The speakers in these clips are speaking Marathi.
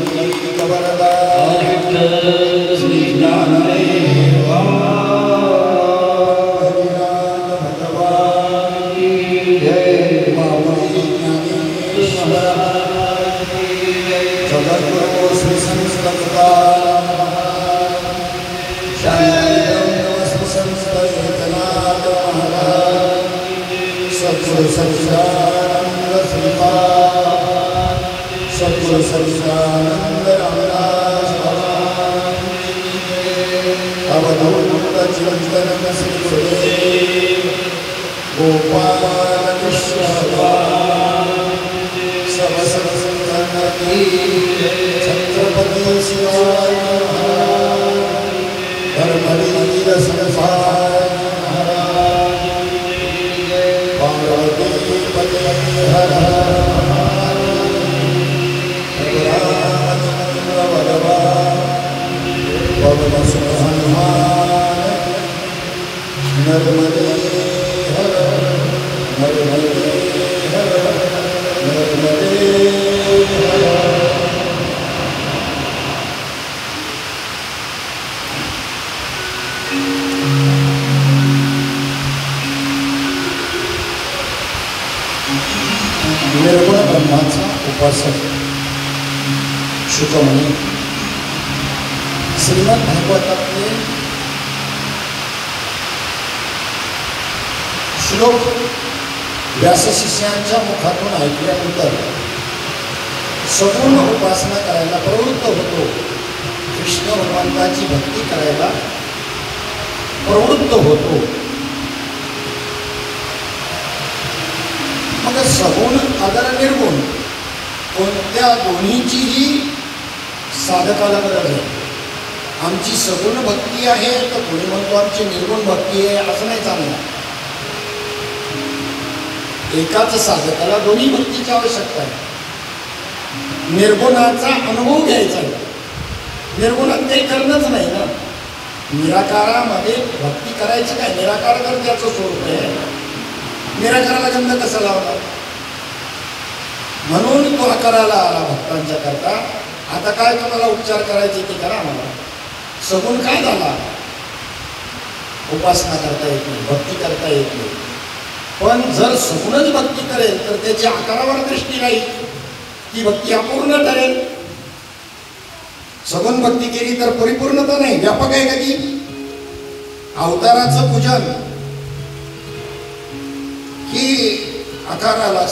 लौकिक वरदा श्री ज्ञानदेव हरिनाथ भगवान की जय। मावली ज्ञानेश्वर जगद्गुरु श्री संस्कृत सद्गुरु सच्चिदानंद श्रीपाद सद्गुरु सच्चिदानंद रामदास अवधूत चिंतन श्री गुरुदेव गोपाल कृष्ण सब संतन की छत्रपति शिवाय धर्मवीर संसार हर रामचंद्र पवन सुत हनुमान नर्मदे हर नर्मदे हर नर्मदे हर। निर्गुण ब्रह्माचा उपासक शुकमुनी श्रीमद भागवतातले श्लोक व्यास शिष्यांच्या मुखातून ऐकल्यानंतर सगुण उपासना करायला प्रवृत्त होतो, कृष्ण भगवंताची भक्ती करायला प्रवृत्त होतो। मग सगुण अगर निर्गुण कोणत्या दोन्हीचीही साधकाला गरज आहे। आमची सगुण भक्ती आहे तर कोणी म्हणतो आमची निर्गुण भक्ती आहे, असं नाही चालणार। एकाच साधकाला दोन्ही भक्तीची आवश्यकता आहे। निर्गुणाचा अनुभव घ्यायचा आहे, निर्गुणात काही करणंच नाही ना। निराकारामध्ये भक्ती करायची काय, निराकार तर त्याचं स्वरूप आहे, निराकाराला गंध कसा लावला, म्हणून तो आकाराला आला भक्तांच्या करता। आता काय तुम्हाला उपचार करायचे ते करा मला। सगुण काय झाला, उपासना करता येत नाही, भक्ती करता येत नाही। पण जर सगुणच भक्ती करेल तर त्याची आकारावर दृष्टी राहील, ती भक्ती अपूर्ण ठरेल। सगुण भक्ती केली तर परिपूर्णता नाही, व्यापक आहे का ती। अवताराचं पूजन ही आकाराला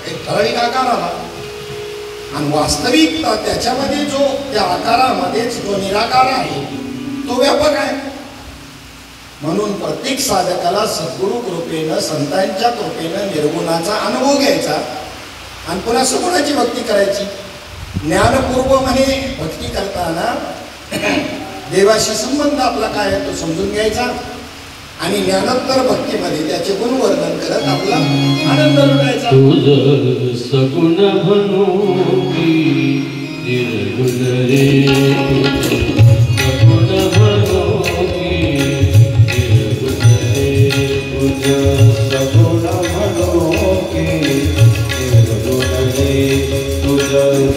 एक ठराविक आकाराला, आणि वास्तविकता त्याच्यामध्ये जो त्या आकारामध्येच जो निराकार आहे तो व्यापक आहे। म्हणून प्रत्येक साधकाला सद्गुरु कृपेनं संतांच्या कृपेनं निर्गुणाचा अनुभव घ्यायचा आणि पुन्हा सगुणाची भक्ती करायची। ज्ञानपूर्व म्हणे भक्ती करताना देवाशी संबंध आपला काय आहे तो समजून घ्यायचा आणि ज्ञानोत्तर भक्तीमध्ये त्याचे गुणवर्णन करत आपला आनंद लुटायचा। तुझ सगुण म्हणू की निर्गुण रे, सगुण म्हणू की निर्गुण रे, तुझ सगुण म्हणू की निर्गुण रे, तुझ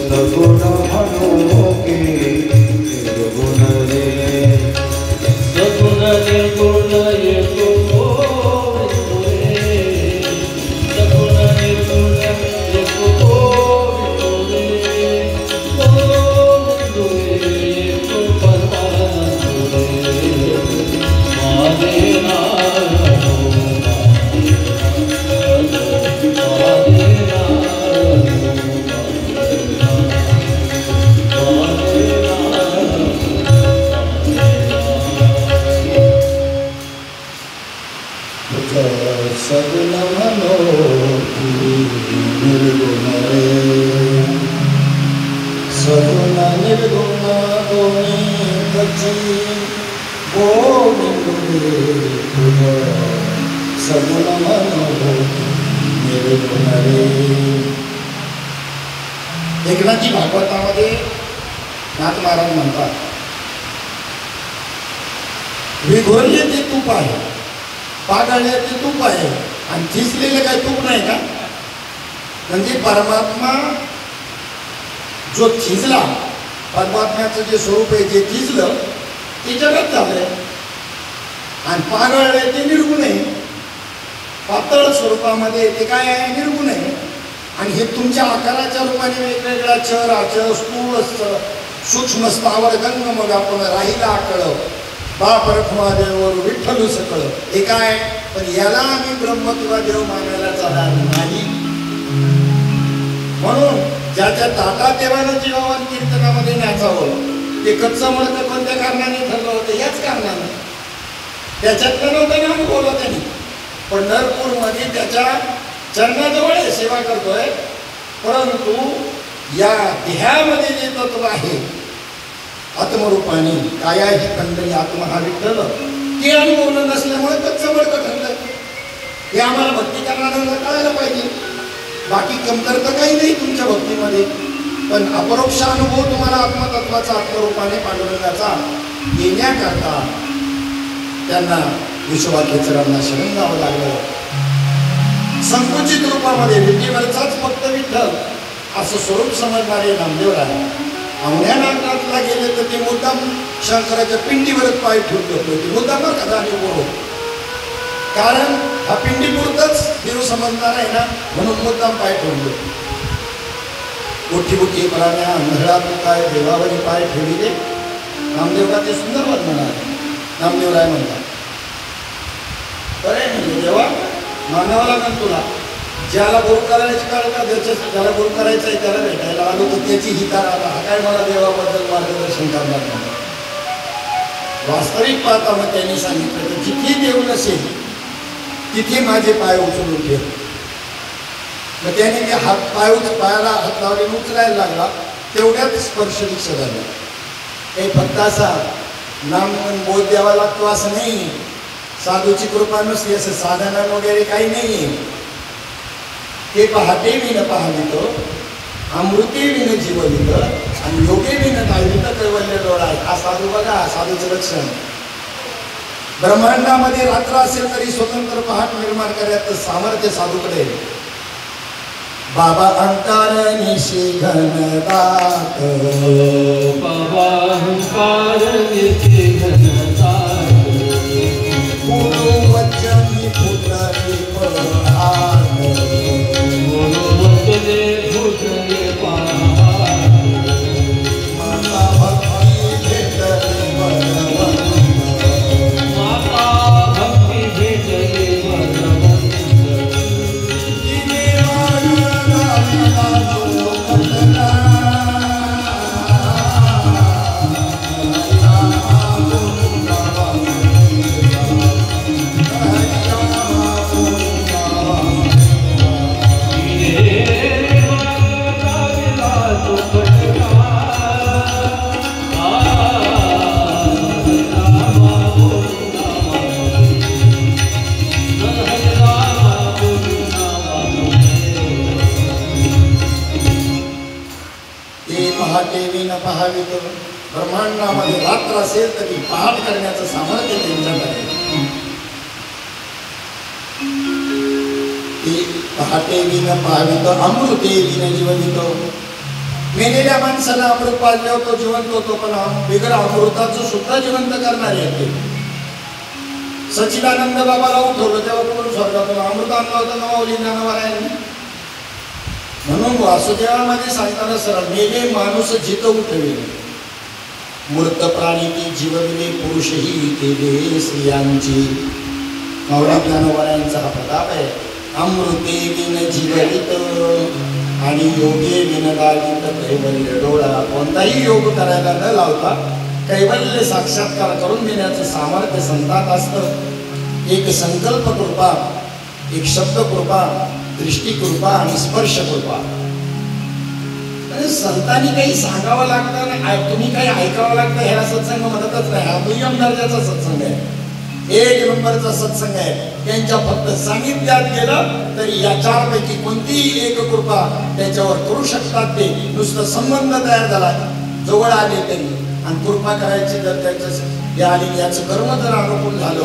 सगुण म्हणू की निर्गुण रे, सगुण निर्गुण सगुण म्हणो निर्गुण रे, सगुण निर्गुण दोन्ही कची गोविंद तुझ सगुण म्हणो निर्गुण रे। एकनाथजी भागवतामध्ये नाथ महाराज म्हणतात, विघोरले ते तूप आहे, पागळले ते तूप आहे आणि थिसलेलं काय तूप नाही का। म्हणजे परमात्मा जो थिजला परमात्म्याचं जे स्वरूप आहे जे थिजलं ते जगत झालंय आणि पागळले ते निर्गुण आहे. पातळ स्वरूपामध्ये ते काय आहे? निर्गुण आहे. आणि हे तुमच्या आकाराच्या रूपाने वेगवेगळ्या चर आचर स्थूळ सूक्ष्म स्थावर गंग मग आपण राहिला आकळ बाप रखमादेवर विठ्ठलू सकळ हे काय? पण याला आम्ही ब्रह्म किंवा देव मानायला जाणार नाही. म्हणून ज्याच्या ताटात देवानं जीवावर कीर्तनामध्ये न्याचावं ते कच्चं मडकं कोणत्या कारणाने ठरलं होतं? याच कारणाने. त्याच्यातलं नव्हतं ना बोललं त्यांनी. पंढरपूरमध्ये त्याच्या चरणाजवळ सेवा करतोय, परंतु या देहामध्ये जे तत्व आहे आत्मरूपाने काया ही खंडणी आत्मा हा विठ्ठल ते अनुभवलं नसल्यामुळे कच्चं मडकं ठरलं. हे आम्हाला भक्ती करणाऱ्यांना कळायला पाहिजे. बाकी कमतरता काही नाही तुमच्या भक्तीमध्ये, पण अपरोक्ष अनुभव तुम्हाला आत्मतत्वाचा आत्मरूपाने पांडुरंगाचा येण्याकरता त्यांना विश्वाखेचरांना शरण जावं लागलं. संकुचित रूपामध्ये विठीवरचाच फक्त विठ्ठल असं स्वरूप समजणारे नामदेवराय अवघ्या नागनाथला गेले तर ते मुद्दाम शंकराच्या पिंडीवरच पाय ठेवून होते. ते मुद्दाम कथाने बोलतो, कारण हा पिंडीपुरतच देव समजणार आहे ना, म्हणून मुद्दाम पाय ठेवून देतो. मोठी मोठी प्राण्या अंधळा काय देवावरी पाय ठेवले नामदेव का ते सुंदर वर्णन आहे. नामदेवराय म्हणतात बरे म्हणजे देवा मानावा लागेल तुला. ज्याला गुरु करायची काळ का ज्याला गुरु करायचं आहे त्याला भेटायला आलो तर त्याची हितार आला. हा काय मला देवाबद्दल मार्गदर्शन करणार नाही. वास्तविक पाहता मग त्यांनी सांगितलं की जिथे देव नसेल तिथे माझे पाय उचलून ठेव. मग त्याने ते पायाला हात लावले उचलायला लागला. तेवढ्यात स्पर्श दीक्षा झाला. काही फक्त असा नाम बोध द्यावा लागतो असं नाही. साधूची कृपा नसली असं साधना वगैरे काही नाही. ते पहाटे विन पाहावित अमृते विन जीववित आणि योगे विन दावित कैवल्य डोळा. हा साधू बघा, साधूचं लक्षण. ब्रह्मांडामध्ये रात्र असेल तरी स्वतंत्र पहाट निर्माण करण्याचं सामर्थ्य साधूकडे. बाबा अंकार निशी घनदात बाबा अंकार निशी घनदात गुरु वचनी पुतळे पहात गुरु वचने पुतळे पहात माता भक्ती भेटली भगवंत माता भक्ती भेटली भगवंत पहावित. ब्रह्मांडामध्ये रात्र असेल तरी पहाट करण्याचं सामर्थ्य त्यांच्याकडे. ते पहाटे विन पहावित अमृते विन जीववित. मेलेल्या माणसाला अमृत पाजले होतो जिवंत होतो, पण बिगर अमृताचं सुद्धा जिवंत करणारे आहेत. सच्चिदानंद बाबाला उठवलं तेव्हा कुठून स्वर्गातून अमृत आणलं होतं नवावली ज्ञानवरायांनी. म्हणून वासुदेवामध्ये सांगताना सरळ मेले माणूस जित उठविले मूर्त प्राणी ती जीवविले पुरुषही केले स्त्रियांची. नवरा ज्ञानवरायांचा हा प्रताप आहे. अमृते विन जीववित आणि योगे विन दावित कैवल्य डोळा. कोणताही योग करायला न लावता कैवल्य साक्षात्कार करून देण्याचं सामर्थ्य संतात असतं. एक संकल्प कृपा, एक शब्द कृपा, दृष्टी कृपा आणि स्पर्श कृपा. संतांनी काही सांगावं लागतं ना, तुम्ही काही ऐकावं लागतं ह्याला सत्संग म्हणतच नाही. हा दुय्यम दर्जाचा सत्संग आहे, एक नंबरचा सत्संग आहे. त्यांच्या फक्त सानिध्यात गेलं तरी या चारपैकी कोणतीही एक कृपा त्याच्यावर करू शकतात. ते नुसतं संबंध तयार झाला, जवळ आले तरी, आणि कृपा करायची जर त्याच्या आली याचं कर्म जर अनुकूल झालं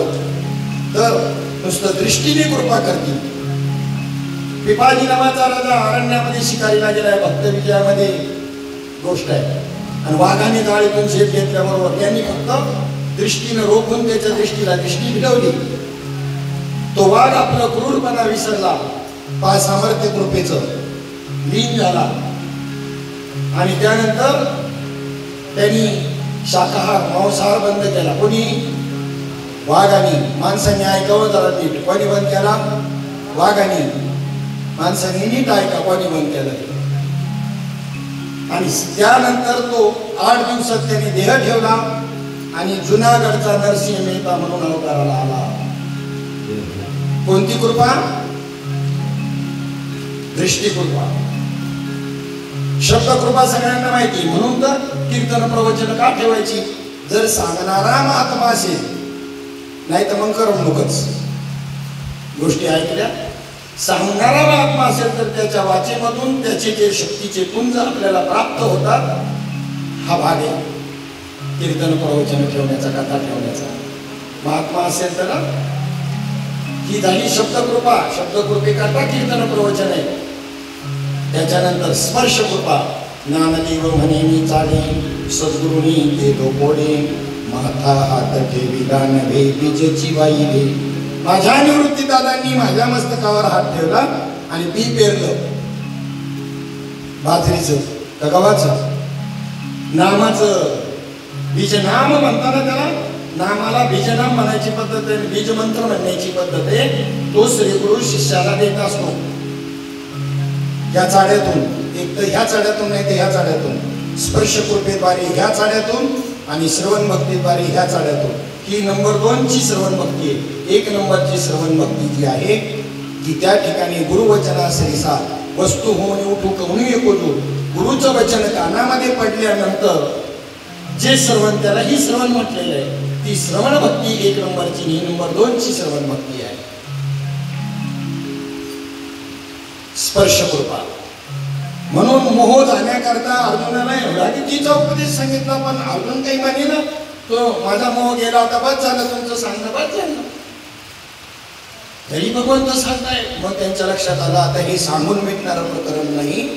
तर नुसतं दृष्टीने कृपा करतील. पिपाजी नावाचा राजा अरण्यामध्ये शिकारीला गेलाय. भक्त विजयामध्ये गोष्ट आहे. आणि वाघाने जाळीतून झेप घेतल्याबरोबर त्यांनी फक्त दृष्टीनं रोखून त्याच्या दृष्टीला दृष्टी फिरवली. तो वाघ आपलं क्रूरपणा विसरला, पाय सामर्थ्य कृपेचं लीन झाला आणि त्यानंतर त्यांनी शाकाहार मांसाहार बंद केला. कोणी? वाघाने. माणसाने ऐकावं जरा नीट. कोणी बंद केला? वाघाने. माणसाने नीट ऐका, कोणी बंद केला. आणि त्यानंतर तो 8 दिवसात त्यांनी देह ठेवला आणि जुनागडचा नरसिंह मेहता म्हणून अवताराला आला. कोणती कृपा? दृष्टी कृपा. शब्द कृपा सगळ्यांना माहिती, म्हणून तर कीर्तन प्रवचन का ठेवायची? जर सांगणारा महात्मा असेल, नाही तर मग करमणूकच. गोष्टी ऐकल्या. सांगणारा महात्मा असेल तर त्याच्या वाचेमधून त्याचे जे शक्तीचे पुंज आपल्याला प्राप्त होतात. हा भाग आहे कीर्तन प्रवचन ठेवण्याचा, कथा ठेवण्याचा. महात्मा असेल तर ही झाली शब्दकृपा. शब्दकृपेकरता कीर्तन प्रवचन आहे. त्याच्यानंतर स्पर्श कृपा. ज्ञानदेव म्हणे मी चाले, सद्गुरुनी केलो कोडे, माथा हात ठेविला नव्हे, बीजेची वाई दे. माझ्या निवृत्ती दादांनी माझ्या मस्तकावर हात ठेवला आणि बी पेरलं. बाजरीचं का गव्हाचं? नामाचं. बीज नाम म्हणताना त्याला नामाला बीजनाम म्हणायची पद्धत आहे, बीज मंत्र म्हणण्याची पद्धत आहे. तो श्रीगुरु शिष्याला देत असतो. ह्या चाड्यातून, एक तर ह्या चाड्यातून नाही तर ह्या चाड्यातून, स्पर्श कृपेद्वारे ह्या चाड्यातून आणि श्रवण भक्तीद्वारे ह्या चाड्यातून. ही नंबर 2 ची श्रवण भक्ती आहे. 1 नंबरची श्रवण भक्ती जी आहे की त्या ठिकाणी गुरुवचना सरिसा वस्तू होऊन उठू कहून एकोजू. गुरुचं वचन कानामध्ये पडल्यानंतर जे श्रवण, त्याला ही श्रवण म्हटलेलं आहे. ती श्रवण भक्ती 1 नंबरची, ही नंबर 2 ची श्रवण भक्ती आहे. स्पर्श कृपा. म्हणून मोह जाण्याकरता अर्जुनाला एवढा कितीचा उपदेश सांगितला, पण अर्जुन काही म्हणे ना, तो माझा मोह गेला होता, बस झालं, तुमचं सांगणं बस झालं. तरी भगवंत सांगताय. मग त्यांच्या लक्षात आलं आता हे सांगून मिटणारं प्रकरण नाही,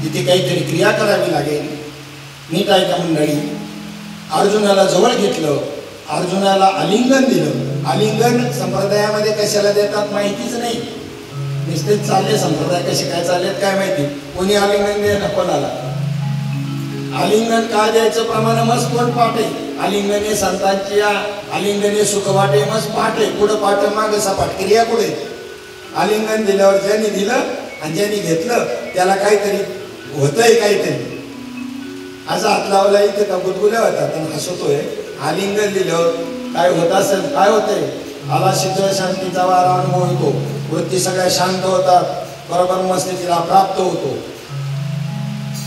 तिथे काहीतरी क्रिया करावी लागेल. नीट ऐका मंडळी. अर्जुनाला जवळ घेतलं, अर्जुनाला आलिंगन दिलं. आलिंगन संप्रदायामध्ये कशाला देतात माहितीच नाही. नुसते चालले संप्रदाय कसे काय चाललेत काय माहिती. कोणी आलिंगन द्यायला कोणाला आलिंगन का द्यायचं प्रमाण मस्त कोण पाठ आहे. आलिंगने संतांची आलिंगने सुख वाटे मस्त पाठ आहे. पुढं पाठ माग सपाट क्रिया पुढे. आलिंगन दिल्यावर ज्यांनी दिलं आणि ज्यांनी घेतलं त्याला काहीतरी होतंय, काहीतरी असं हात लावला इथे का गुदगुल्या होतात आणि हसतोय. आलिंगन दिल्यावर काय होत असेल, काय होतंय? आला शीतळ शांतीचा वारा अनुभव येतो. वृत्ती सगळ्या शांत होतात, बरोबर मस्तिष्काला प्राप्त होतो.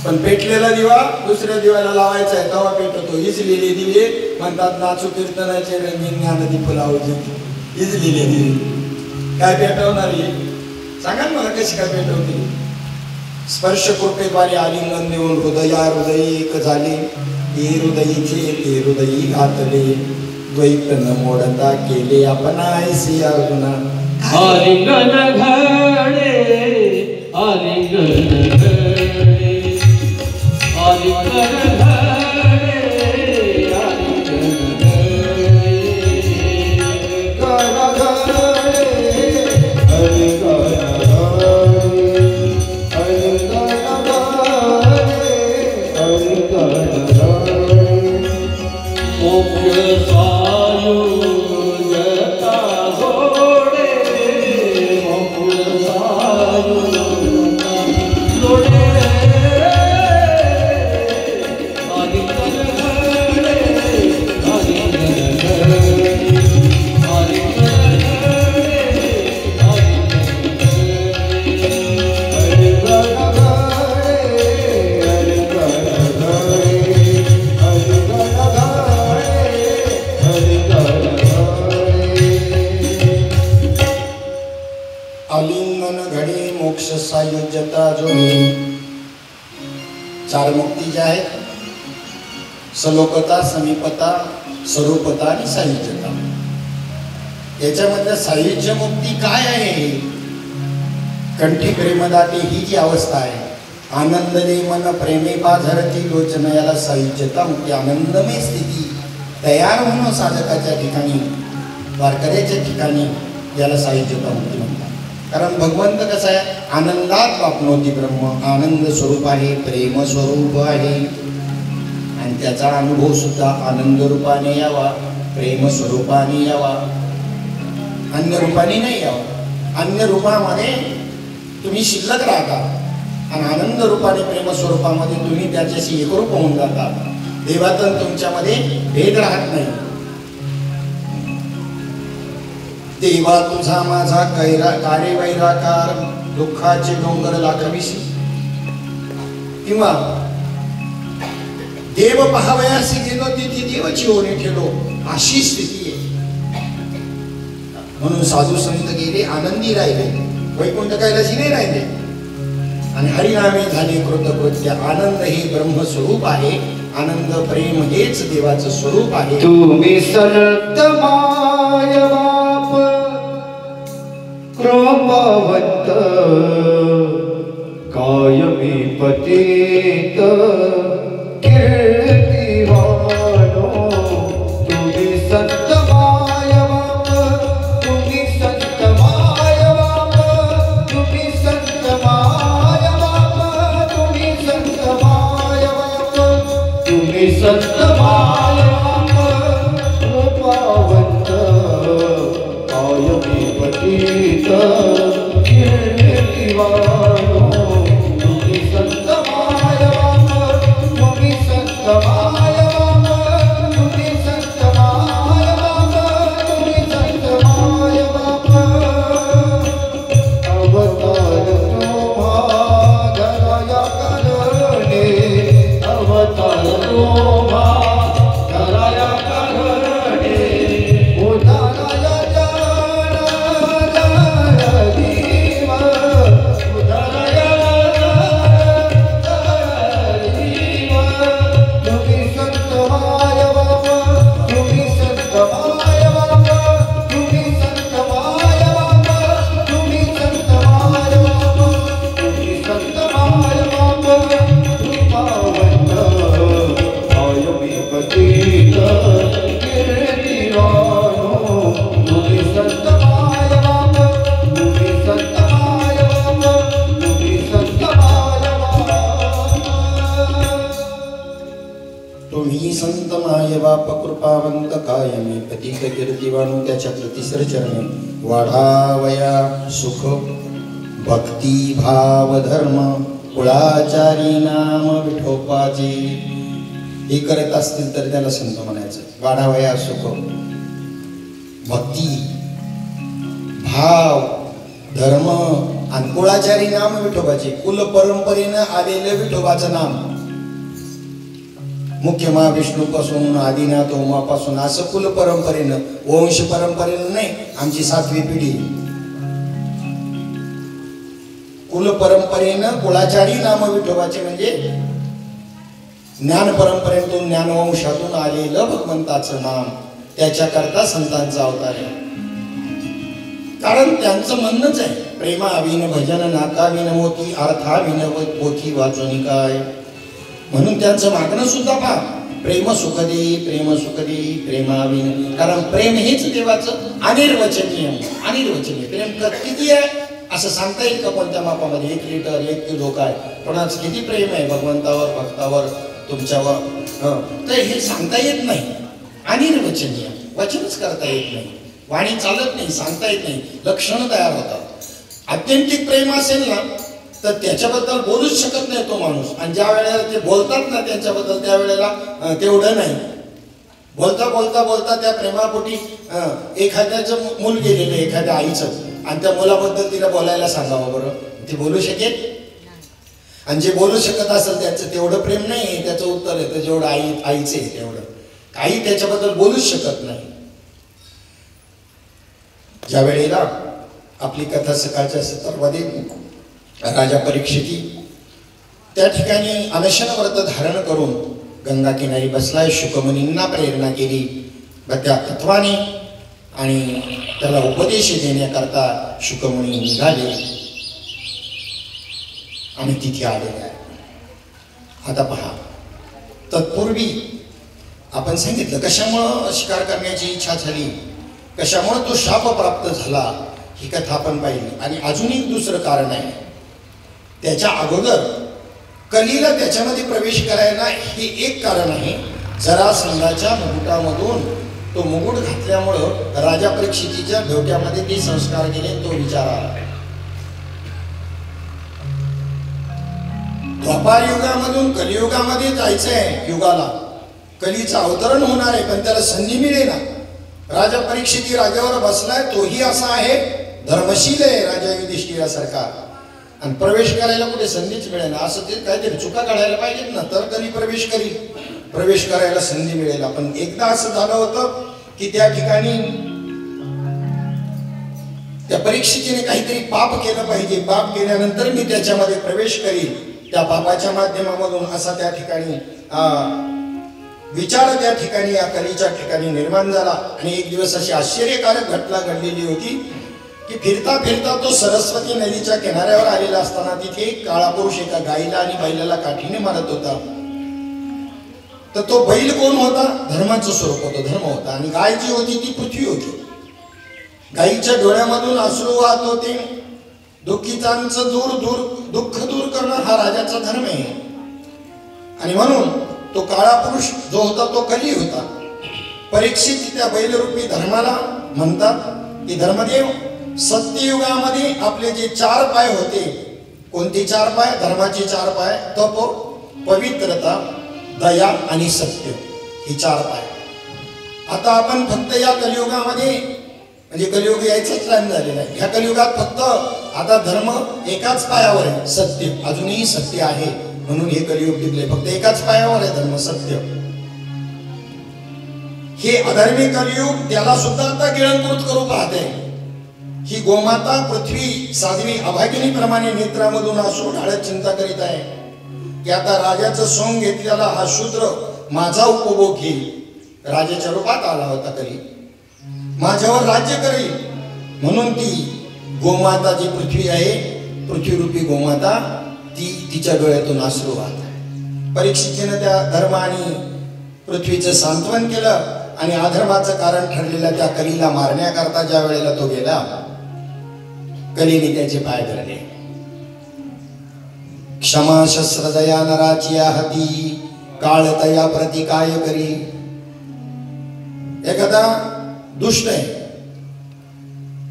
पण पेटलेला दिवा दुसऱ्या दिव्याला लावायचा आहे तेव्हा पेटतो. इजलेले दिवे म्हणतात नाचू कीर्तनाचे रंगीन ज्ञानदीप लावू. इजलेले दिवे काय पेटवणारी सांगा मला, कशी काय पेटवते? स्पर्श कृपेद्वारे आलिंगन देऊन हृदयी एक झाले. हे हृदयीचे ते हृदयी घातले, द्वैत न मोडता केले आपण ऐसी अर्जुना. आलिंगन घडे, आलिंगन घडे, आलिंगन घडे, आलिंगन घडे, गण घडे, आलिंगन घडे, आलिंगन घडे, आलिंगन घडे. मोक्ष सायुज्यता जोडे, मोक्ष सायुज्यता जोडे. आलिंगन घडे, आलिंगन घडे, आलिंगन घडे, आलिंगन घडे, आलिंगन आलिंगन घडे मोक्ष सायुज्यता जोडे. 4 मुक्ती ज्या आहेत, सलोकता, समीपता, स्वरूपता आणि सायुज्यता. याच्यामधल्या सायुज्य मुक्ती काय आहे? कंठी प्रेमदाते ही जी अवस्था आहे आनंदले मन प्रेमे पाझरती लोचन याला साहित्यता मुक्ती आनंदमय स्थिती तयार होणं साधकाच्या ठिकाणी वारकऱ्याच्या ठिकाणी याला साहित्यता मुक्ती म्हणतात. कारण भगवंत कसं आहे आनंदात वापनोती ब्रह्म आनंद स्वरूप आहे प्रेम स्वरूप आहे आणि त्याचा अनुभव सुद्धा आनंद रूपाने यावा प्रेम स्वरूपाने यावा अन्य रूपाने नाही यावा. अन्य रूपामध्ये तुम्ही शिल्लक राहता आणि आनंद रूपाने प्रेम स्वरूपामध्ये तुम्ही त्याच्याशी एकरूप होऊन जाता. देवातून तुमच्यामध्ये भेद राहत नाही. देवा तुझा माझा कार्य वैराकार दुःखाचे डोंगर लाखविशी किंवा देव पहावयासी गेलो तिथे देवाची ओढे ठेलो अशी स्थिती आहे. म्हणून साधू संत गेले आनंदी राहिले वैकुंठ कैलासी नाही राहिले आणि हरिनामे झाले कृतकृत्य. आनंद हे ब्रह्मस्वरूप आहे. आनंद प्रेम हेच देवाचं स्वरूप आहे. तुम्ही संत माय बाप कृपावंत कायमी पतित कीर्तिवानो. तुम्ही संत माय बाप तुम्ही संत माय बाप तुम्ही संत माय बाप तुम्ही संत माय बाप तुम्ही संत माय बाप कृपावंत कायमी पतित कीर्तिवानो. तुम्ही संत माय बाप तुम्ही संत माय बाप तुम्ही संत माय बाप तुम्ही संत माय बाप. अवतार तुम्हा धराया करणे अवतार तुम्हा धराया करणे उधाराया जीव उधाराया जीव. तुम्ही संत माय बाप तुम्ही संत माय बाप तुम्ही संत माय बाप तुम्ही संत माय बाप तुम्ही संत माय बाप कृपावंत कायमी पतित कीर्तिवानो. तुम्ही संत माय बाप तुम्ही संत माय बाप तुम्ही संत माय बाप. तुम्ही संत माय बाप कृपावंत कायमी पतित कीर्तिवानो. त्याच्या प्रतिसर चरणी वाढावया सुख भक्ती भाव धर्म कुळाचारी नाम विठोबाचे. हे करत असतील तर त्याला संत म्हणायचं. वाढावया सुख भक्ती भाव धर्म आणि कुळाचारी नाम विठोबाचे. कुल परंपरेनं आलेलं विठोबाचं नाम मुख्य महाविष्णूपासून आदिनाथ ओमापासून असं कुल परंपरेनं वंश परंपरेनं नाही. आमची 7वी पिढी कुल परंपरेनं कुळाचारी नाम विठोबाचे म्हणजे ज्ञान परंपरेतून ज्ञानवंशातून आलेलं भगवंताचं नाम. त्याच्याकरता संतांचा अवतार आहे. कारण त्यांचं म्हणणंच आहे प्रेमाविन भजन नाकाविन मोती अर्थाविन पोथी वाचोनी काय. म्हणून त्यांचं मागणं सुद्धा पहा प्रेम सुख दे प्रेमाविन. कारण प्रेम हेच देवाचं अनिर्वचनीय अनिर्वचनीय. प्रेम किती आहे असं सांगता येईल का कोणत्या मापामध्ये? 1 लिटर 1 किलो काय कोणाचं किती प्रेम आहे भगवंतावर भक्तावर तुमच्यावर तर हे सांगता येत नाही. अनिर्वचनीय वचनच करता येत नाही. वाणी चालत नाही सांगता येत नाही. लक्षणं तयार होतात. आत्यंतिक प्रेम असेल ना तर त्याच्याबद्दल बोलूच शकत नाही तो माणूस. आणि ज्या वेळेला ते बोलतात ना त्यांच्याबद्दल त्यावेळेला तेवढं नाही. बोलता बोलता बोलता त्या प्रेमापोटी एखाद्याचं मूल गेलेलं एखाद्या आईचं आणि त्या मुलाबद्दल तिला बोलायला सांगावं बरं ती बोलू शकेल? आणि जे बोलू शकत असेल त्याचं तेवढं प्रेम नाही. त्याचं उत्तर येतं जेवढं आईचं आहे तेवढं. काही त्याच्याबद्दल बोलूच शकत नाही. ज्या वेळेला आपली कथा सकाळच्या सत्रामध्ये राजा परीक्षिती त्या ठिकाणी अनशन व्रत धारण करून गंगा किनारी बसलाय. शुकमुनींना प्रेरणा केली त्या तत्वाने आणि त्याला उपदेश देण्याकरता शुकमुनी निघाले आणि तिथे आलेले आहे. आता पहा, तत्पूर्वी आपण सांगितलं कशामुळं शिकार करण्याची इच्छा झाली, कशामुळं तो शाप प्राप्त झाला, ही कथा आपण पाहिली. आणि अजून एक दुसरं कारण आहे. त्याच्या अगोदर कलीला त्याच्यामध्ये प्रवेश करायला हे एक कारण आहे. जरासंधाच्या मुकुटामधून तो मुकुट घातल्यामुळं राजा परीक्षितीच्या डोक्यामध्ये ते संस्कार केले. तो विचार आला, द्वापार युगामधून कलियुगामध्ये जायचंय, युगाला कलीचं अवतरण होणार आहे, पण त्याला संधी मिळेना. राजा परीक्षिती राजावर बसलाय, तोही असा आहे, धर्मशील आहे राजा युधिष्ठिरासारखा, आणि प्रवेश करायला कुठे संधीच मिळेना. असं ते काहीतरी चुका काढायला पाहिजेत ना, तर कली प्रवेश करील, प्रवेश करायला संधी मिळेल. पण एकदा असं झालं होतं की त्या ठिकाणी त्या परीक्षितीने काहीतरी पाप केलं पाहिजे, पाप केल्यानंतर मी त्याच्यामध्ये प्रवेश करील, त्या पापाच्या माध्यमामधून असा त्या ठिकाणी विचार त्या ठिकाणी या कलीच्या ठिकाणी निर्माण झाला. आणि एक दिवस अशी आश्चर्यकारक घटना घडलेली होती की फिरता फिरता तो सरस्वती नदीच्या किनाऱ्यावर आलेला असताना तिथे एक काळा पुरुष एका गाईला आणि बैलाला काठीने मारत होता. तर तो बैल कोण होता? धर्माचं स्वरूप होतं, धर्म होता. आणि गाय जी होती ती पृथ्वी होती. गाईच्या डोळ्यामधून अश्रू वाहत होते. दुःखितांचं दुःख दूर करणं हा राजाचा धर्म आहे. आणि म्हणून तो काळा पुरुष जो होता तो कली होता. परीक्षित त्या बैलरूपी धर्माला म्हणतात की धर्मदेव सत्ययुगामध्ये आपले जे 4 पाय होते, कोणते 4 पाय? धर्माचे 4 पाय, तप, पवित्रता, दया आणि सत्य, ही 4 पाय. आता आपण फक्त या कलियुगामध्ये, म्हणजे कलियुग यायचाच टाइम झालेला आहे, ह्या कलियुगात फक्त आता धर्म एकाच पायावर आहे, सत्य. अजूनही सत्य आहे म्हणून हे कलियुग टिकले, फक्त एकाच पायावर आहे धर्म, सत्य. हे अधर्मी कलियुग त्याला सुद्धा आता गिळंकृत करू पाहते. ही गोमाता पृथ्वी साध्वी अभागिनी प्रमाणे नेत्रामधून अश्रू ढाळत चिंता करीत आहे की आता राजाचं सोंग घेतलेला हा शूद्र माझा उपभोग घेईल. राजाच्या रूपात आला होता कली, माझ्यावर राज्य करेल. म्हणून ती गोमाता जी पृथ्वी आहे, पृथ्वीरूपी गोमाता, ती तिच्या डोळ्यातून अश्रू वाहत आहे. परीक्षितीनं त्या धर्म आणि पृथ्वीचं सांत्वन केलं आणि अधर्माचं कारण ठरलेल्या त्या कलीला मारण्याकरता ज्या वेळेला तो गेला, कलीने त्याचे पाय धरले. क्षमा शस्त्र दया नराची हाती, काळ तया प्रति काय करी. एखादा दुष्ट आहे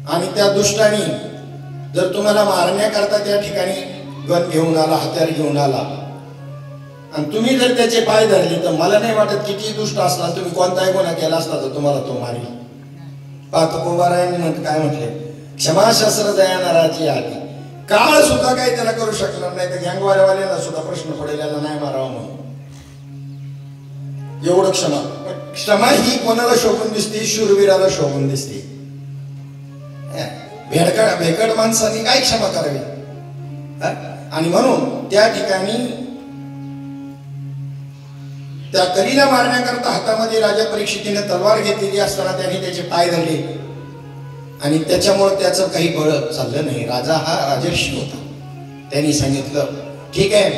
आणि त्या दुष्टाने जर तुम्हाला मारण्याकरता त्या ठिकाणी गन घेऊन आला, हत्यार घेऊन आला, आणि तुम्ही जर त्याचे पाय धरले, तर मला नाही वाटत किती दुष्ट असला, तुम्ही कोणताही गुन्हा केला असला तर तुम्हाला तो मारेल. तुकोबारायांनी काय म्हटले? क्षमा शस्त्र दया नराची हाती. काळ सुद्धा काही त्याला करू शकणार नाही, तर गँगवाल्यावाल्याला सुद्धा प्रश्न पडेल याला नाही मारावं म्हणून. एवढं क्षमा. क्षमा ही कोणाला शोभून दिसते? शूरवीराला शोभून दिसते. भेकड माणसांनी काय क्षमा करावी? आणि म्हणून त्या ठिकाणी त्या कलीला मारण्याकरता हातामध्ये राजा परीक्षितीने तलवार घेतलेली असताना त्याने त्याचे पाय धरले आणि त्याच्यामुळे त्याचं काही बळ चाललं नाही. राजा हा राजर्षी होता. त्यांनी सांगितलं, ठीक आहे,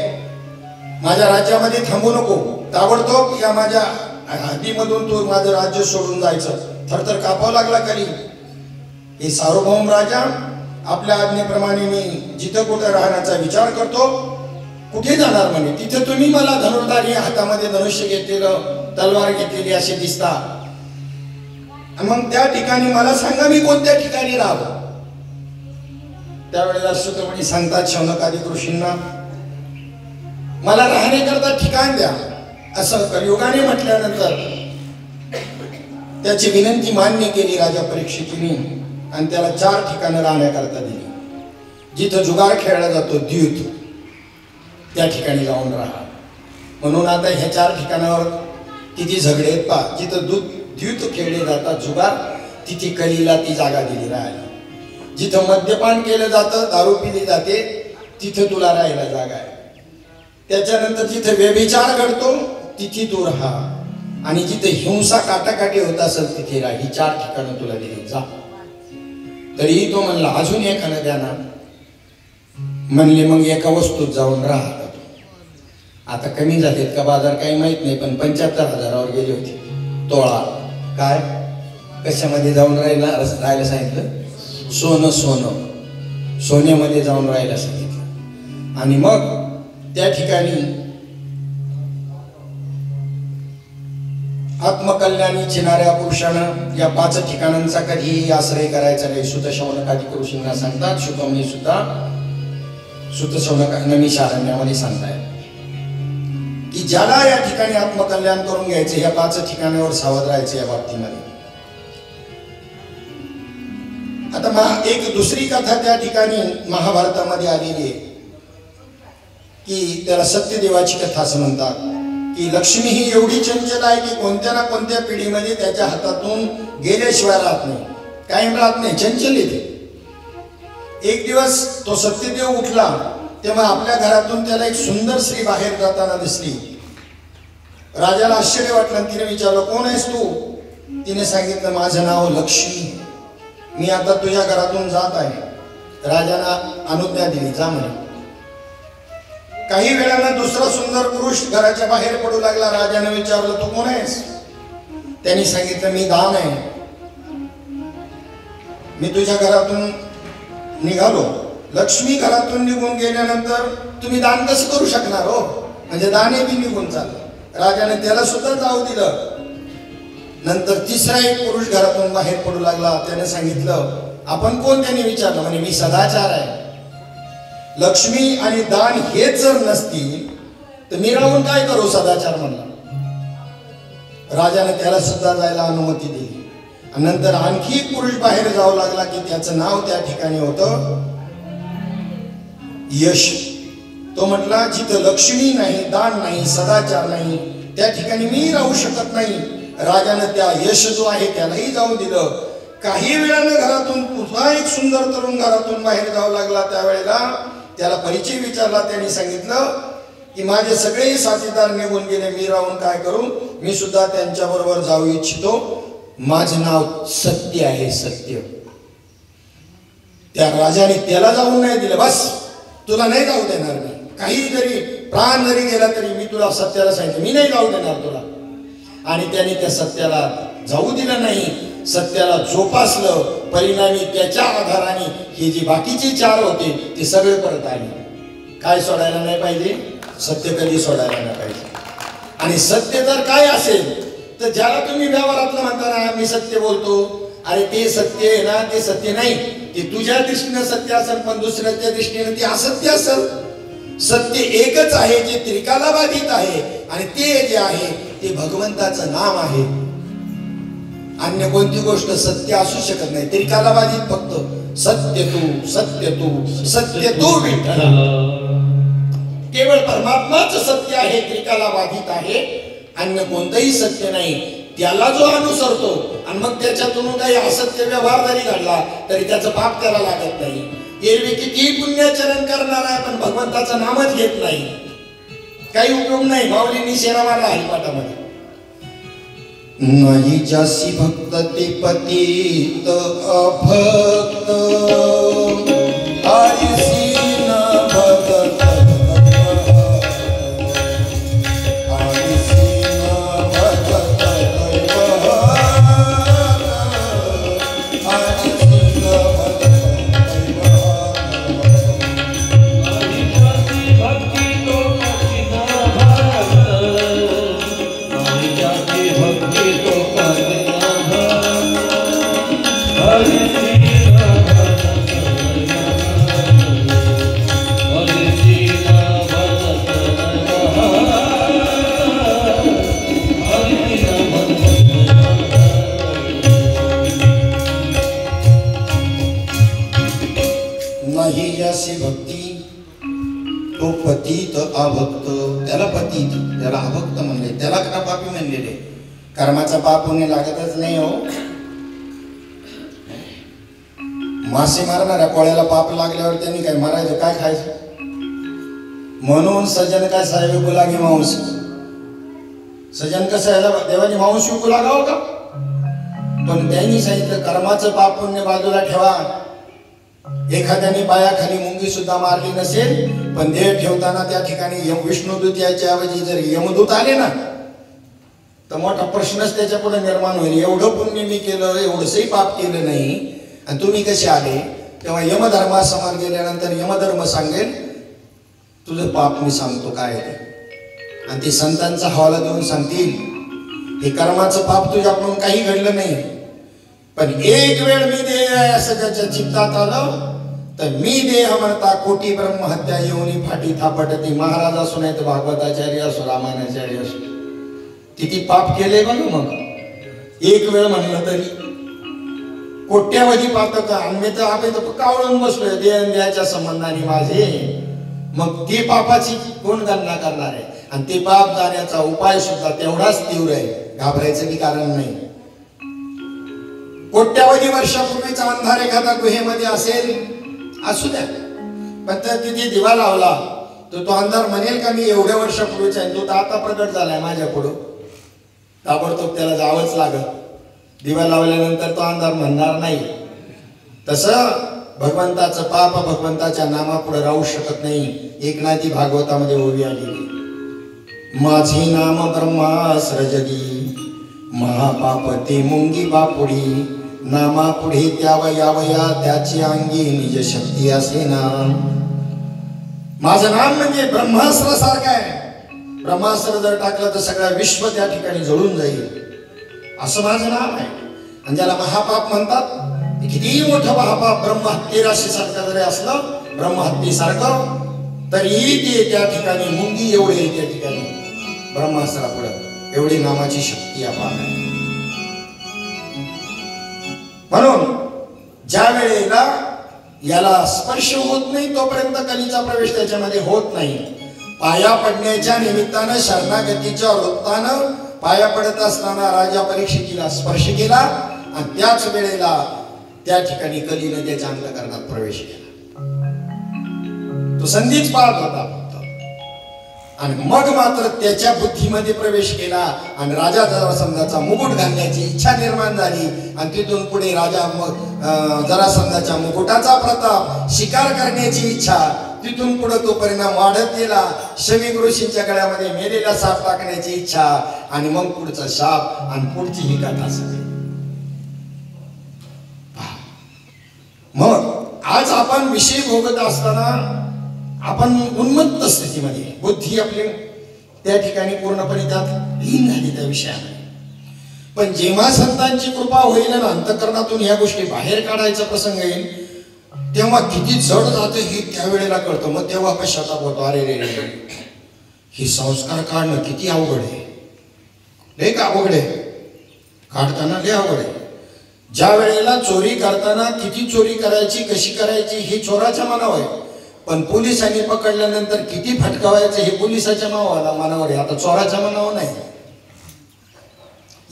माझ्या राज्यामध्ये थांबू नको, ताबडतोब या माझ्या हद्दीमधून तू माझं राज्य सोडून जायचं. थरथर कापावं लागला कली. हे सार्वभौम राजा, आपल्या आज्ञेप्रमाणे मी जिथं कुठं राहण्याचा विचार करतो. कुठे जाणार म्हणे? तिथे तुम्ही मला धनुर्धारी हातामध्ये धनुष्य घेतलेलं, तलवार घेतलेली असे दिसता. मग त्या ठिकाणी मला सांगा मी कोणत्या ठिकाणी राहावं? त्यावेळेला सुतमणी सांगतात शौनकादी ऋषींना, मला राहण्याकरता ठिकाण द्या. असं कलियुगाने म्हटल्यानंतर त्याची विनंती मान्य केली राजा परीक्षितीने आणि त्याला 4 ठिकाणं राहण्याकरता दिली. जिथं जुगार खेळला जातो, द्यूत, त्या ठिकाणी जाऊन राहा. म्हणून आता ह्या 4 ठिकाणावर किती झगडे आहेत पहा. जिथं द्यूत खेळले जातात, जुगार, तिथे कलीला ती जागा दिली राहायला. जिथं मद्यपान केलं जातं, दारू पिली जाते, तिथे तुला राहायला जागा आहे. त्याच्यानंतर जिथे व्यभिचार घडतो तिथे तू राहा. आणि जिथे हिंसा काटाकाटी होत असेल तिथे राहा. ही 4 ठिकाणं तुला दिली, जा. तरीही तो म्हणला अजून एखादं द्या ना. म्हणले मग एका वस्तूत जाऊन राहा. आता कमी झालेत का बाजार काही माहित नाही, पण 75,000वर गेली होती तोळा. काय कशामध्ये जाऊन राहायला सांगितलं? सोन्यामध्ये जाऊन राहायला सांगितलं. आणि मग त्या ठिकाणी आत्मकल्याणी चिनाऱ्या पुरुषानं या 5 ठिकाणांचा कधीही आश्रय करायचा नाही. सुतशौनकादी ऋषींना सांगतात, शुकमनी सुद्धा सुतशौनक नैमिषारण्यामध्ये सांगताय की ज्याला या ठिकाणी आत्मकल्याण करून घ्यायचे या 5 ठिकाणावर सावध राहायचे या बाबतीमध्ये. आता एक दुसरी कथा त्या ठिकाणी महाभारतामध्ये आलेली आहे की त्याला सत्यदेवाची कथा असं म्हणतात की लक्ष्मी ही एवढी चंचल आहे की कोणत्या ना कोणत्या पिढीमध्ये त्याच्या हातातून गेल्याशिवाय राहत नाही, कायम राहत नाही, चंचल येते. एक दिवस तो सत्यदेव उठला तेव्हा आपल्या घरातून त्याला एक सुंदर स्त्री बाहेर जाताना दिसली. राजाला आश्चर्य वाटलं. तिने विचारलं, कोण आहेस तू? तिने सांगितलं, माझं नाव लक्ष्मी, मी आता तुझ्या घरातून जात आहे. राजाला अनुज्ञा दिली, जा म्हणे. काही वेळानं दुसरा सुंदर पुरुष घराच्या बाहेर पडू लागला. राजाने विचारलं, तू कोण आहेस? त्यांनी सांगितलं, मी दान आहे, मी तुझ्या घरातून निघालो. लक्ष्मी घरातून निघून गेल्यानंतर तुम्ही दान कसं करू शकणार हो? म्हणजे दाने बी निघून चाललं. राजाने त्याला सुद्धा जाऊ दिलं. नंतर तिसरा एक पुरुष घरातून बाहेर पडू लागला. त्याने सांगितलं, आपण कोण? त्यांनी विचारलं. म्हणजे मी सदाचार आहे. लक्ष्मी आणि दान हेच जर नसतील तर मी राहून काय करू? सदाचार म्हणला. राजाने त्याला सुद्धा जायला अनुमती दिली. नंतर आणखी एक पुरुष बाहेर जाऊ लागला की त्याचं नाव त्या ठिकाणी होतं यश. तो म्हटला, जिथं लक्ष्मी नाही, दान नाही, सदाचार नाही, त्या ठिकाणी मी राहू शकत नाही. राजाने त्या यश जो आहे त्यालाही जाऊ दिलं. काही वेळानं घरातून पुन्हा एक सुंदर तरुण घरातून बाहेर जाऊ लागला. त्यावेळेला त्याला परिचय विचारला. त्यांनी सांगितलं की माझे सगळे साथीदार निघून गेले, मी राहून काय करू? मी सुद्धा त्यांच्याबरोबर जाऊ इच्छितो. माझं नाव सत्य आहे, सत्य. त्या राजाने त्याला जाऊन नाही दिलं. बस, तुला नाही जाऊ देणार मी. काही जरी प्राण जरी गेला तरी मी तुला सत्याला सांगितलं, मी नाही जाऊ देणार तुला. आणि त्याने त्या सत्याला जाऊ दिलं नाही, सत्याला जोपासलं. परिणामी त्याच्या आधाराने हे जे बाकीचे 4 होते ते सगळे परत आले. काय सोडायला नाही पाहिजे? सत्य कधी सोडायला नाही पाहिजे. आणि सत्य जर काय असेल तर ज्याला तुम्ही व्यवहारातलं म्हणता ना, मी सत्य बोलतो, अरे ते सत्य आहे ना, ते सत्य नाही. ते तुझ्या दृष्टीनं सत्य असेल, पण दुसऱ्याच्या दृष्टीनं ते असत्य असेल. सत्य एकच आहे जे त्रिकाला बाधित आहे, आणि ते जे आहे ते भगवंताचं नाम आहे. अन्य कोणती गोष्ट सत्य असू शकत नाही. त्रिकाला बाधित फक्त सत्य तू, सत्य तू, सत्य तू विठ्ठल. केवळ परमात्माच सत्य आहे, त्रिकाला बाधित आहे. अन्य कोणतंही सत्य नाही. त्याला जो अनुसरतो आणि मग त्याच्यातून काही असत्य व्यवहार जरी घडला तरी त्याचं पाप त्याला लागत नाही. एरवी कितीही पुण्याचरण करणार आहे पण भगवंताचं नामच घेत नाही, काही उपयोग नाही. माऊलींनी शेरा मारला हरिपाठामध्ये, नाही जासी भक्त ते पतित अभक्त आईसी न भक्त आईसी न भक्त आईसी न भक्ती तो पतित अभक्त. त्याला पतित, त्याला अभक्त म्हणले, त्याला का पापी म्हणलेले. कर्माचा पाप होणे लागतच नाही हो. मासे मारणाऱ्या कोळ्याला पाप लागल्यावर त्यांनी काय मारायचं, काय खायचं? म्हणून सजन काय साहेब गुलागी मांस. सजन कसं याला देवाची मांस विकू लागावं का? पण त्यांनी सांगितलं कर्माचं पाप पुण्य बाजूला ठेवा, एखाद्याने पायाखाली मुंगी सुद्धा मारली नसेल, पण देह ठेवताना त्या ठिकाणी विष्णुदूत याच्या ऐवजी जर यमदूत आले ना, तर मोठा प्रश्नच त्याच्या पुढे निर्माण होईल. एवढं पुण्य मी केलं, एवढंसही पाप केलं नाही, आणि तुम्ही कसे आले? तेव्हा यमधर्मासमोर गेल्यानंतर यमधर्म सांगेल तुझं पाप मी सांगतो काय आहे ते, आणि ते संतांचा हवाला देऊन सांगतील हे कर्माचं पाप तुझ्याकडून काही घडलं नाही, पण एक वेळ मी देह आहे असं त्याच्या चित्तात आलं तर मी देह म्हणता कोटी ब्रह्महत्या येऊनी फाटी थापटती. महाराज असो नाही तर भागवताचार्य असो, रामायणाचार्य असो, किती पाप केले बघ. मग एक वेळ म्हणलं तरी कोट्यावधी पातक, आम्ही तर आपण तर कावळून बसलोय देण द्यायच्या संबंधाने माझे. मग ते पापाची कोण गणना करणार आहे? आणि ते पाप जाण्याचा उपाय सुद्धा तेवढाच तीव्र आहे, घाबरायचं की कारण नाही. कोट्यावधी वर्षापूर्वीचा अंधार एखादा गुहेमध्ये असेल, असू द्या, पण तर तिथे दिवा लावला तर तो अंधार म्हणेल का मी एवढ्या वर्षापूर्वीचा आहे, तो तर आता प्रकट झालाय माझ्या पुढं, ताबडतोब त्याला जावंच लागत. दिवा लावल्यानंतर तो अंधार म्हणणार नाही. तसं भगवंताचं पाप भगवंताच्या नामापुढे राहू शकत नाही. एकनाथी भागवतामध्ये ओवी आलेली, माझे नाम ब्रह्मास्त्र जगी, महापाप ते मुंगी बापुडी, नामापुढे त्यावयावया त्याची अंगी निज शक्ती असे ना. माझं नाम म्हणजे ब्रह्मास्त्र सारखं आहे. ब्रह्मास्त्र जर टाकलं तर सगळं विश्व त्या ठिकाणी जळून जाईल, असं माझं नाम आहे. आणि ज्याला महापाप म्हणतात, कितीही मोठं महापाप ब्रह्महत्येराशी सारखं जरी असलं, ब्रह्महत्येसारखं, तरीही ते त्या ठिकाणी मुंगी एवढे त्या ठिकाणी ब्रह्मास्त्रापुढे एवढी नामाची शक्ती अपार आहे. म्हणून ज्या वेळेला याला स्पर्श होत नाही तोपर्यंत कलीचा प्रवेश त्याच्यामध्ये होत नाही. पाया पडण्याच्या निमित्तानं शरणागतीच्या वृत्तानं पाया पडत असताना राजा परीक्षितीला स्पर्श केला, आणि त्याच वेळेला त्या ठिकाणी कलीने त्याच्या अंतःकरणात प्रवेश केला. तो संधीच पाहत होता फक्त, आणि मग मात्र त्याच्या बुद्धीमध्ये प्रवेश केला, आणि राजा जरासंधाचा मुकुट घालण्याची इच्छा निर्माण झाली. आणि तिथून पुढे राजा जरासंधाच्या मुकुटाचा प्रताप, शिकार करण्याची इच्छा, तिथून पुढे तो परिणाम वाढत गेला. शमी ऋषींच्या गळ्यामध्ये मेलेला साप टाकण्याची इच्छा, आणि मग पुढचा शाप, आणि पुढची ही कथा सगळी. मग आज आपण विषय भोगत असताना आपण उन्मत्त स्थितीमध्ये, बुद्धी आपली त्या ठिकाणी पूर्णपणे त्यात लीन झाली त्या विषयामध्ये. पण जेव्हा संतांची कृपा होईल आणि अंतःकरणातून ह्या गोष्टी बाहेर काढायचा प्रसंग येईल, तेव्हा किती जड जातं हे त्यावेळेला कळतं. मग तेव्हा पश्चाताप होतो, अरे रे रे, हे संस्कार काढणं किती अवघड आहे, लय का अवघड आहे, काढताना लय अवघड आहे. ज्या वेळेला चोरी करताना किती चोरी करायची, कशी करायची हे चोराच्या मनावर आहे, पण पोलिसांनी पकडल्यानंतर किती फटकावायचं हे पोलिसाच्या मनावर आहे, आता चोराच्या मनावर नाही.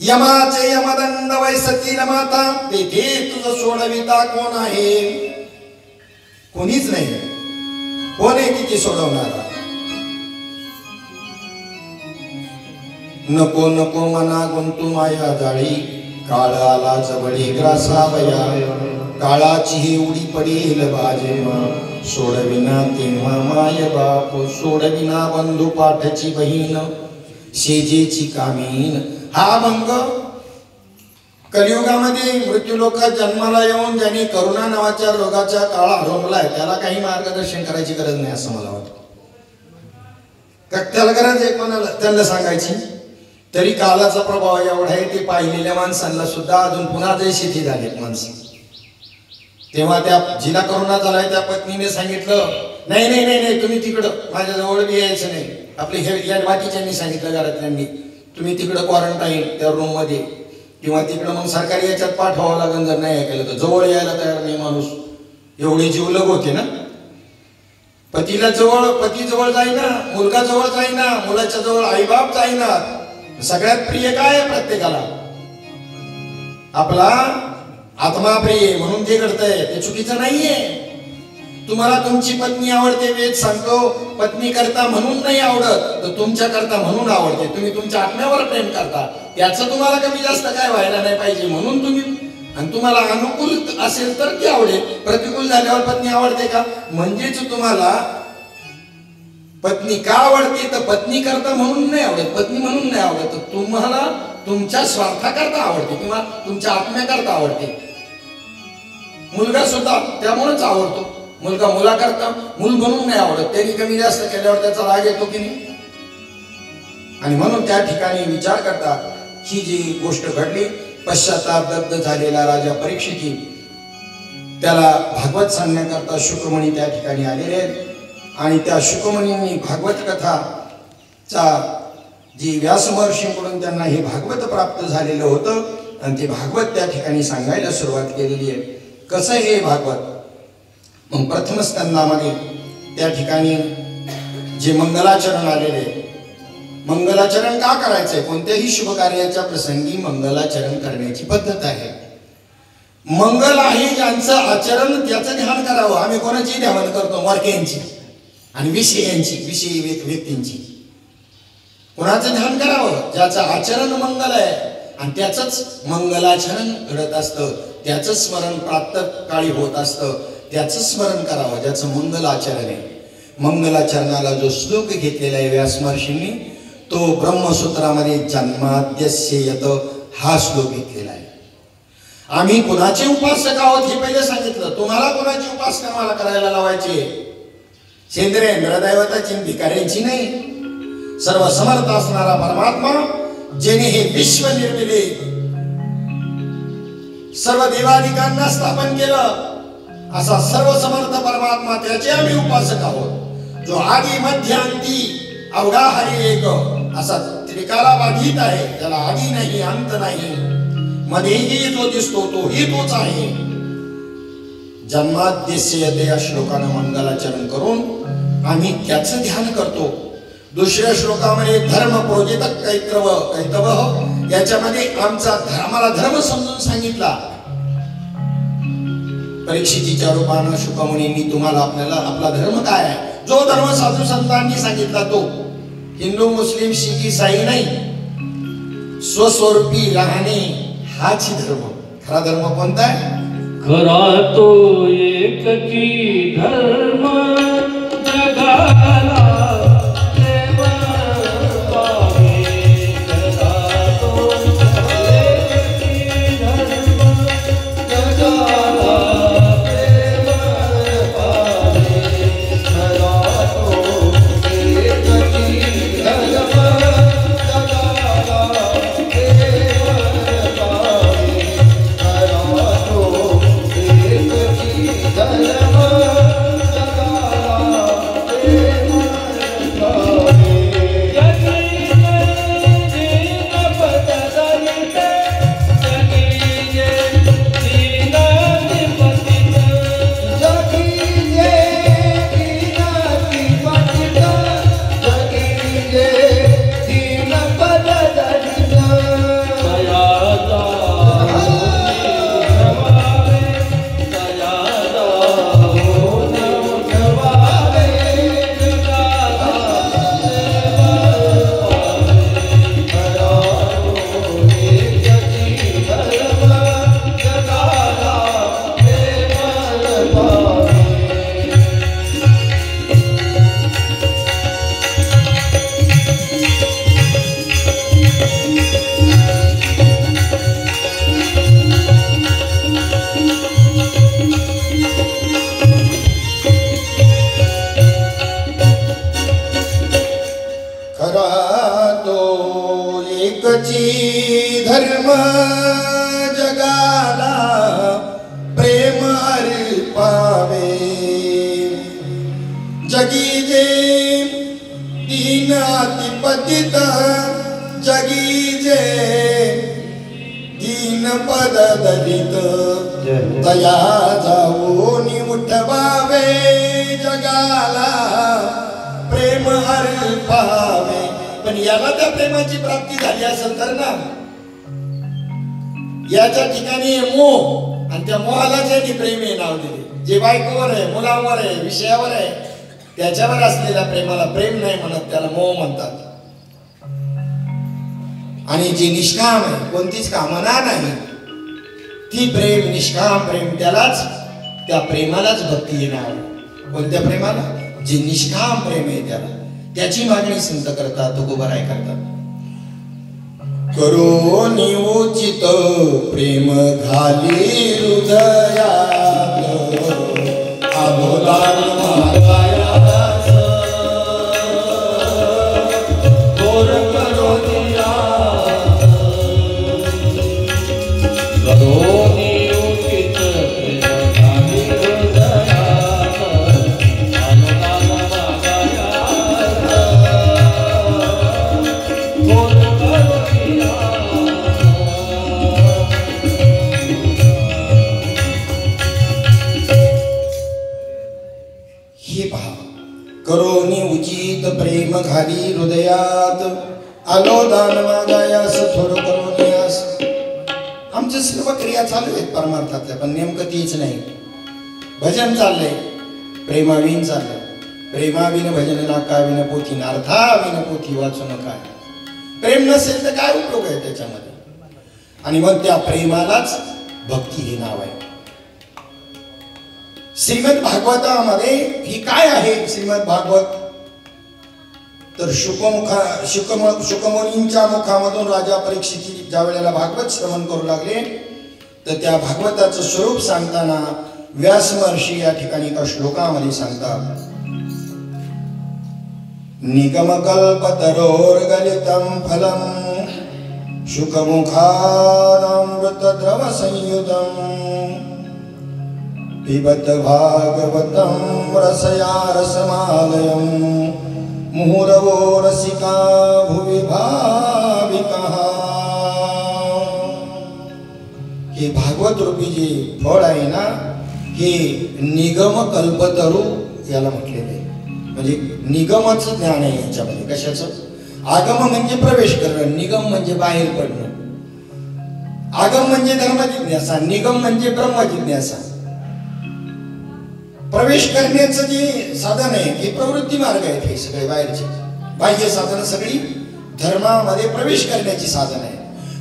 यमाचे यमदंड वैसतील माता, तेथे तुझं सोडविता कोण आहे? कोणीच नाही. कोण आहे किती सोडवणारा? नको नको मना गुंतू माया जाळी, काळ आला जवळी ग्रासावया, काळाची ही उडी पडेल बाजेमा, सोडविना तेव्हा माय बाप, सोडविना बंधू पाठची बहीण, शेजेची कामीन. हा अभंग कलियुगामध्ये मृत्यू लोकात जन्माला येऊन ज्यांनी करुणा नावाच्या रोगाचा काळ हरवलाय त्याला काही मार्गदर्शन करायची गरज नाही असं मला वाटतं. त्याला गरज एक म्हणाला त्यांना सांगायची, तरी कालाचा प्रभाव एवढा आहे ते पाहिलेल्या माणसांना सुद्धा अजून पुन्हा जैसे झालेत माणसं. तेव्हा त्या जिला करुणा झालाय त्या पत्नीने सांगितलं, नाही नाही नाही नाही, तुम्ही तिकडं माझ्या जवळ बी यायचं नाही. आपले हे बाकीच्यांनी सांगितलं घरातल्यांनी, तुम्ही तिकडं क्वारंटाईन त्या रूम मध्ये, किंवा तिकडं मग सरकारी याच्यात पाठवावं लागेल जर नाही ऐकलं तर. जवळ यायला तयार नाही माणूस, एवढे जीवलग होते ना. पतीला जवळ, पती जवळ जाईना, मुलगा जवळ जाईना, मुलाच्या जवळ आईबाप जाईना. सगळ्यात प्रिय काय आहे प्रत्येकाला? आपला आत्मा प्रिय, म्हणून ते घडतंय, ते चुकीचं नाहीये. तुम्हाला तुमची पत्नी आवडते, वेद सांगतो, पत्नी करता म्हणून नाही आवडत, तर तुमच्या करता म्हणून आवडते. तुम्ही तुमच्या आत्म्यावर प्रेम करता, त्याचं तुम्हाला कमी जास्त काय व्हायला नाही पाहिजे, म्हणून तुम्ही आणि तुम्हाला अनुकूल असेल तर ती आवडेल, प्रतिकूल झाल्यावर पत्नी आवडते का? म्हणजेच तुम्हाला पत्नी का आवडते तर पत्नी करता म्हणून नाही आवडत, पत्नी म्हणून नाही आवडत, तुम्हाला तुमच्या स्वार्थाकरता आवडते किंवा तुमच्या आत्म्याकरता आवडते. मुलगा सुद्धा त्यामुळेच आवडतो. मुलगा मुलाकरता मूल म्हणून नाही आवडत, त्यांनी कमी जास्त केल्यावर त्याचा राग येतो की नाही. आणि म्हणून त्या ठिकाणी विचार करता ही जी गोष्ट घडली, पश्चाताप दग्ध झालेला राजा परीक्षिती, त्याला भागवत सांगण्याकरता शुकमुनी त्या ठिकाणी आलेले आहेत. आणि त्या शुकमुनींनी भागवत कथाचा जी व्यास महर्षींकडून त्यांना हे भागवत प्राप्त झालेलं होतं आणि ते भागवत त्या ठिकाणी सांगायला सुरुवात केलेली आहे. कसं हे भागवत? मग प्रथम स्कंदामध्ये त्या ठिकाणी जे मंगलाचरण आलेले, मंगलाचरण का करायचंय? कोणत्याही शुभ कार्याच्या प्रसंगी मंगलाचरण करण्याची पद्धत आहे. मंगल आहे ज्यांचं आचरण त्याचं ध्यान करावं. आम्ही कोणाची ध्यान करतो? मोरक्यांची आणि विषयी व्यक्तींची. कोणाचं ध्यान करावं? ज्याचं आचरण मंगल आहे आणि त्याचंच मंगलाचरण घडत असतं, त्याचं स्मरण प्रातःकाळी होत असतं, त्याचं स्मरण करावं ज्याचं मंगल आचरण आहे. मंगलाचरणाला जो श्लोक घेतलेला आहे व्यास महर्षींनी, तो ब्रह्मसूत्रामध्ये जन्माद्यस्य यत हा श्लोक घेतलेला आहे. आम्ही कुणाचे उपासक आहोत हे पहिले सांगितलं. तुम्हाला कोणाची उपासना मला करायला लावायची? सेंद्रिय इंद्रदैवताची, भिकाऱ्यांची नाही. सर्व समर्थ असणारा परमात्मा, जेने हे विश्व निर्मिले, सर्व देवादिकांना स्थापन केलं, असा सर्व समर्थ परमात्मा, त्याचे आम्ही उपासक आहोत. जो आदि मध्य अंती अवघा हरी एक असा त्रिकाला बाधित आहे, त्याला आदि नाही अंत नाही, मध्येही जो दिसतो तोही तोच आहे. जन्माद्यस्य या श्लोकानं मंगलाचरण करून आम्ही त्याचं ध्यान करतो. दुसऱ्या श्लोकामध्ये धर्म प्रोजित कैतव याच्यामध्ये आमचा धर्माला धर्म समजून सांगितला. परीक्षितीच्या रूपानं शुकमुनींनी तुम्हाला आपल्याला आपला धर्म काय आहे, जो धर्म साधू संतांनी सांगितला तो. हिंदू मुस्लिम शीख ईसाई नाही, स्वस्वरूपी राहणे हाच धर्म. खरा धर्म कोणता आहे? खरा तो एक की धर्म जगाला प्रेम पावे. खरा तो एक की धर्म जगाला प्रेम पावे. खरा तो एक की धर्म जगाला प्रेम पावे. खरा तो एक की धर्म धर्म जगाला प्रेम अर्पावे. जगी जे दीन अतिपतित, जगी जे दीन पद दलित, तया जाऊन उठवावे. जगाला प्रेम अर्पावे. पण याला त्या प्रेमाची प्राप्ती झाली असेल तर ना, याच्या ठिकाणी मोह, आणि त्या मोहाला ज्यांनी प्रेम हे नाव दिले, जे बायकोवर आहे, मुलांवर आहे, विषयावर आहे, त्याच्यावर असलेल्या प्रेमाला प्रेम नाही म्हणत, त्याला मोह म्हणतात. आणि जे निष्काम आहे, कोणतीच कामना नाही, ती प्रेम निष्काम प्रेम त्यालाच त्या प्रेमालाच भक्ती हे नाव. कोणत्या प्रेमाला? जे निष्काम प्रेम आहे त्याला, त्याची मागणी संत करतात, तुकोबाराय करतात. करो नियोजित प्रेम घाली हृदयात अवदान मागायास थोर करो दिया करो नियोजित प्रेम घाली हृदयात अनुदान मागायास थोर करो दिया. हे पहा, करोनी उचित प्रेम घाली हृदयात आलो दान मागायास थोर करोनियास. आमच्या सर्व क्रिया चालू आहेत परमार्थातल्या, पण नेमकं तीच नाही. भजन चाललंय, प्रेमाविन चाललंय. प्रेमाविन भजन लाकाविन पोथी, अर्थाविन पोथी वाचून काय. प्रेम नसेल तर काय उपयोग आहे त्याच्यामध्ये. आणि मग त्या प्रेमालाच भक्ती हे नाव आहे. श्रीमद भागवतामध्ये ही काय आहे? श्रीमद भागवत तर शुकमुनींच्या मुखामधून राजा परीक्षित ज्या वेळेला भागवत श्रवण करू लागले, तर त्या भागवताचं स्वरूप सांगताना व्यास महर्षी या ठिकाणी एका श्लोकामध्ये सांगतात. निगमकल्पतरोर्गलितं फलं शुकमुखादमृतद्रव संयुतम् पिबत भागवतं रसया रसमालयं मुहुरवो रसिका भुवि भाविकः. हे भागवत रूपी जे फळ आहे ना, हे निगम कल्पतरू याला म्हटलेलं आहे. म्हणजे निगमाचं ज्ञान आहे याच्यामध्ये. कशाचं? आगम म्हणजे प्रवेश करणं, निगम म्हणजे बाहेर पडणं. आगम म्हणजे धर्मजिज्ञासा, निगम म्हणजे ब्रह्मजिज्ञासा. प्रवेश करण्याचं जे साधन आहे हे प्रवृत्ती मार्ग आहेत. हे सगळे बाहेरचे बाह्य साधनं सगळी धर्मामध्ये प्रवेश करण्याची साधन आहे.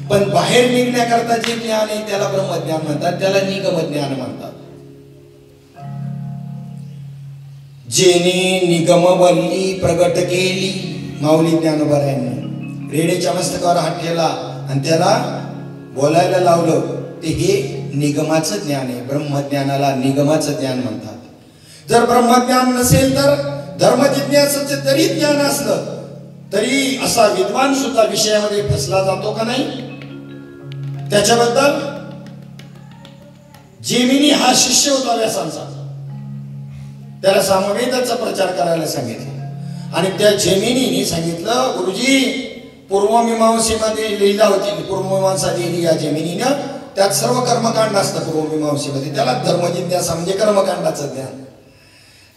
पण बाहेर निघण्याकरता जे ज्ञान आहे त्याला ब्रह्मज्ञान म्हणतात, त्याला निगम ज्ञान म्हणतात. जेने निगमवल्ली प्रगट केली, माऊली ज्ञानोबारायांनी रेड्याच्या मस्तकावर हात ठेवला आणि त्याला बोलायला लावलं, ते हे निगमाचं ज्ञान आहे. ब्रह्मज्ञानाला निगमाचं ज्ञान म्हणतात. जर ब्रह्मज्ञान नसेल तर धर्मजिज्ञासाचे जरी ज्ञान असलं तरी असा विद्वान सुद्धा विषयामध्ये फसला जातो का नाही? त्याच्याबद्दल जेमिनी हा शिष्य होता व्यासांचा, त्याला सामवेदाचा प्रचार करायला सांगितलं. आणि त्या जेमिनीने सांगितलं, गुरुजी पूर्वमीमांसेमध्ये लिहिला होती, पूर्वमीमांसा लिहिली या जेमिनीनं, त्यात सर्व कर्मकांड असतं पूर्वमीमांसेमध्ये, त्याला धर्मजिज्ञासा म्हणजे कर्मकांडाचं ज्ञान.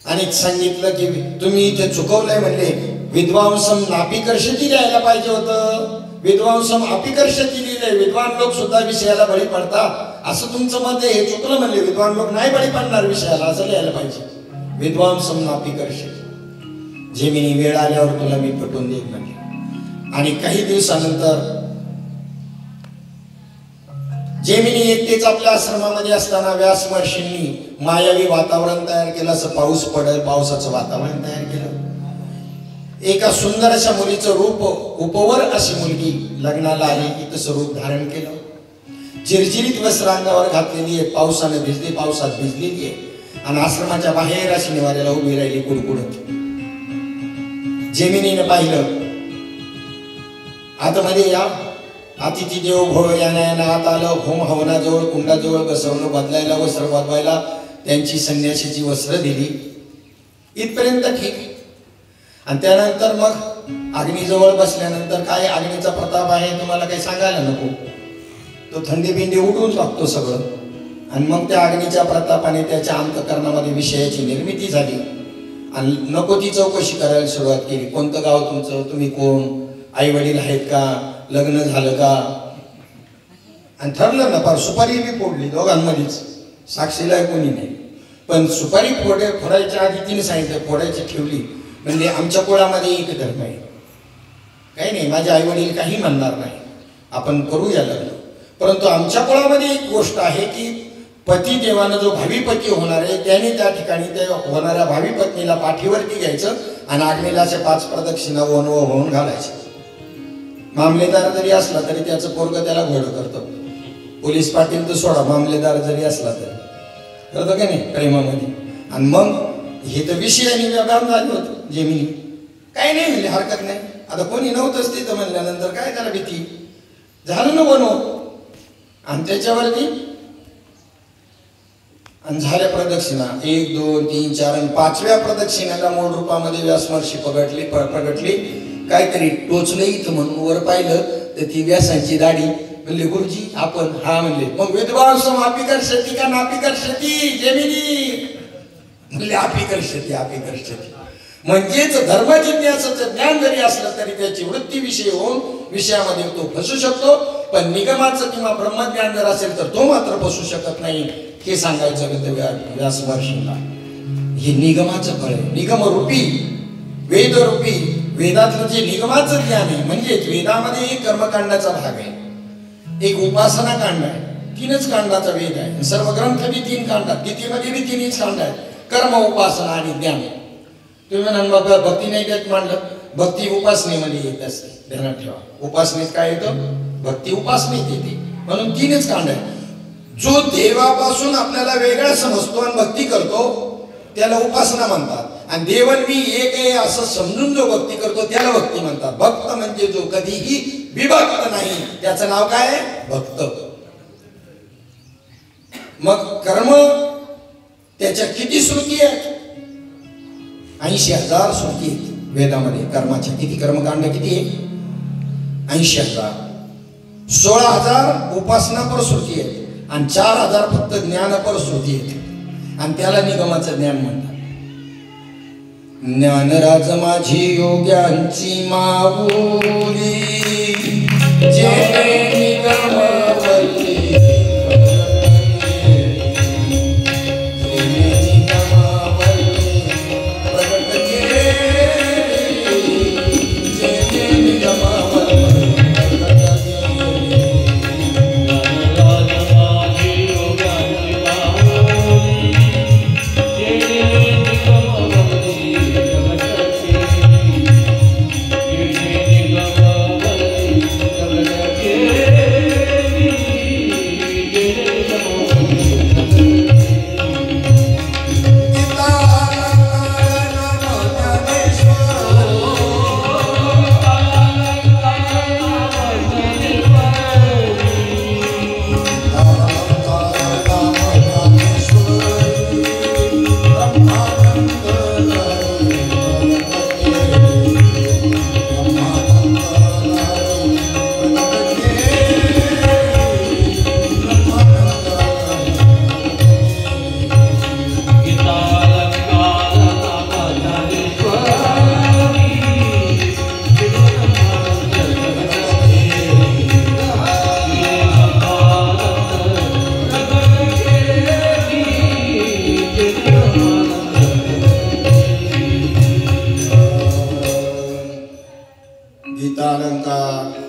आणि सांगितलं की तुम्ही इथे चुकवलंय, म्हणले विद्वांसम नापिकर्षती द्यायला पाहिजे होतं, विद्वांसम अपिकर्षती लिहिलंय. विद्वान लोक सुद्धा विषयाला बळी पडतात असं तुमचं मत आहे, हे चुकलं. म्हणले विद्वान लोक नाही बळी पडणार विषयाला, असं लिहायला पाहिजे. विद्वांसम नापिकर्षती. जेमिनी वेळ आल्यावर तुला मी पटवून देईन म्हणजे. आणि काही दिवसानंतर जेमिनी एकटेच आपल्या आश्रमामध्ये असताना व्यास महर्षींनी मायावी वातावरण तयार केलं. असं पाऊस पडेल पावसाचं वातावरण तयार केलं. एका सुंदर अशा मुलीचं रूप, उपवर अशी मुलगी लग्नाला आली की तसं रूप धारण केलं. चिरचिरीत वस्त्र अंगावर घातलेली आहे, पावसाने भिजली, पावसात भिजलेली आहे. आणि आश्रमाच्या बाहेर अशी निवाऱ्याला उभी राहिली कुडकुडत. जेमिनीनं पाहिलं, आतमध्ये या, अतिथी देव भव याना आत आलं. होम हवनाजवळ कुंडाजवळ बसवलं, बदलायला वस्त्र बदलायला त्यांची संन्याशीची वस्त्र दिली. इथपर्यंत ठीक. आणि त्यानंतर मग अग्नीजवळ बसल्यानंतर काय अग्नीचा प्रताप आहे तुम्हाला काही सांगायला नको. तो थंडी बिंडी उडून लागतो सगळं. आणि मग त्या अग्नीच्या प्रतापाने त्याच्या अंतःकरणामध्ये विषयाची निर्मिती झाली. आणि नको ती चौकशी करायला सुरुवात केली. कोणतं गाव तुमचं, तुम्ही कोण, आई वडील आहेत का, लग्न झालं का. आणि ठरलं ना, फार सुपारी बी फोडली दोघांमध्येच, साक्षीला कोणी नाही. पण सुपारी फोडायच्या आधी तिने सांगितलं, फोडायची ठेवली. म्हणजे आमच्या कुळामध्ये एक धर्म आहे, काही नाही, माझे आई वडील काही म्हणणार नाही, आपण करूया लग्न. परंतु आमच्या कुळामध्ये एक गोष्ट आहे की पती देवानं जो भावी पती होणार आहे त्याने त्या ठिकाणी त्या होणाऱ्या भावी पत्नीला पाठीवरती घ्यायचं आणि आग्नेला अशा 5 प्रदक्षिणा होऊन घालायचे. मामलेदार जरी असला तरी त्याचं पोरग त्याला घोड करतं. पोलीस पाटील तर सोडा, मामलेदार जरी असला तरी करतो का नाही प्रेमामध्ये. आणि मग हे तर विषयाने व्यापार झाले होतं जेमिनी काही नाही म्हणले हरकत नाही. आता कोणी नव्हतंच तिथं म्हणल्यानंतर काय त्याला भीती झालं ना बनव. आणि त्याच्यावरती आणि झाल्या प्रदक्षिणा 1 2 3 4 आणि 5व्या प्रदक्षिणेला मूळ रूपामध्ये व्यासमहर्षी प्रगटली. काहीतरी टोचलं इथं म्हणून वर पाहिलं तर ती व्यासांची दाढी. म्हणले गुरुजी आपण हा म्हणले मग विद्वांस मापी करशती का नापी करशती जेमिनी म्हणले आपी करशती आपी करशती. म्हणजेच धर्मजिज्ञासाचं ज्ञान जरी असलं तरी त्याची वृत्ती विषय होऊन विषयामध्ये तो फसू शकतो. पण निगमाचं किंवा ब्रह्मज्ञान जर असेल तर तो मात्र फसू शकत नाही. हे सांगायचं व्यासमहर्षींना. हे निगमाचं फळ आहे. निगमरूपी वेदरूपी वेदातलं जे निगमाचं ज्ञान आहे म्हणजेच वेदामध्ये एक कर्मकांडाचा भाग आहे, एक उपासना कांड आहे. 3च कांडाचा वेद आहे. सर्व ग्रंथ बी 3 कांडात. गीतेमध्ये बी 3च कांड आहेत, कर्म उपासना आणि ज्ञान. तुम्ही म्हणाल बाबा भक्ती नाही त्यात मांडलं. भक्ती उपासनेमध्ये येत असते, ध्यानात ठेवा. उपासनेत काय येतं? भक्ती उपासनेत येते. म्हणून 3च कांड आहे. जो देवापासून आपल्याला वेगळा समजतो आणि भक्ती करतो त्याला उपासना म्हणतात. आणि देवन मी एक आहे असं समजून जो भक्ती करतो त्याला भक्ती म्हणतात. भक्त म्हणजे जो कधीही विभक्त नाही त्याचं नाव काय आहे? भक्त. मग कर्म त्याच्या किती श्रुती आहेत? 80,000 श्रुती आहेत वेदामध्ये कर्माच्या. किती कर्मकांड किती आहे? 80,000. 16,000 उपासनापर श्रुती आहेत आणि 4,000 फक्त ज्ञानपर श्रुती आहेत. आणि त्याला निगमाचं ज्ञान म्हणतात. ज्ञानराज माझी योग्यांची माऊली जे निगमवल्ली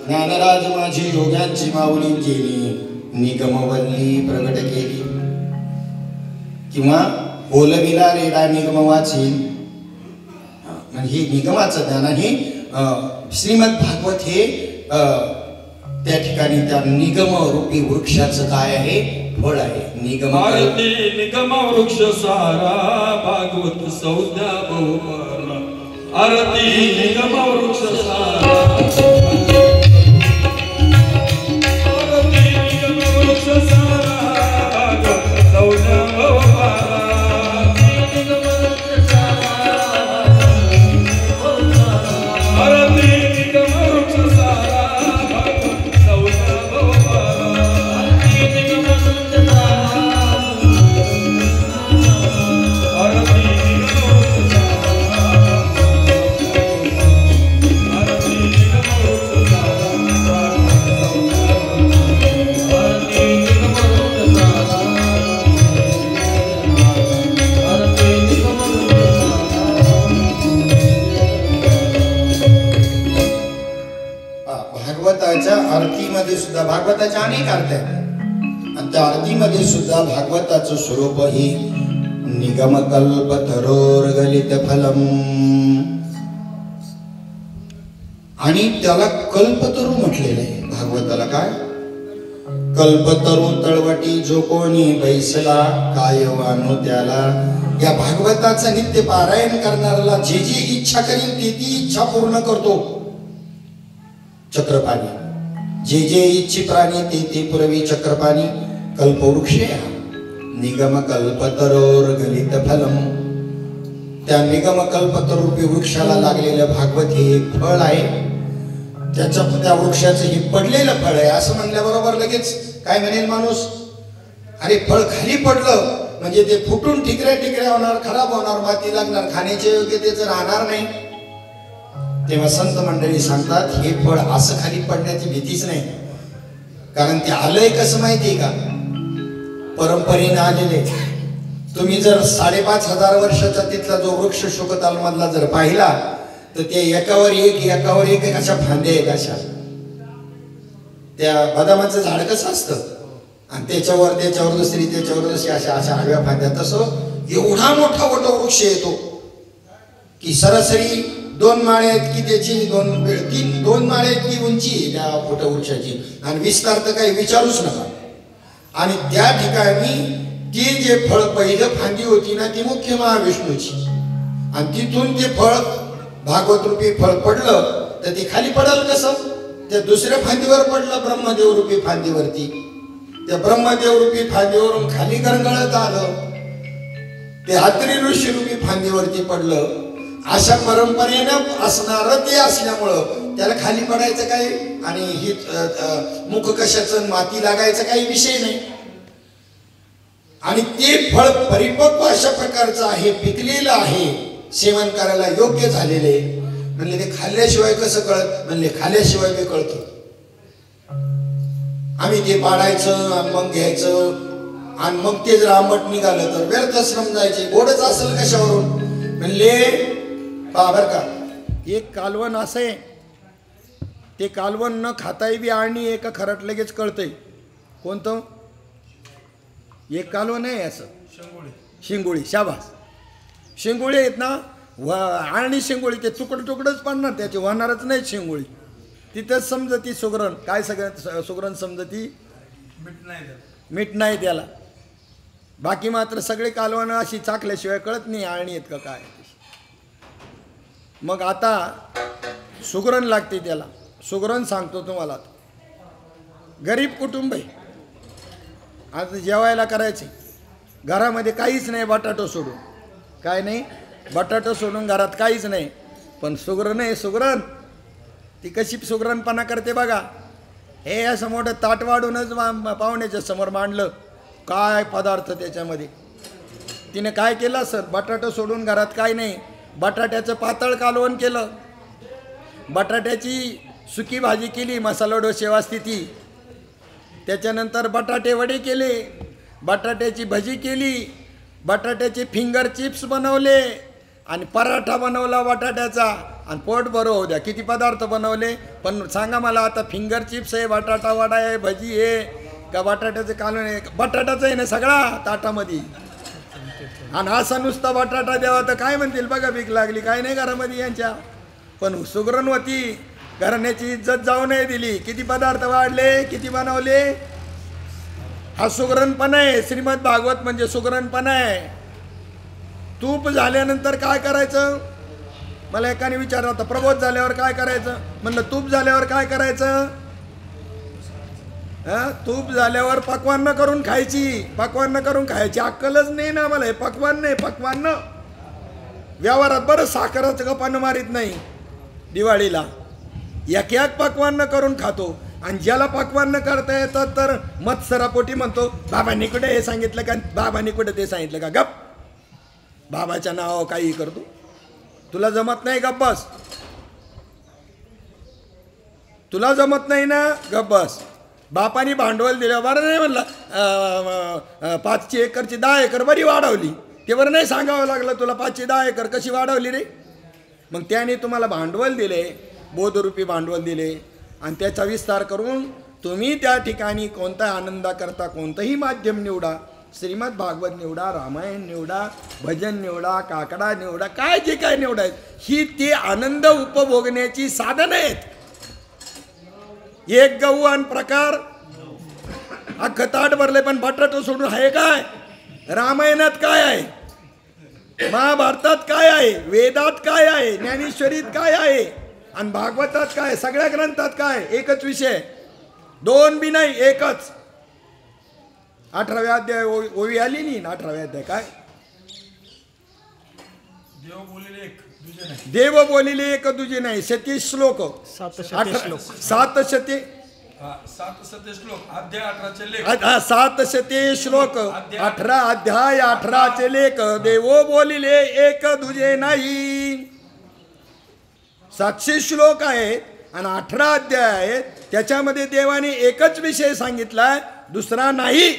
ज्ञानराज माझी योग्यांची माऊली गेली निगमवल्ली प्रगट केली. किंवा बोलविला रेडा निगम वाचील. म्हणजे हे निगमाचं ज्ञान आणि श्रीमद भागवत हे त्या ठिकाणी त्या निगम रूपी वृक्षाचं काय आहे? फळ आहे. निगम निगम वृक्ष सारा भागवत सौद्या बहुपरा. आरती निगम वृक्ष सारा Thank you. आरती करतात आणि त्या आरतीमध्ये सुद्धा भागवताचं स्वरूप ही निगमकल्पतरोर्गलित फलम आणि त्याला कल्पतरू म्हटलेलं आहे भागवताला. काय कल्पतरू तळवटी जो कोणी बैसला काय वानो त्याला. या भागवताचं नित्य पारायण करणाऱ्याला जे जे इच्छा करील ती ती इच्छा पूर्ण करतो चक्रपाणी. जे जे इच्छी प्राणी ते ते पुरवी चक्रपाणी. कल्पवृक्ष निगम कल्पतरोर्गलित फलम. त्या निगम कल्पतरूपी वृक्षाला लागलेलं भागवत हे एक फळ आहे. त्या वृक्षाचं हे पडलेलं फळ आहे असं म्हणल्याबरोबर लगेच काय म्हणेल माणूस, अरे फळ खाली पडलं म्हणजे ते फुटून ठिकऱ्या होणार, खराब होणार, माती लागणार, खाण्याच्या योग्यतेचं राहणार नाही. तेव्हा संत मंडळी सांगतात हे फळ असं खाली पडण्याची भीतीच नाही. कारण ते आलंय कसं माहितीये का, परंपरेने आलेले. तुम्ही जर 5,500 वर्षाचा तिथला जो वृक्ष शोकताल मधला जर पाहिला तर ते एकावर एक अशा फांद्या आहेत. अशा त्या बदामाचं झाड कसं असतं आणि त्याच्यावर दुसरी अशा आडव्या फांद्या, तसं एवढा मोठा वटवृक्ष येतो की सरासरी 2 माळे की त्याची 2 माळे की उंची त्या वटवृक्षाची आणि विस्तार तर काही विचारूच नका. आणि त्या ठिकाणी ती जे फळ पहिलं फांदी होती ना ती मुख्य महाविष्णूची आणि तिथून ते फळ भागवत रूपी फळ पडलं तर ते खाली पडल कसं, त्या दुसऱ्या फांदीवर पडलं ब्रह्मदेव रूपी फांदीवरती. त्या ब्रह्मदेव रूपी फांदीवरून खाली गरगळत आलं ते अत्री ऋषी रूपी फांदीवरती पडलं. अशा परंपरेनं असणारं ते असल्यामुळं त्याला खाली पडायचं काही आणि ही मुख कशाचं माती लागायचं काही विषय नाही. आणि ते फळ परिपक्व अशा प्रकारचं आहे, पिकलेलं आहे, सेवन करायला योग्य झालेले. म्हणले ते खाल्ल्याशिवाय कसं कळत, म्हणले खाल्ल्याशिवाय बी कळतं. आम्ही ते पाडायचं आणि मग घ्यायचं आणि मग ते जर आंबट निघालं तर व्यर्थ श्रम जायचे. गोडच असेल कशावरून, म्हणले बर का एक कालवण असं आहे ते कालवण न खाताही बी आणि एका खरट लगेच कळतंय. कोणतं एक कालवण आहे असं, शिंगोळी. शाबास, शिंगोळी आहेत ना, आणि शिंगोळी ते तुकडच पडणार, त्याची वाहणारच नाही शिंगोळी. तिथंच समजती सुगरण. काय सगळ्यात सुगरण समजती, मीठ नाही त्याला. बाकी मात्र सगळे कालवणं अशी चाकल्याशिवाय कळत नाही आळणी आहेत का काय. मग आता सुगरण लागते त्याला. सुगरण सांगतो तुम्हाला. गरीब कुटुंब आहे, आता जेवायला करायचे, घरामध्ये काहीच नाही बटाटो सोडून. काय नाही, बटाटो सोडून घरात काहीच नाही. पण सुगरण आहे, सुगरण ती कशी सुगरणपणा करते बघा. हे असं मोठं ताट वाढूनच पाहुण्याच्या समोर मांडलं, काय पदार्थ त्याच्यामध्ये. तिने काय केलं सर, बटाटो सोडून घरात काय नाही, बटाट्याचं पातळ कालवण केलं, बटाट्याची सुकी भाजी केली, मसाला डोसे वाजती ती. त्याच्यानंतर बटाटे वडे केले, बटाट्याची भजी केली, बटाट्याचे फिंगर चिप्स बनवले आणि पराठा बनवला बटाट्याचा. आणि पोट बरं होऊ द्या, किती पदार्थ बनवले. पण सांगा मला आता, फिंगर चिप्स आहे, बटाटा वडा आहे, भजी आहे का बटाट्याचं कालवण आहे, बटाटाचं आहे ना सगळा ताटामध्ये. आणि असा नुसता बटाटा द्यावा तर काय म्हणतील बघा, भीक लागली काय नाही घरामध्ये यांच्या. पण सुगरणवती घराण्याची इज्जत जाऊ नाही दिली. किती पदार्थ वाढले, किती बनवले. हा सुगरणपणा आहे. श्रीमद भागवत म्हणजे सुगरणपणा आहे. तूप झाल्यानंतर काय करायचं, मला एकाने विचारलं होतं, प्रबोध झाल्यावर काय करायचं. म्हणलं तूप झाल्यावर काय करायचं, तूप झाल्यावर पक्वान्न करून खायची. पक्वान्न करून खायची अक्कलच नाही ना मला. हे पक्वान नाही, पक्वान्न व्यवहारात बरं साखरच गपानं मारीत नाही. दिवाळीला एक पक्वान्न करून खातो. आणि ज्याला पक्वान्न करता येतं तर मत्सरापोटी म्हणतो, बाबांनी कुठे हे सांगितलं का, बाबांनी कुठे ते सांगितलं का. गप, बाबाच्या नावावर काही करतो. तुला जमत नाही, गप बस. तुला जमत नाही ना, गप बस. बापानी भांडवल दिलं, बरं नाही म्हणलं 5 एकरची 10 एकर बरी वाढवली. ते बरं नाही सांगावं लागलं तुला 5 10 एकर कशी वाढवली रे. मग त्याने तुम्हाला भांडवल दिले, बोधरूपी भांडवल दिले आणि त्याचा विस्तार करून तुम्ही त्या ठिकाणी कोणता आनंदाकरता कोणतंही माध्यम निवडा, श्रीमद भागवत निवडा, रामायण निवडा, भजन निवडा, काकडा निवडा, काय जे काय निवडायचं, ही ते आनंद उपभोगण्याची साधनं आहेत. एक गौवान प्रकार अख्खं ताट भरले पण बटाटो सोडून आहे काय? रामायणात काय आहे, महाभारतात काय आहे, वेदात काय आहे, ज्ञानेश्वरीत काय आहे आणि भागवतात काय, सगळ्या ग्रंथात काय, एकच विषय, दोन बी नाही, एकच. 18व्या अध्याय ओवी आली नाही, 18व्या अध्याय काय, देव बोलिले एक दुजे नाही, 37 श्लोक, 7 शते 7 शते श्लोक, 18 अध्याय 18 लेख, देवो बोलिले एक दुजे नाही. 700 श्लोक आहेत आणि 18 अध्याय आहेत, त्याच्यामध्ये देवाने एकच विषय सांगितलाय, दुसरा नाही.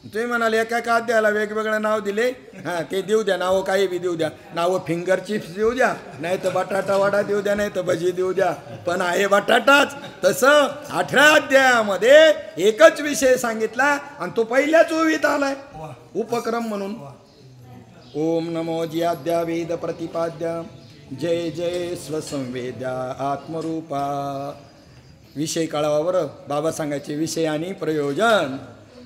तुम्ही म्हणाले एका एका अध्यायाला वेगवेगळं नाव दिले, हां ते देऊ द्या, नावं काही बी देऊ द्या, नावं फिंगर चिप्स देऊ द्या, नाही तर बटाटा वडा देऊ द्या, नाही तर भजी देऊ द्या, पण आहे बटाटाच. तसं 18 अध्यायामध्ये एकच विषय सांगितला आणि तो पहिल्याच ओवीत आलाय उपक्रम म्हणून. ओम नमो ज्याद्या वेद प्रतिपाद्या जय जय स्वसंवेद्या आत्मरूपा. विषय कळावा बरं, बाबा सांगायचे विषय आणि प्रयोजन.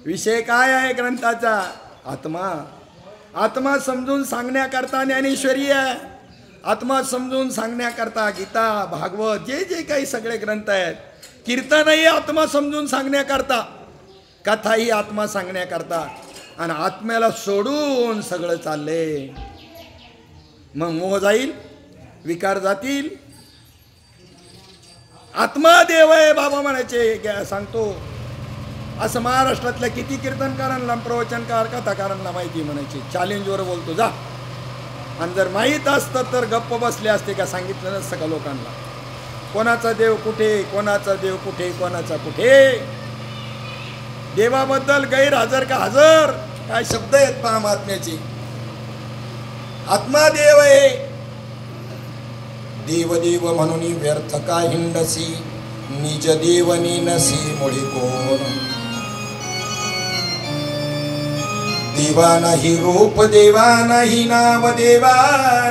विषय काय आहे ग्रंथाचा? आत्मा. आत्मा समजून सांगण्याकरता ज्ञानेश्वरी आहे, आत्मा समजून सांगण्याकरता गीता, भागवत, जे जे काही सगळे ग्रंथ आहेत. कीर्तनही आत्मा समजून सांगण्याकरता, कथाही आत्मा सांगण्याकरता, आणि आत्म्याला सोडून सगळं चाललंय. मग मोह जाईल, विकार जातील. आत्मा देव आहे बाबा म्हणायचे, सांगतो असं महाराष्ट्रातल्या किती कीर्तनकारांना, प्रवचनकार, कथाकारांना माहिती म्हणायची. चॅलेंजवर बोलतो जा. आणि जर माहीत असतं तर गप्प बसले असते का? सांगितलं नसतं का लोकांना? कोणाचा देव कुठे, कोणाचा देव कुठे, कोणाचा कुठे? देवाबद्दल गैरहजर का हजर, काय शब्द आहेत महात्म्याचे. आत्मा देव आहे. देव देव म्हणून व्यर्थ का हिंडसी, निज देवनी नसी मुळी कोण. देवा नाही रूप, देवा नाही नाव, देवा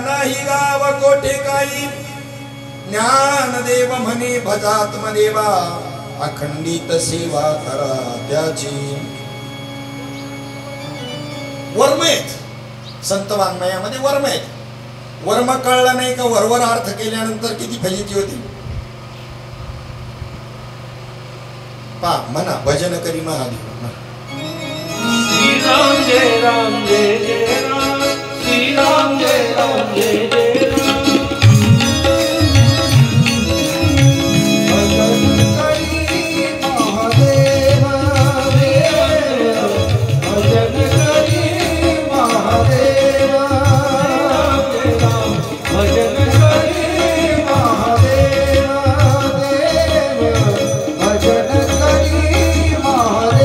नाही गाव कोठे काही. ज्ञान देव म्हणे भजात्मदेवा, अखंडित सेवा करा त्याची. वर्म आहेत संत वाङ्मयामध्ये, वर्म आहेत. वर्म कळलं नाही का वरवर अर्थ केल्यानंतर किती फजिती होती. पा म्हणा भजन करी महादेव. श्री राम जय राम जय जय राम, श्री राम जय राम जय जय राम. भजन करी महादेव, भजन करी महादेव, भजन करी महादेव, भजन करी महादेव.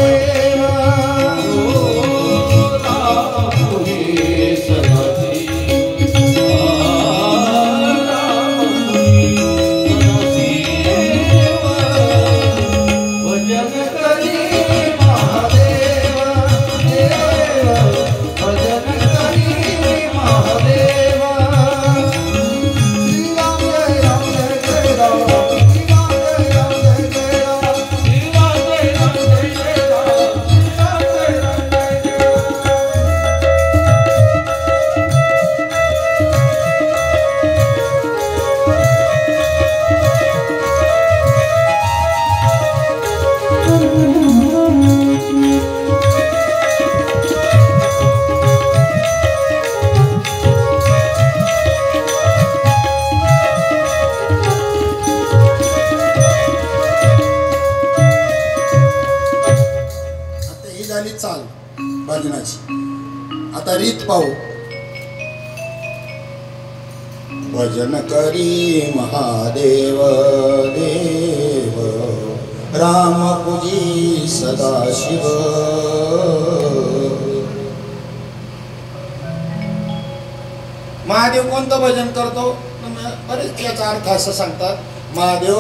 आता रीत पाहू. भजन करी महादेव देव, राम पूजी सदाशिव. महादेव कोणतं भजन करतो? बरेच याचा अर्थ असं सांगतात. महादेव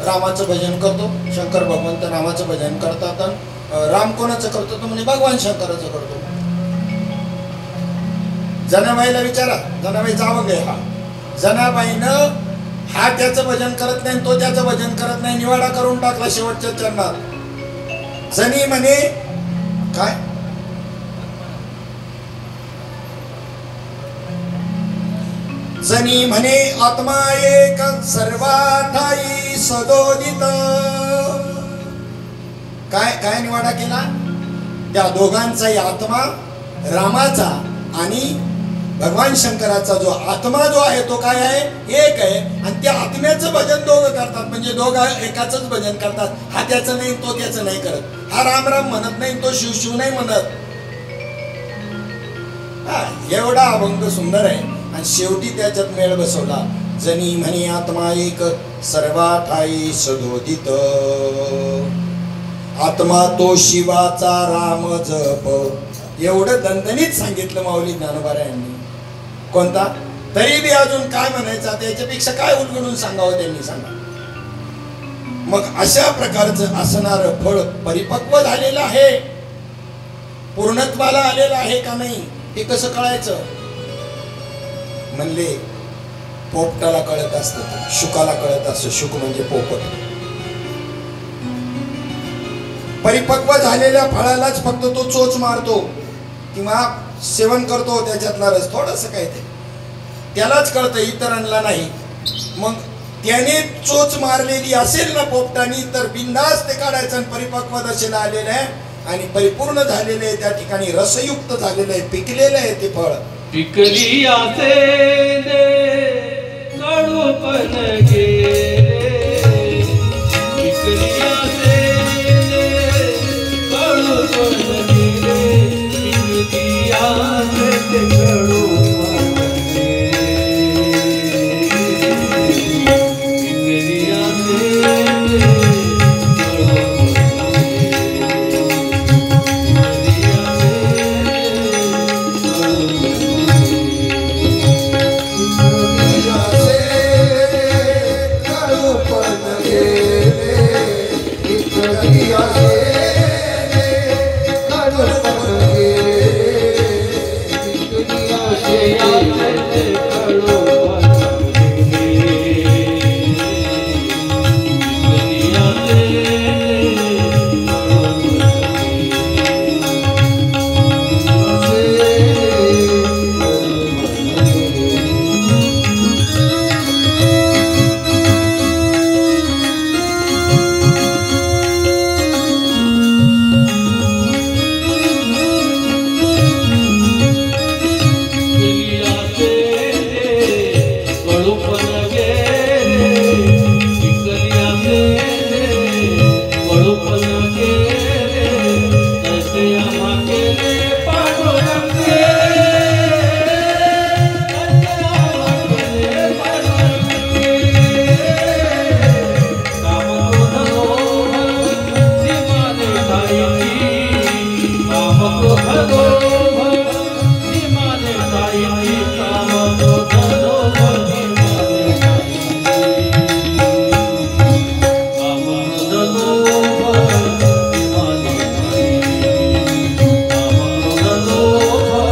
रामाचं भजन करतो, शंकर भगवंत रामाचं भजन करतात. राम कोणाचं करतो? तो म्हणे भगवान शंकराचं करतो. जनाबाईला विचारा, जनाबाई जावं गे हा. जनाबाईनं हा त्याचं भजन करत नाही, तो त्याचं भजन करत नाही, निवाडा करून टाकला शेवटच्या चरणात. जनी म्हणे काय? जनी म्हणे आत्मा एक सर्वाठाई सदोदित. काय काय निवाडा केला? त्या दोघांचाही आत्मा, रामाचा आणि भगवान शंकराचा जो आत्मा जो आहे तो काय आहे? एक आहे. आणि त्या आत्म्याचं भजन दोघं करतात, म्हणजे दोघं एकाच भजन करतात. हा त्याचं नाही, तो त्याचं नाही करत. हा राम राम म्हणत नाही, तो शिव शिव नाही म्हणत. एवढा अभंग सुंदर आहे. आणि शेवटी त्याच्यात मेळ बसवला. जनी म्हणे आत्मा एक सर्वाठाई सदोदित. आत्मा तो शिवाचा राम जप. एवढं दणदणीत सांगितलं माऊली ज्ञानोबा यांनी. कोणता? तरी बी अजून काय म्हणायचं? त्याच्यापेक्षा काय उलगडून सांगावं त्यांनी? सांगा. मग अशा प्रकारचं असणार फळ परिपक्व झालेलं आहे, पूर्णत्वाला आलेलं आहे का नाही हे कसं कळायचं? म्हणले पोपटाला कळत असत, शुकाला कळत असत. शुक म्हणजे पोपट. परिपक्व झालेल्या फळालाच फक्त तो चोच मारतो किंवा सेवन करतो, त्याच्यातला रस थोडस काय ते त्यालाच कळतं, इतरांना नाही. मग त्याने चोच मारलेली असेल ना पोपटानी, तर बिंदास ते काढायचं. आणि परिपक्व दशेला आलेलं आहे आणि परिपूर्ण झालेले आहे, त्या ठिकाणी रसयुक्त झालेलं आहे, पिकलेलं आहे ते फळ. पिकली असेल कडूपण गेले, पिकली असेल कडूपण गेले, पिकली असेल कडूपण गेले,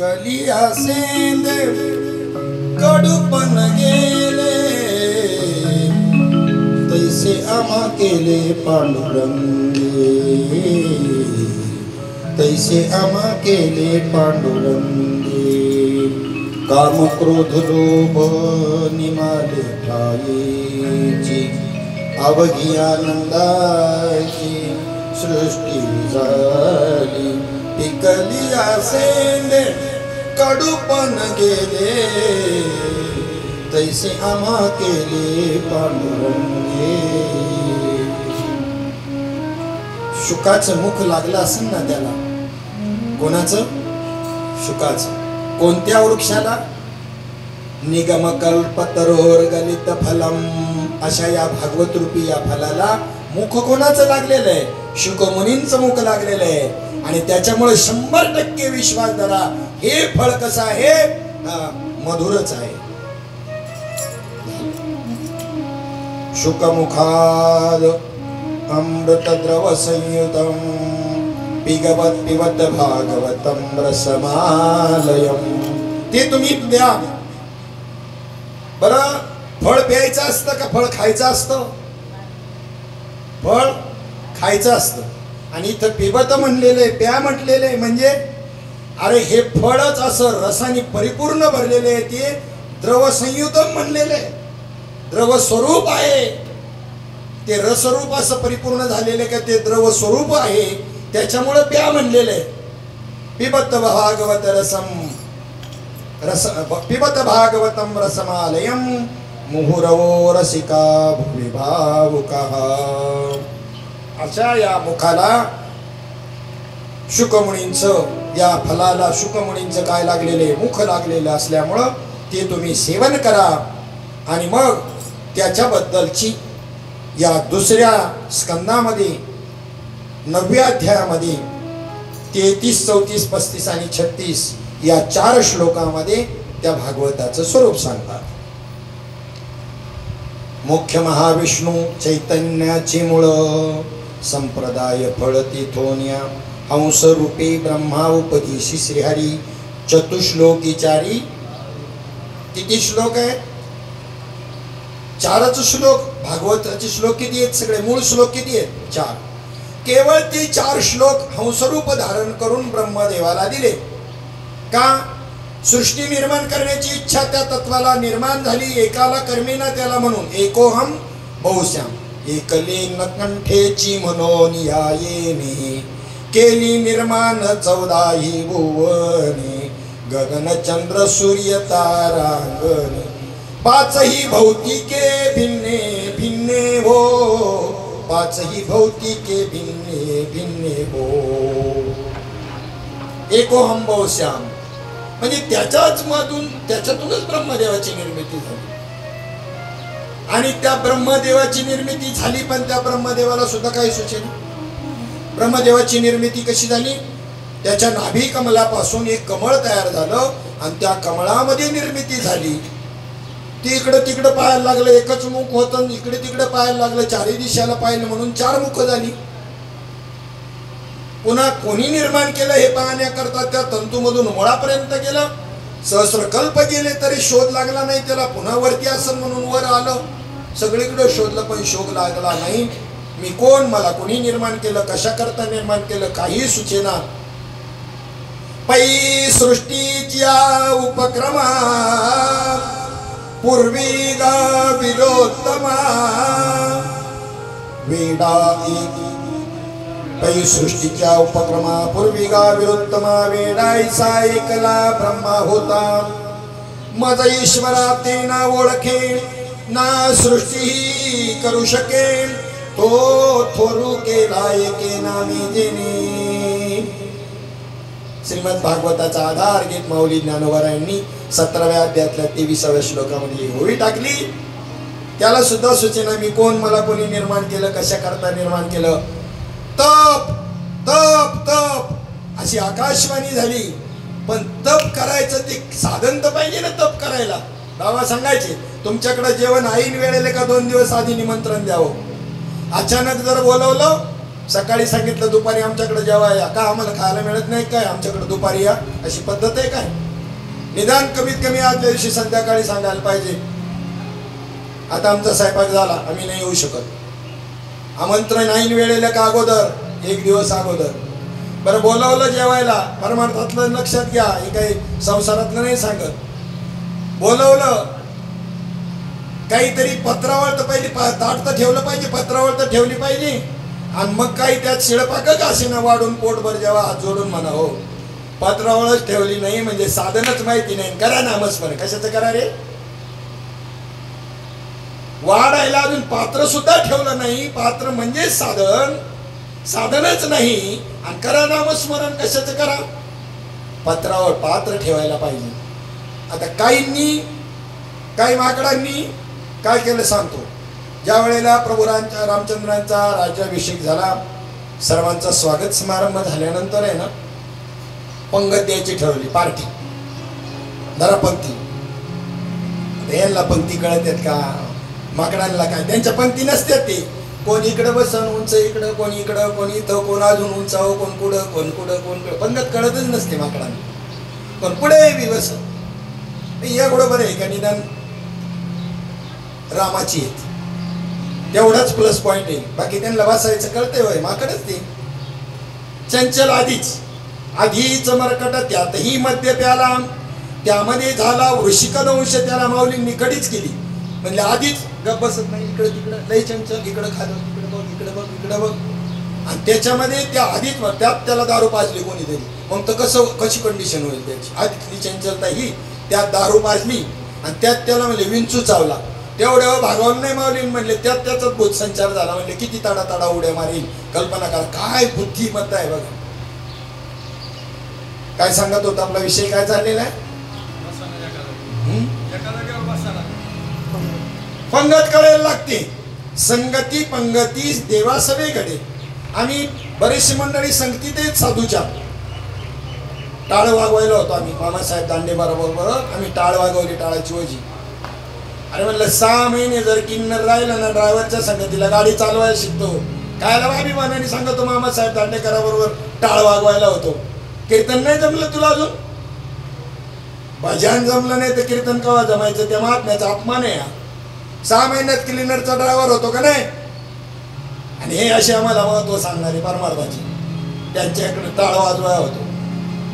पिकली असेल कडूपण गेले, तैसे आम्हा केले पांडुरंगे, तैसे आम्हा केले पांडुरंगे. काम क्रोध लोभ निमाले ठाईची, अवघी आनंदाची सृष्टी झाली. पिकली असेंदे कडूपण गेले, तैसे आम्हा केले पांडुरंगे. शुकाचं मुख लागलं असेल ना त्याला. कोणाचं? शुकाचं. कोणत्या वृक्षाला? निगमकल्पतरोर गलित फलम, अशा या भागवत रूपी या फलाला मुख कोणाचं लागलेलं आहे? शुकमुनींचं मुख लागलेलं आहे. आणि त्याच्यामुळे 100% विश्वास धरा, हे फळ कसं आहे? मधुरच आहे. शुकमुखाद अमृतद्रव संयुतम पिगवत पिबत भागवतम रसमालयम. ते तुम्ही द्या. बरं, फळ प्यायचं असतं का फळ खायचं असतं? फळ खायचं असतं. आणि इथं पिबत म्हणलेले, प्या म्हटलेले म्हणजे अरे हे फळच असं रसाने परिपूर्ण भरलेले आहे. ते द्रव संयुतम म्हणलेले, द्रव स्वरूप आहे. ते रसरूप असं परिपूर्ण झालेले का ते द्रव स्वरूप आहे, त्याच्यामुळे प्या म्हणलेले. पिबत भागवत रसम रस पिबत भागवतम रसमालयम मुहुरवो रसिका भुवि भावुकः. अशा या मुखाला शुकमुनींचं, या फलाला शुकमुनींचं काय लागलेले, मुख लागलेलं असल्यामुळं ते तुम्ही सेवन करा. आणि मग त्याच्याबद्दलची या दुसऱ्या स्कंदामध्ये 9व्या अध्यायामध्ये 33, 34, 35 आणि 36 या 4 श्लोकामध्ये त्या भागवताचं स्वरूप सांगतात. मुख्य महाविष्णू चैतन्याची मूळ संप्रदाय फळ तिथोन्या हंस रूपे ब्रह्मा उपदेशी श्रीहरी चतुश्लोकीचारी. किती श्लोक आहे? 4च श्लोक. भागवताचे श्लोक किती आहेत? सगळे मूळ श्लोक किती आहेत? 4. केवळ ते 4 श्लोक हंसरूप धारण करून ब्रह्मदेवाला दिले. का? सृष्टी निर्माण करण्याची इच्छा त्या तत्वाला निर्माण झाली. एकाला कर्मेना त्याला म्हणून एकोहम बहुश्याम. एकलिंग कंठेची म्हणून या येणे केली निर्माण 14ही भुवने गगन चंद्र सूर्य तारांगणे 5ही भौतिके भिन्ने भिन्ने हो 5ही भौतिके भिन्ने भिन्ने हो. एकोहम बहुश्याम म्हणजे त्याच्यातूनच ब्रह्मदेवाची निर्मिती झाली. आणि त्या ब्रह्मदेवाची निर्मिती झाली, पण त्या ब्रह्मदेवाला सुद्धा काही सुचेना. ब्रह्मदेवाची निर्मिती कशी झाली? त्याच्या नाभी कमलापासून एक कमळ तयार झालं आणि त्या कमळामध्ये निर्मिती झाली. ती इकडं तिकडं पाहायला लागलं, एकच मुख होतं, इकडे तिकडे पाहायला लागलं, 4ही दिशाला पाहिलं म्हणून 4 मुख झाली. पुन्हा कोणी निर्माण केलं हे पाहण्याकरता त्या तंतूमधून मुळापर्यंत गेलं. सहस्रकल्प गेले तरी शोध लागला नाही त्याला. पुन्हा वरती असेल म्हणून वर आलं. सगळीकडे शोधलं पण शोध लागला नाही. मी कोण, मला कोणी निर्माण केलं, कशा करता निर्माण केलं, काही सुचेना. पै सृष्टीच्या उपक्रमा पूर्वी गा विरोत्तमा वेडा पै सृष्टीच्या उपक्रमा पूर्वी गा विरोत्तमा वेडायचा एकला ब्रह्मा होता. मज ईश्वरा ते ना ओळखे ना सृष्टी करू शकेल तो थोरू केला एके नामी जेने. श्रीमद भागवताचा आधार घेत माऊली ज्ञानोबरायांनी 17व्या अध्यायातल्या 23व्या श्लोकामध्ये होळी टाकली. त्याला सुद्धा सूचना, मी कोण, मला कोणी निर्माण केलं, कशा करता निर्माण केलं. तप तप तप अशी आकाशवाणी झाली. पण तप करायचं ते साधन तर पाहिजे ना तप करायला. बाबा सांगायचे तुमच्याकडे जेवण ऐन वेळेला का 2 दिवस आधी निमंत्रण द्यावं. अचानक जर बोलवलं, सकाळी सांगितलं दुपारी आमच्याकडे जेवा या, का आम्हाला खायला मिळत नाही काय, आमच्याकडे दुपारी या, अशी पद्धत आहे काय? निदान कमीत कमी आदल्या दिवशी संध्याकाळी सांगायला पाहिजे, आता आमचा स्वयंपाक झाला, आम्ही नाही येऊ शकत. आमंत्रण ऐन वेळेला का अगोदर, 1 दिवस अगोदर. बरं बोलावलं जेवायला, परमार्थातलं लक्षात घ्या, हे काही संसारातलं नाही सांगत. बोलवलं काहीतरी पत्रावळ तर पहिली ताट तर ठेवलं पाहिजे, पत्रावळ तर ठेवली पाहिजे. आणि मग काही त्यात शिळपाकच असे ना वाढून पोटभर जेव्हा हात जोडून म्हणा. हो, पत्रावळच ठेवली नाही म्हणजे साधनच माहिती नाही. करा नामस्मरण, कशाचं करा रे? वाढायला अजून पात्र सुद्धा ठेवलं नाही. पात्र म्हणजे साधन, साधनच नाही. आणि करा नामस्मरण, कशाचं करा? पत्रावर पात्र ठेवायला पाहिजे. आता काही माकडांनी काय केलं सांगतो. ज्या वेळेला प्रभू रामचंद्रांचा राज्याभिषेक झाला, सर्वांचा स्वागत समारंभ झाल्यानंतर आहे ना, पंगत द्यायची ठरवली, पार्टी. जरा पंक्ती. यांना पंक्ती कळत आहेत का? माकडांना काय त्यांच्या पंक्ती नसतात. ते कोण इकडं बसन उंच इकडं, कोण इकडं, कोण इथं, कोण अजून उंचावं, कोण कुठं, कोण कुठं, कोण पंगत कळतच नसते माकडांना. पण पुढे बी बसन एवढं बरं आहे का निदान रामाची आहेत तेवढाच प्लस पॉइंट आहे. बाकी त्यांना बसायचं कळतंय होय. माकडच ते चंचल आधीच मरकट त्यातही मध्य प्याला, त्यामध्ये झाला वृषिकदंश, त्याला माऊलींनी कडीच केली. म्हणजे आधीच गप बसत नाही, इकडे तिकडे लय चंचल, इकडे खालं, इकडे बघ, इकडे बघ, इकडे बघ. आणि त्याच्यामध्ये त्या आधीच त्यात त्याला दारू पाजली कोणीतरी. मग तर कशी कंडिशन होईल त्याची? आधीतली चंचलता ही त्यात दारू पाजली आणि त्यात त्याला म्हणले विंचू चावला. तेवढ्यावर भागवून नाही माऊली म्हणले, त्यात त्याचाच बोध संचार झाला. म्हणले किती ताडा ताडा उड्या मारील. कल्पना करा काय बुद्धिमत्ता आहे बघा. काय सांगत होता आपला विषय काय चाललेला आहे? पंगत कळायला लागते. संगती पंगती देवासवे घडे. आम्ही बरेचशी मंडळी संगतीत आहेत साधूच्या. टाळ वागवायला होतो आम्ही मामासाहेब दांडे बरोबर. आम्ही टाळ वागवली, टाळाची वजी. अरे म्हणलं 6 महिने जर किन्नर राहिला ना ड्रायव्हरच्या संगतीला गाडी चालवायला शिकतो. कायला अभिमानाने सांगतो मामासाहेब दांडेकराबरोबर टाळ वागवायला होतो. कीर्तन नाही जमलं तुला अजून? भजन जमलं नाही तर कीर्तन केव्हा जमायचं? त्या महात्म्याचा अपमान आहे. 6 महिन्यात क्लिनरचा ड्रायव्हर होतो का नाही? आणि हे असे आम्हाला महत्व सांगणारे परमार्थाची त्यांच्याकडे टाळ वाजवायला होतो.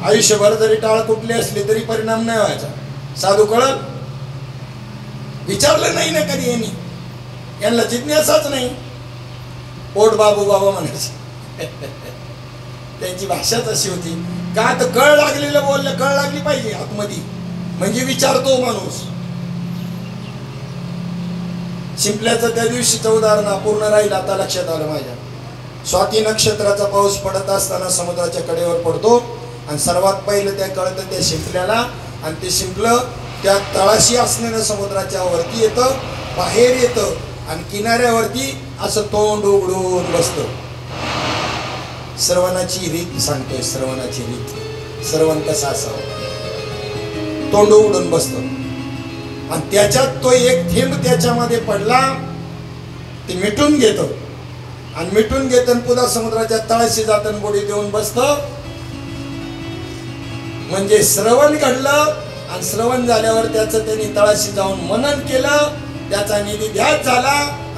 आयुष्यभर जरी टाळ कुठली असली तरी परिणाम नाही व्हायचा. साधू कळल विचारलं नाही ना कधी यांनी. यांना जिज्ञासाच नाही. पोट बाबू बाबा म्हणायचे. त्यांची भाषाच अशी होती का तर कळ लागलेलं बोललं, कळ लागली पाहिजे आतमध्ये, म्हणजे विचारतो माणूस. शिंपल्याचं त्या दिवशीचं उदाहरण अपूर्ण राहील. आता लक्षात आलं माझ्या. स्वाती नक्षत्राचा पाऊस पडत असताना समुद्राच्या कडेवर पडतो आणि सर्वात पहिलं त्या कळतं त्या शिंपल्याला. आणि ते शिंपलं त्या तळाशी असलेल्या समुद्राच्या वरती येतं, बाहेर येतं आणि किनाऱ्यावरती असं तोंड उघडून बसतं. श्रवणाची रीत सांगतोय, श्रवणाची रीत. श्रवण कसं असावं? तोंड उघडून बसतो आणि त्याच्यात तो एक थेंब त्याच्यामध्ये पडला, ते मिटून घेतो आणि मिटून घेत पुन्हा समुद्राच्या तळाशी जाताना बोडी देऊन बसत. म्हणजे श्रवण घडलं आणि श्रवण झाल्यावर त्याचं त्यांनी तळाशी जाऊन मनन केलं, त्याचा निधी ध्यास झाला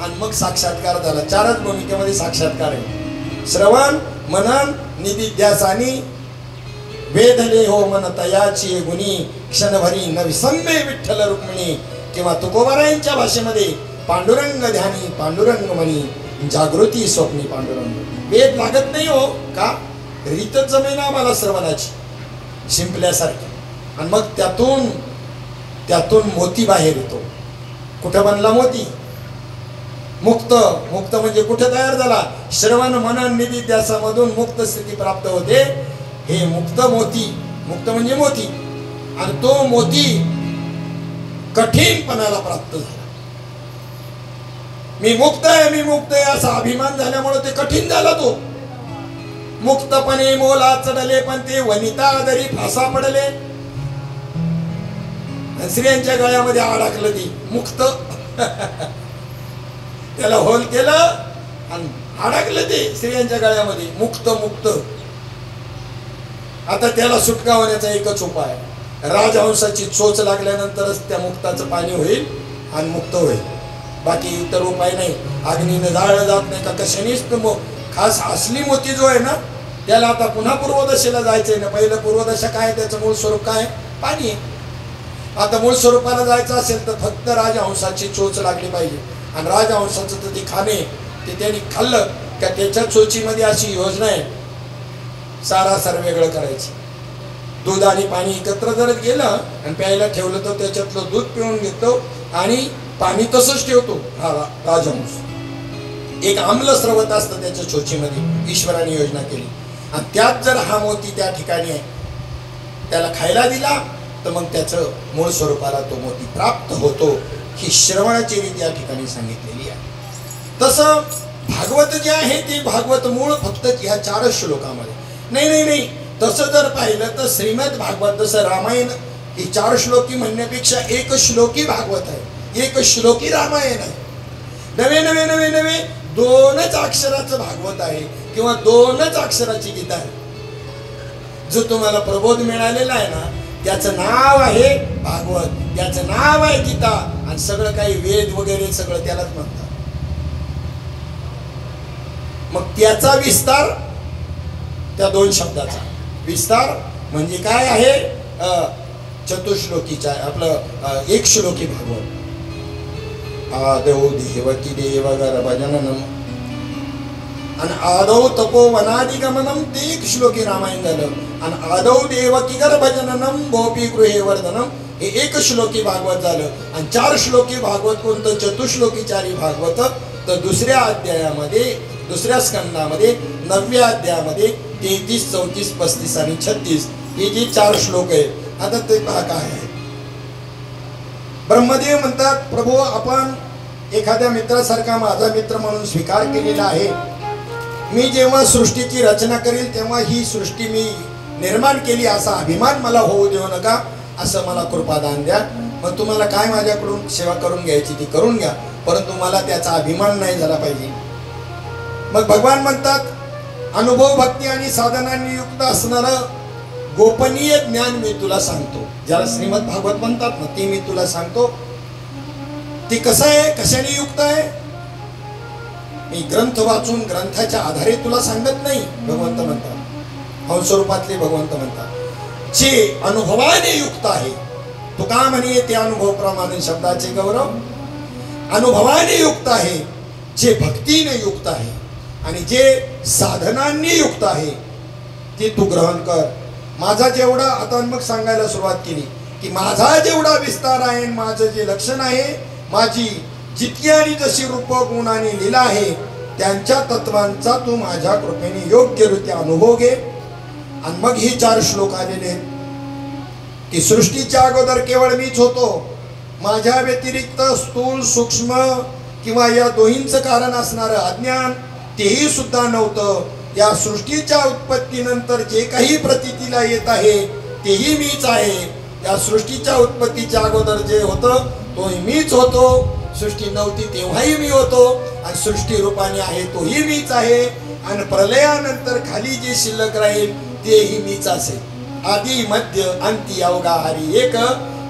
आणि मग साक्षात्कार झाला. 4च भूमिकेमध्ये साक्षात्कार आहे: श्रवण, मनन, निधी ध्यास आणि वेधले हो मन तयाची गुणी क्षणभरी न विसंबे विठ्ठल रुक्मिणी. किंवा तुकोबारायांच्या भाषेमध्ये पांडुरंग ध्यानी पांडुरंग म्हणी जागृती स्वप्नी पांडुरंग. वेद लागत नाही हो का? रीतच जमेना आम्हाला श्रवणाची शिंपल्यासारखी. आणि मग त्यातून मोती बाहेर येतो. कुठं बनला मोती? मुक्त. मुक्त म्हणजे कुठे तयार झाला? श्रवण मनन निधी ध्यासामधून मुक्त स्थिती प्राप्त होते. हे मुक्त मोती, मुक्त म्हणजे मोती. आणि तो मोती कठीणपणाला प्राप्त झाला. मी मुक्त आहे, मी मुक्त आहे असा अभिमान झाल्यामुळे ते कठीण झाला. तो मुक्तपणे मोला चढले पण ते वनिता दरी फासा पडले. स्त्रियांच्या गळ्यामध्ये अडकलं ती मुक्त. त्याला होल केलं आणि अडकलं ते स्त्रियांच्या गळ्यामध्ये. मुक्त मुक्त. आता त्याला सुटका होण्याचा एकच उपाय: राजहंसाची चोच लागल्यानंतरच त्या मुक्ताचं पाणी होईल आणि मुक्त होईल. बाकी इतर उपाय नाही. अग्नीने जाळलं जात नाही का कशानेच. खास असली मोती जो आहे ना त्याला आता पुन्हा पूर्वदशेला जायचंय ना. पहिलं पूर्वदशा काय? त्याचं मूळ स्वरूप काय? पाणी आहे. आता मूळ स्वरूपाला जायचं असेल तर फक्त राजहंसाची चोच लागली पाहिजे. आणि राजहंसाचं तर ते खाणे ते त्यांनी खाल्लं का त्याच्या चोचीमध्ये अशी योजना आहे सारासार वेगळं करायची. दूध आणि पाणी एकत्र जर गेलं आणि प्यायला ठेवलं तर त्याच्यातलं दूध पिऊन घेतो आणि पाणी तसंच ठेवतो हा राजहंस. एक आम्ल स्रवत असतं त्याच्या चोचीमध्ये. ईश्वराने योजना केली आणि त्यात जर हा मोती त्या ठिकाणी आहे त्याला खायला दिला तर मग त्याचं मूळ स्वरूपाला तो मोती प्राप्त होतो. ही श्रवणाची रीत या ठिकाणी सांगितलेली आहे. तसं भागवत जे आहे ते भागवत मूळ फक्त ह्या 4च श्लोकामध्ये नाही. तसं जर पाहिलं तर श्रीमद भागवत जसं रामायण ही 4 श्लोकी म्हणण्यापेक्षा एक श्लोकी भागवत आहे, एक श्लोकी रामायण आहे. नवे नवे नवे नवे 2च अक्षराचं भागवत आहे किंवा 2च अक्षराची गीता आहे. जो तुम्हाला प्रबोध मिळालेला आहे ना त्याचं नाव आहे भागवत, त्याचं नाव आहे गीता, आणि सगळं काही वेद वगैरे सगळं त्यालाच म्हणतात. मग त्याचा विस्तार त्या 2 शब्दाचा विस्तार म्हणजे काय आहे? चतुश्लोकीचा आपलं 1 श्लोकी भागवत. आदौ देवकी देवगर्भजननम आणि आदौ तपोवनादिगमनम ते 1 श्लोकी रामायण झालं. आणि आदौ देवकी गर्भजननम गोपी गृहे वर्धनम हे 1 श्लोकी भागवत झालं. आणि 4 श्लोकी भागवत कोणतं? चतुश्लोकीचारी भागवत. तर दुसऱ्या अध्यायामध्ये, दुसऱ्या स्कंदामध्ये 9व्या अध्यायामध्ये 33, 34, 35 आणि 36 हे जे 4 श्लोक आहेत. आता ते पहा काय आहे. ब्रह्मदेव म्हणतात, प्रभू आपण एखाद्या मित्रासारखा माझा मित्र म्हणून स्वीकार केलेला आहे. मी जेव्हा सृष्टीची रचना करेल तेव्हा ही सृष्टी मी निर्माण केली असा अभिमान मला होऊ देऊ नका, असं मला कृपादान द्या. मग तुम्हाला काय माझ्याकडून सेवा करून घ्यायची ती करून घ्या, परंतु मला त्याचा अभिमान नाही झाला पाहिजे. मग भगवान म्हणतात, अनुभव भक्ती आणि साधनांनी युक्त असणारं गोपनीय ज्ञान मी तुला सांगतो. ज्याला श्रीमद भागवत म्हणतात ना ते मी तुला सांगतो. ते कसं आहे, कशाने युक्त आहे? मी ग्रंथ वाचून ग्रंथाच्या आधारे तुला सांगत नाही. भगवंत म्हणतात, हंसरूपातले भगवंत म्हणतात, जे अनुभवाने युक्त आहे. तो का म्हणे ते अनुभव प्रमाणे शब्दाचे गौरव. अनुभवाने युक्त आहे, जे भक्तीने युक्त आहे आणि जे साधनांनी युक्त आहे ते तू ग्रहण कर. माझा जेवढा, आता मग सांगायला सुरुवात केली की माझा जेवढा विस्तार आहे, माझं जे लक्षण आहे, माझी जितकी आणि जशी रूप गुण आणि लीला आहे त्यांच्या तत्वांचा तू माझ्या कृपेने योग्यरित्या अनुभव घे. आणि मग ही 4 श्लोक आलेले की सृष्टीच्या अगोदर केवळ मीच होतो. माझ्या व्यतिरिक्त स्थूल सूक्ष्म किंवा या दोहींचं कारण असणारं अज्ञान तेही सुद्धा नव्हतं. या सृष्टीच्या उत्पत्तीनंतर जे काही प्रतीतीला येत आहे तेही मीच आहे. या सृष्टीच्या उत्पत्तीच्या अगोदर जे होतं तोही मीच होतो. सृष्टी नव्हती तेव्हाही मी होतो आणि सृष्टी रूपाने आहे तोही मीच आहे. आणि प्रलयानंतर खाली जे शिल्लक राहील तेही मीच असेल. आदी मध्य अंती अवघा हरी एक,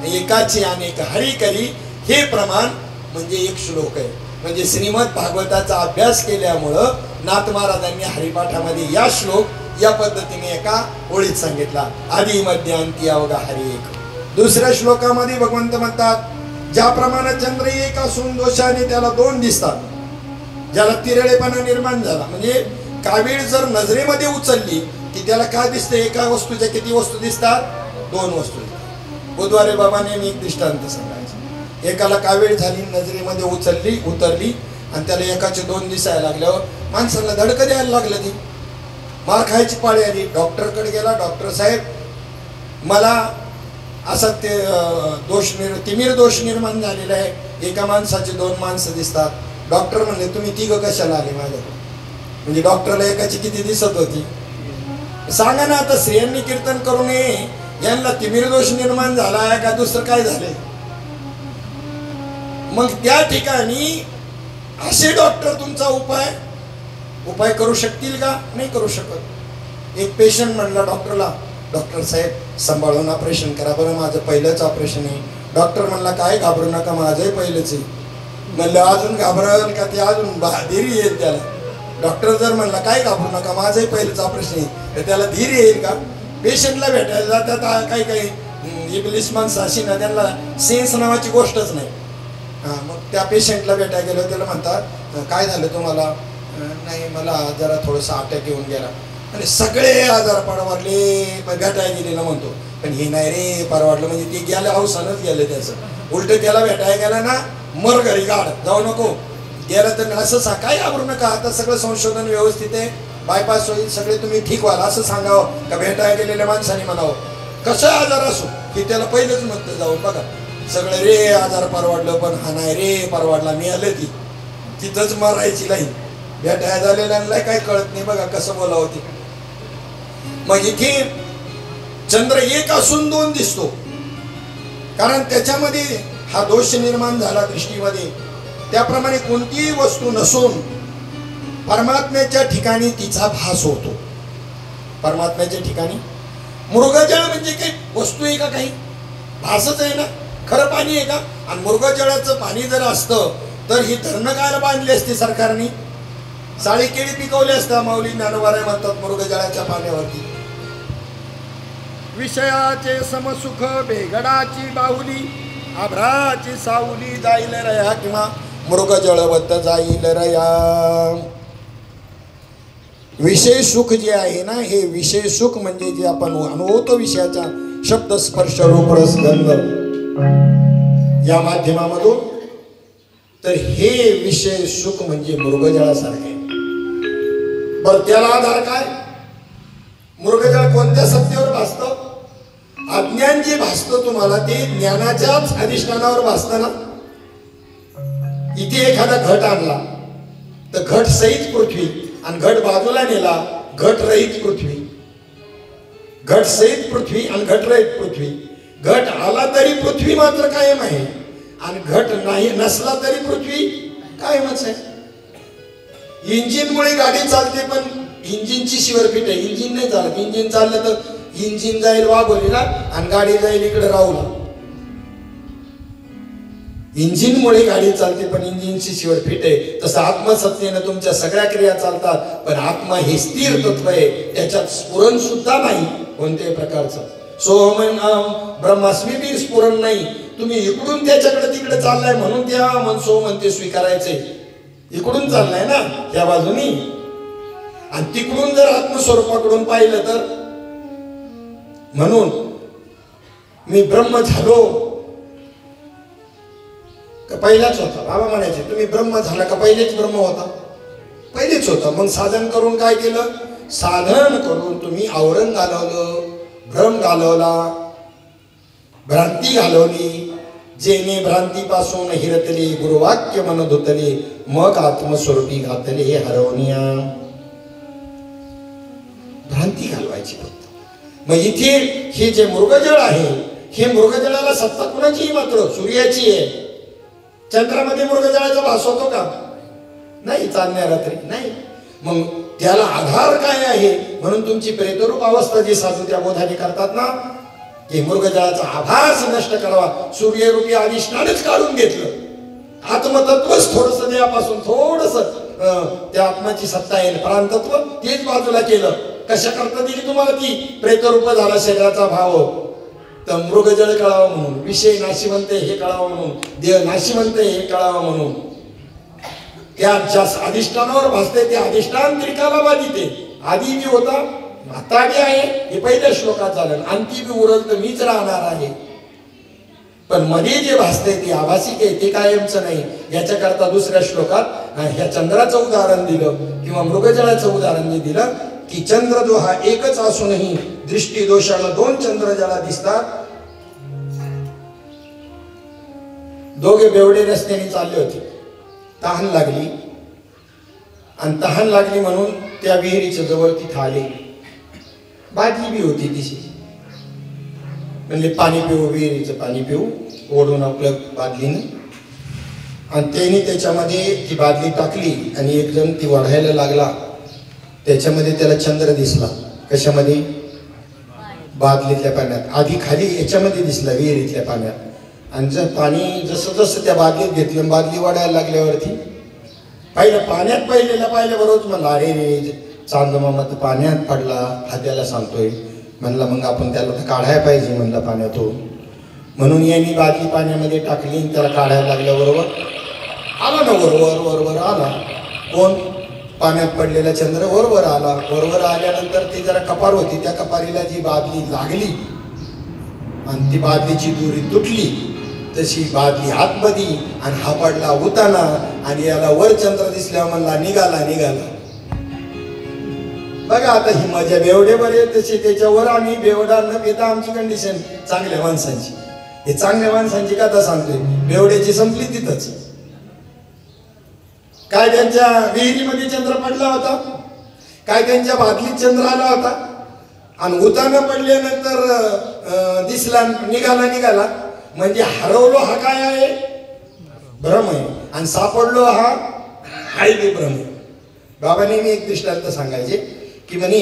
एकाचे अनेक हरी करी. हे प्रमाण म्हणजे 1 श्लोक आहे. म्हणजे श्रीमद भागवताचा अभ्यास केल्यामुळं नाथ महाराजांनी हरिपाठामध्ये या श्लोक या पद्धतीने एका ओळीत सांगितला. आदी मध्य अंती अवघा हरी एक. दुसऱ्या श्लोकामध्ये भगवंत म्हणतात, ज्याप्रमाणे चंद्र एक असून दोषाने त्याला 2 दिसतात, ज्याला तिरळेपणा निर्माण झाला, म्हणजे कावीळ जर नजरेमध्ये उचलली की त्याला काय दिसते? एका वस्तूच्या किती वस्तू दिसतात? 2 वस्तू. बुधवारी बाबाने मी एक दृष्टांत सांगायचं. एकाला कावीळ झाली, नजरेमध्ये उतरली आणि त्याला एकाचे 2 दिसायला लागल्यावर माणसाला धडकं द्यायला लागलं. ती मार खायची पाळी आली. डॉक्टरकडे गेला. डॉक्टर साहेब मला असा ते तिमिर दोष निर्माण झालेला आहे. एका माणसाचे 2 माणसं दिसतात. डॉक्टर म्हणले, तुम्ही 3 कशाला आले माझ्याकडे? म्हणजे डॉक्टरला एकाची किती दिसत होती? सांगा ना. आता स्त्रियांनी कीर्तन करू नये, यांना तिमिर दोष निर्माण झाला का दुसरं काय झालंय? मग त्या ठिकाणी असे डॉक्टर तुमचा उपाय करू शकतील का? नाही करू शकत. एक पेशंट म्हणला डॉक्टरला, डॉक्टर साहेब सांभाळून ऑपरेशन करा बरं, माझं पहिलंच ऑपरेशन आहे. डॉक्टर म्हणला, काय घाबरू नका, माझंही पहिलंच आहे. म्हणलं अजून घाबराल का? ते अजून धीर येईल त्याला. डॉक्टर जर म्हणला काय घाबरू नका, माझंही पहिलंच ऑपरेशन आहे, तर त्याला धीर येईल का? पेशंटला भेटायला जातात काही काही इबलिस माणसं अशी ना, त्यांना सेन्स नावाची गोष्टच नाही. मग त्या पेशंटला भेटायला गेलो, त्याला म्हणतात काय झालं तुम्हाला? नाही मला जरा थोडंसं अटॅक येऊन गेला. आणि सगळे आजार परवडले, भेटायला गेलेला म्हणतो, पण हे नाही रे परवडलं. म्हणजे ते गेलं, अवसानच गेलं त्याचं. उलट त्याला भेटायला गेला ना, मर घरी गाड, जाऊ नको. गेलं तर असं सांग, काय घाबरू नका, आता सगळं संशोधन व्यवस्थित आहे, बायपास होईल, सगळे तुम्ही ठीक व्हाल, असं सांगावं का भेटायला गेलेल्या माणसाने म्हणावं. कसं आजार असो की त्याला पहिलंच म्हणतं जाऊन बघा सगळं रे आजार परवडलं, पण हा नाही रे परवडला, मी आले ती तिथंच मरायची नाही. भेटायला झालेल्यांना काय कळत नाही बघा कसं बोलावं ती. मग इथे चंद्र एक असून 2 दिसतो. कारण त्याच्यामध्ये हा दोष निर्माण झाला दृष्टीमध्ये. त्याप्रमाणे कोणतीही वस्तू नसून परमात्म्याच्या ठिकाणी तिचा भास होतो. परमात्म्याच्या ठिकाणी मृगजळ म्हणजे काही वस्तू आहे का? काही भासच आहे ना. खरं पाणी आहे का? आणि मृगजळाचं पाणी जर असतं तर ही धरणं कायला बांधली असती सरकारने? साळी केळी पिकवली असता. माऊली ज्ञानोबाराय म्हणतात मृगजळाच्या पाण्यावरती. विषयाचे समसुख बेगडाची बाहुली, आभ्राची सावली जाईल रया, किंवा मृगजळवत जाईल रया. विषय सुख जे आहे ना, हे विषय सुख म्हणजे जे आपण अनुभवतो विषयाचा शब्द स्पर्श रूप रस गंध या माध्यमामधून, तर हे विषय सुख म्हणजे मृगजळासारखे. बरं त्याला आधार काय? मृगजळ कोणत्या सत्तेवर भासतं? अज्ञान जे भासतं तुम्हाला ते ज्ञानाच्याच अधिष्ठानावर भासतं ना. इथे एखादा घट आणला तर घट सहित पृथ्वी, आणि घट बाजूला नेला घट रहित पृथ्वी. घट सहित पृथ्वी आणि घट रहित पृथ्वी. घट आला तरी पृथ्वी मात्र कायम आहे, आणि घट नाही नसला तरी पृथ्वी कायमच आहे. इंजिनमुळे गाडी चालते, पण इंजिनची शिवरफीट आहे. इंजिन नाही चालत. इंजिन चाललं तर इंजिन जाईल वाघोलीला आणि गाडी जाईल इकडे राहूला. इंजिनमुळे गाडी चालते, पण इंजिनची शिवरफीट आहे. तसं आत्मसत्तेनं तुमच्या सगळ्या क्रिया चालतात, पण आत्मा हे स्थिर तत्व आहे. त्याच्यात स्फुरण सुद्धा नाही कोणत्याही प्रकारचं. सोहमन ब्रह्मास्मी बी स्फुरण नाही. तुम्ही इकडून त्याच्याकडे तिकडे चाललाय म्हणून त्या मनसो म्हणते स्वीकारायचे. इकडून चाललाय ना त्या बाजूनी, आणि तिकडून जर आत्मस्वरूपाकडून पाहिलं तर, म्हणून मी ब्रह्म झालो का पहिलाच होता? बाबा म्हणायचे तुम्ही ब्रह्म झाला का पहिलेच ब्रह्म होता? पहिलेच होता. मग साधन करून काय केलं? साधन करून तुम्ही आवरण घालवलं, भ्रम घालवला, भ्रांती घालवली. जेने भ्रांतीपासून हिरतले गुरुवाक्य मन धुतले, मग आत्मस्वरूपी घातले हे हरवनिया. भ्रांती घालवायची फक्त. मग इथे हे जे मृगजळ आहे, हे मृगजळाला सत्ता कुणाची? मात्र सूर्याची आहे. चंद्रामध्ये मृगजळाचा भास होतो का? नाही. चांदण्या रात्री नाही. मग त्याला आधार काय आहे? म्हणून तुमची प्रेतरूप अवस्था जी साधू त्या बोधाने करतात ना, हे मृगजळाचा आभास नष्ट करावा. सूर्यरूपी अधिष्ठानच काढून घेतलं. आत्मतत्वच थोडस देहापासून थोडस त्या आत्माची सत्ता आहे, प्राणतत्व तेच बाजूला केलं. कशा करता दिली तुम्हाला ती? प्रेतरूप झाला शरीराचा भाव, तर मृगजळ कळावं म्हणून, विषय नाशिवंत हे कळावं म्हणून, देह नाशिवंत हे कळावं म्हणून. त्या ज्या अधिष्ठानावर भासते ते अधिष्ठान त्रिकाला बाधित आहे. आधी बी होता, आता बी आहे, हे पहिल्या श्लोकात झालं. अंती बी उरल तर मीच राहणार आहे. पण मध्ये जे भासते ते आभासिक आहे, ते कायमचं नाही. याच्याकरता दुसऱ्या श्लोकात ह्या चंद्राचं उदाहरण दिलं किंवा मृगजळाचं उदाहरण दिलं की चंद्र जो हा एकच असूनही दृष्टी दोषानं दोन चंद्र ज्याला दिसतात. दोघे बेवडे रस्त्याने चालले होते. तहान लागली, आणि तहान लागली म्हणून त्या विहिरीच्या जवळ तिथं आले. बादली बी होती तिशी. म्हणले पाणी पिऊ, विहिरीचं पाणी पिऊ, ओढून आपलं बादलीनं. आणि त्यांनी त्याच्यामध्ये ती बादली टाकली, आणि एक जण ती वाढायला लागला. त्याच्यामध्ये त्याला चंद्र दिसला. कशामध्ये? बादलीतल्या पाण्यात. आधी खाली याच्यामध्ये दिसला विहिरीतल्या पाण्यात. आणि जर पाणी जसं जसं त्या बादलीत घेतलं, बादली वाढायला लागल्यावरती पाहिलं पाण्यात पाहिल्याबरोबर म्हणला अरे रे चांदमामा तर पाण्यात पडला. हा त्याला सांगतोय. म्हणला मग आपण त्याला तर काढायला पाहिजे म्हणला पाण्यातून. म्हणून यांनी बादली पाण्यामध्ये टाकली, आणि त्याला काढायला लागल्याबरोबर आला ना वरवर आला. कोण? पाण्यात पडलेला चंद्र वरवर आला. वरवर आल्यानंतर ती जरा कपार होती, त्या कपारीला जी बादली लागली आणि ती बादलीची दोरी तुटली, तशी बादली आतमध्ये आणि हा पडला उताना. आणि याला वर चंद्र दिसल्यावर म्हणला निघाला. बघा आता ही मजा बेवडे बरे तशी त्याच्यावर आम्ही बेवडा न पिता आमची कंडिशन चांगल्या माणसांची. हे चांगल्या माणसांची कथा सांगतोय. बेवड्याची संपली तिथंच. काय त्यांच्या विहिरीमध्ये चंद्र पडला होता, काय त्यांच्या बादलीत चंद्र आला होता. आणि उताना पडल्यानंतर दिसला, निघाला. म्हणजे हरवलो हा काय आहे? भ्रम आहे. आणि सापडलो हा आहे ते भ्रम आहे. बाबा नेहमी एक दृष्टांत सांगायचे की म्हणे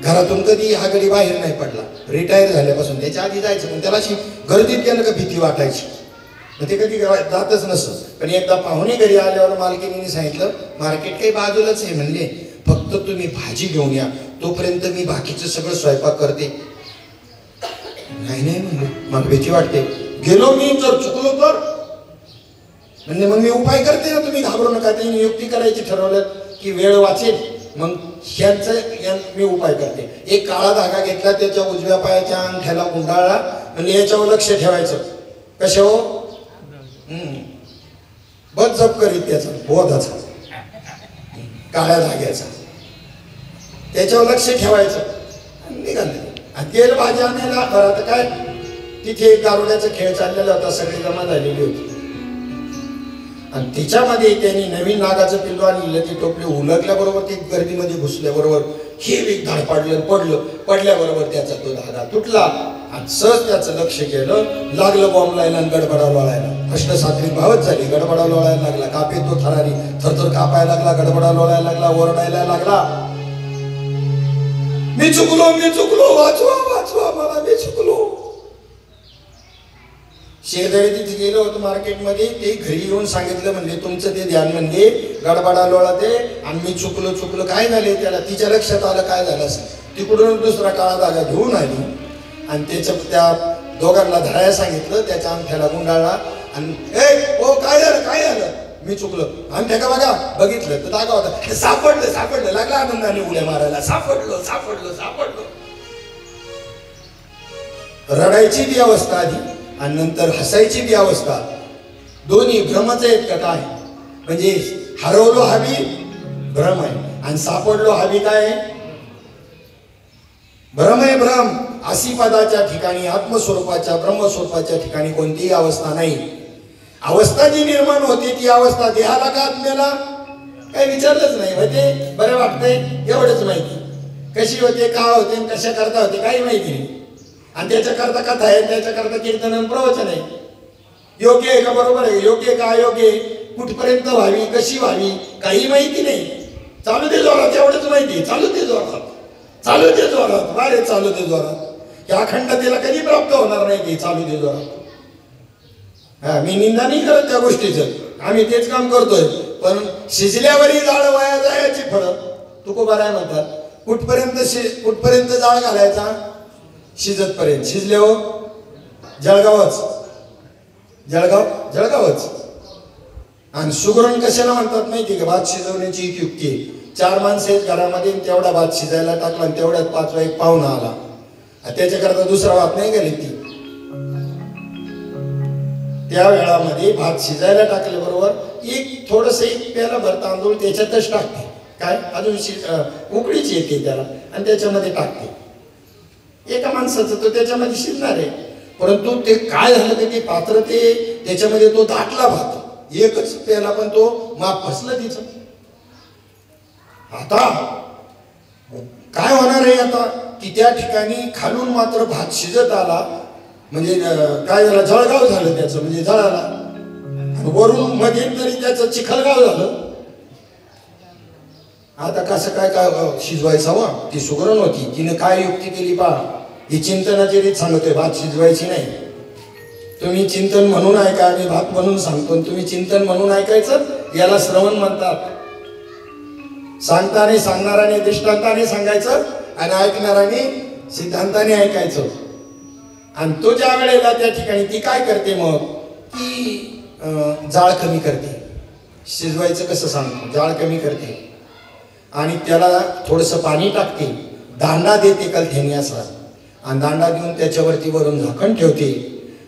घरातून कधी हा गडी बाहेर नाही पडला, रिटायर झाल्यापासून. त्याच्या आधी जायचं पण त्याला अशी गर्दीत गेलं का भीती वाटायची, मग ते कधी जातच नसतं. पण एकदा पाहुणे घरी आल्यावर मालकीनीने सांगितलं मार्केट काही बाजूलाच आहे म्हणले, फक्त तुम्ही भाजी घेऊन या, तोपर्यंत मी बाकीचं सगळं स्वयंपाक करते. नाही नाही म्हणले, मग भीती वाटते. गेलो मी, जर चुकलो तर म्हणजे मग मी उपाय करते ना, तुम्ही घाबरू नका. त्यांनी युक्ती करायची ठरवलं की वेळ वाचेल, मग ह्यांचं मी उपाय करते. एक काळा धागा घेतला, त्याच्या उजव्या पायाच्या अंगठ्याला गुंडाळला, म्हणजे याच्यावर लक्ष ठेवायचं. कशावर? बस जप करीत त्याचा बोधाचा, काळ्या धाग्याचा, त्याच्यावर लक्ष ठेवायचं. निघाले आणि तेल भाजी आणायला बरं. आता काय तिथे एक दारुड्याचा खेळ चाललेला होता, सगळी जमा झालेली होती. आणि तिच्यामध्ये त्यांनी नवीन नागाचं पिल्लू आणलेलं. ती टोपली उलटल्याबरोबर ती गर्दीमध्ये घुसल्याबरोबर हे एक धाड पडल्याबरोबर त्याचा तो धागा तुटला. आणि सहज त्याचं लक्ष केलं, लागलं बॉम्ब लायला आणि गडबडा लोळायला. अष्टसात्री भावच झाली, गडबडा लोळायला लागला. कापे तो थरारी थरथर कापायला लागला, गडबडा लोळायला लागला, ओरडायला लागला, मी चुकलो, मी चुकलो, वाचवा वाचवा मला, मी चुकलो. शेजारी तिथे गेलो होतो मार्केटमध्ये, ते घरी येऊन सांगितलं म्हणले तुमचं ते ध्यान म्हणजे गडबडा लोळा ते, आणि मी चुकलो चुकलो. काय झाले त्याला? तिच्या लक्षात आलं काय झालं असं. तिकडून दुसरा काळा धागा घेऊन आली आणि त्या दोघांना धरायला सांगितलं. त्याच्या अंगठ्याला गुंडाळला आणि ओ काय झालं काय झालं? मी चुकलो. अंगठ्या का बघा, बघितलं तर धागा होता. सापडलं सापडलं, लागला आनंदाने उड्या मारायला, सापडलो सापडलो सापडलो. रडायची ती अवस्था आधी आणि नंतर हसायची ती अवस्था. दोन्ही भ्रमच आहेत का काय? म्हणजे हरवलो हवी भ्रम आहे आणि सापडलो हवी काय? भ्रम आहे. भ्रम असी पदाच्या ठिकाणी, आत्मस्वरूपाच्या ब्रह्मस्वरूपाच्या ठिकाणी कोणतीही अवस्था नाही. अवस्था जी निर्माण होते ती अवस्था देहाला का आत्म्याला काही विचारलंच नाही. होते बरं वाटतंय एवढंच माहिती, कशी होते, का होते, कशा करता होते काही माहिती नाही. आणि त्याच्याकरता कथा आहे, त्याच्याकरता कीर्तन प्रवचन आहे. योग्य आहे का बरोबर आहे, योग्य आहे का अयोग्य आहे, कुठपर्यंत व्हावी, कशी व्हावी काही माहिती नाही. चालू दे जोरात एवढंच माहिती, चालू दे जोरात, चालू दे जोरात, वारे चालू दे जोरात. या अखंडतेला कधी प्राप्त होणार नाही ते चालू दे जोरात. हा, मी निंदा नाही करत त्या गोष्टीचं, आम्ही तेच काम करतोय. पण शिजल्यावरही जाळ वाया जायची फळं तुकोबा काय म्हणतात. कुठपर्यंत जाळ घालायचा? शिजत पर्यंत. शिजल्यावर जळगावच, जळगावच. आणि सुगरण कशाला म्हणतात माहिती का? भात शिजवण्याची एक युक्ती आहे. 4 माणसं आहेत घरामध्ये, तेवढा भात शिजायला टाकला आणि तेवढ्यात 5वा एक पाहुणा आला, त्याच्याकरता दुसरा भात नाही गेली ती. त्या वेळामध्ये भात शिजायला टाकल्याबरोबर एक थोडंसं एक प्याला भर तांदूळ त्याच्यातच टाकते. काय अजून उकडीच येते त्याला आणि त्याच्यामध्ये टाकते. एका माणसाचं तो त्याच्यामध्ये शिजणार आहे, परंतु ते काय झालं की ते पात्र ते त्याच्यामध्ये तो दाटला भात एकच प्याला, पण तो माप फसलं तिचं. आता काय होणार आहे आता की त्या ठिकाणी खालून मात्र भात शिजत आला, म्हणजे काय झालं, जळगाव झालं त्याचं, म्हणजे जळाला. वरून मध्ये तरी त्याचं चिखलगाव झालं. आता कसं काय काय शिजवायचा वा? ती सुगरण होती, तिने काय युक्ती केली पहा. ही चिंतनाची रीत सांगतोय, भात शिजवायची नाही. तुम्ही चिंतन म्हणून ऐका, आम्ही भात म्हणून सांगतो. तुम्ही चिंतन म्हणून ऐकायचं, याला श्रवण म्हणतात. सांगताने सांगणाराने दृष्टांताने सांगायचं आणि ऐकणाराने सिद्धांताने ऐकायचं. आणि तो ज्या वेळेला त्या ठिकाणी ती काय करते मग की जाळ कमी करते. शिजवायचं कसं सांगतो, जाळ कमी करते आणि त्याला थोडंसं पाणी टाकते, दांडा देते कलथेनी असा, आणि दांडा देऊन त्याच्यावरती वरून झाकण ठेवते.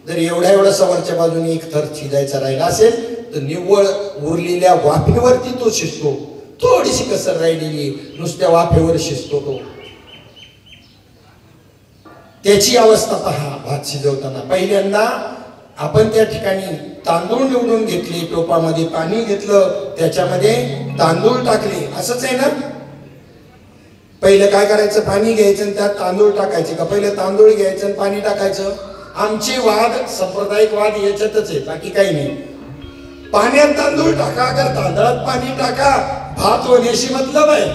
जर एवढ्या वरच्या बाजूने एक थर शिजायचा राहिला असेल तर निव्वळ उरलेल्या वाफेवरती तो शिजतो. थोडीशी कसर राहिलेली नुसत्या वाफेवर शिजतो तो. त्याची अवस्था पहा भात शिजवताना. पहिल्यांदा आपण त्या ठिकाणी तांदूळ निवडून घेतले, टोपामध्ये पाणी घेतलं, त्याच्यामध्ये तांदूळ टाकले, असंच आहे ना. पहिलं काय करायचं, पाणी घ्यायचं आणि त्यात तांदूळ टाकायचे का? पहिलं तांदूळ घ्यायचं आणि पाणी टाकायचं आमचे वाद सांप्रदायिक वाद याच्यातच आहे, बाकी काही नाही. पाण्यात तांदूळ टाका, अगर तांदळात पाणी टाका, भात होण्याशी मतलब आहे.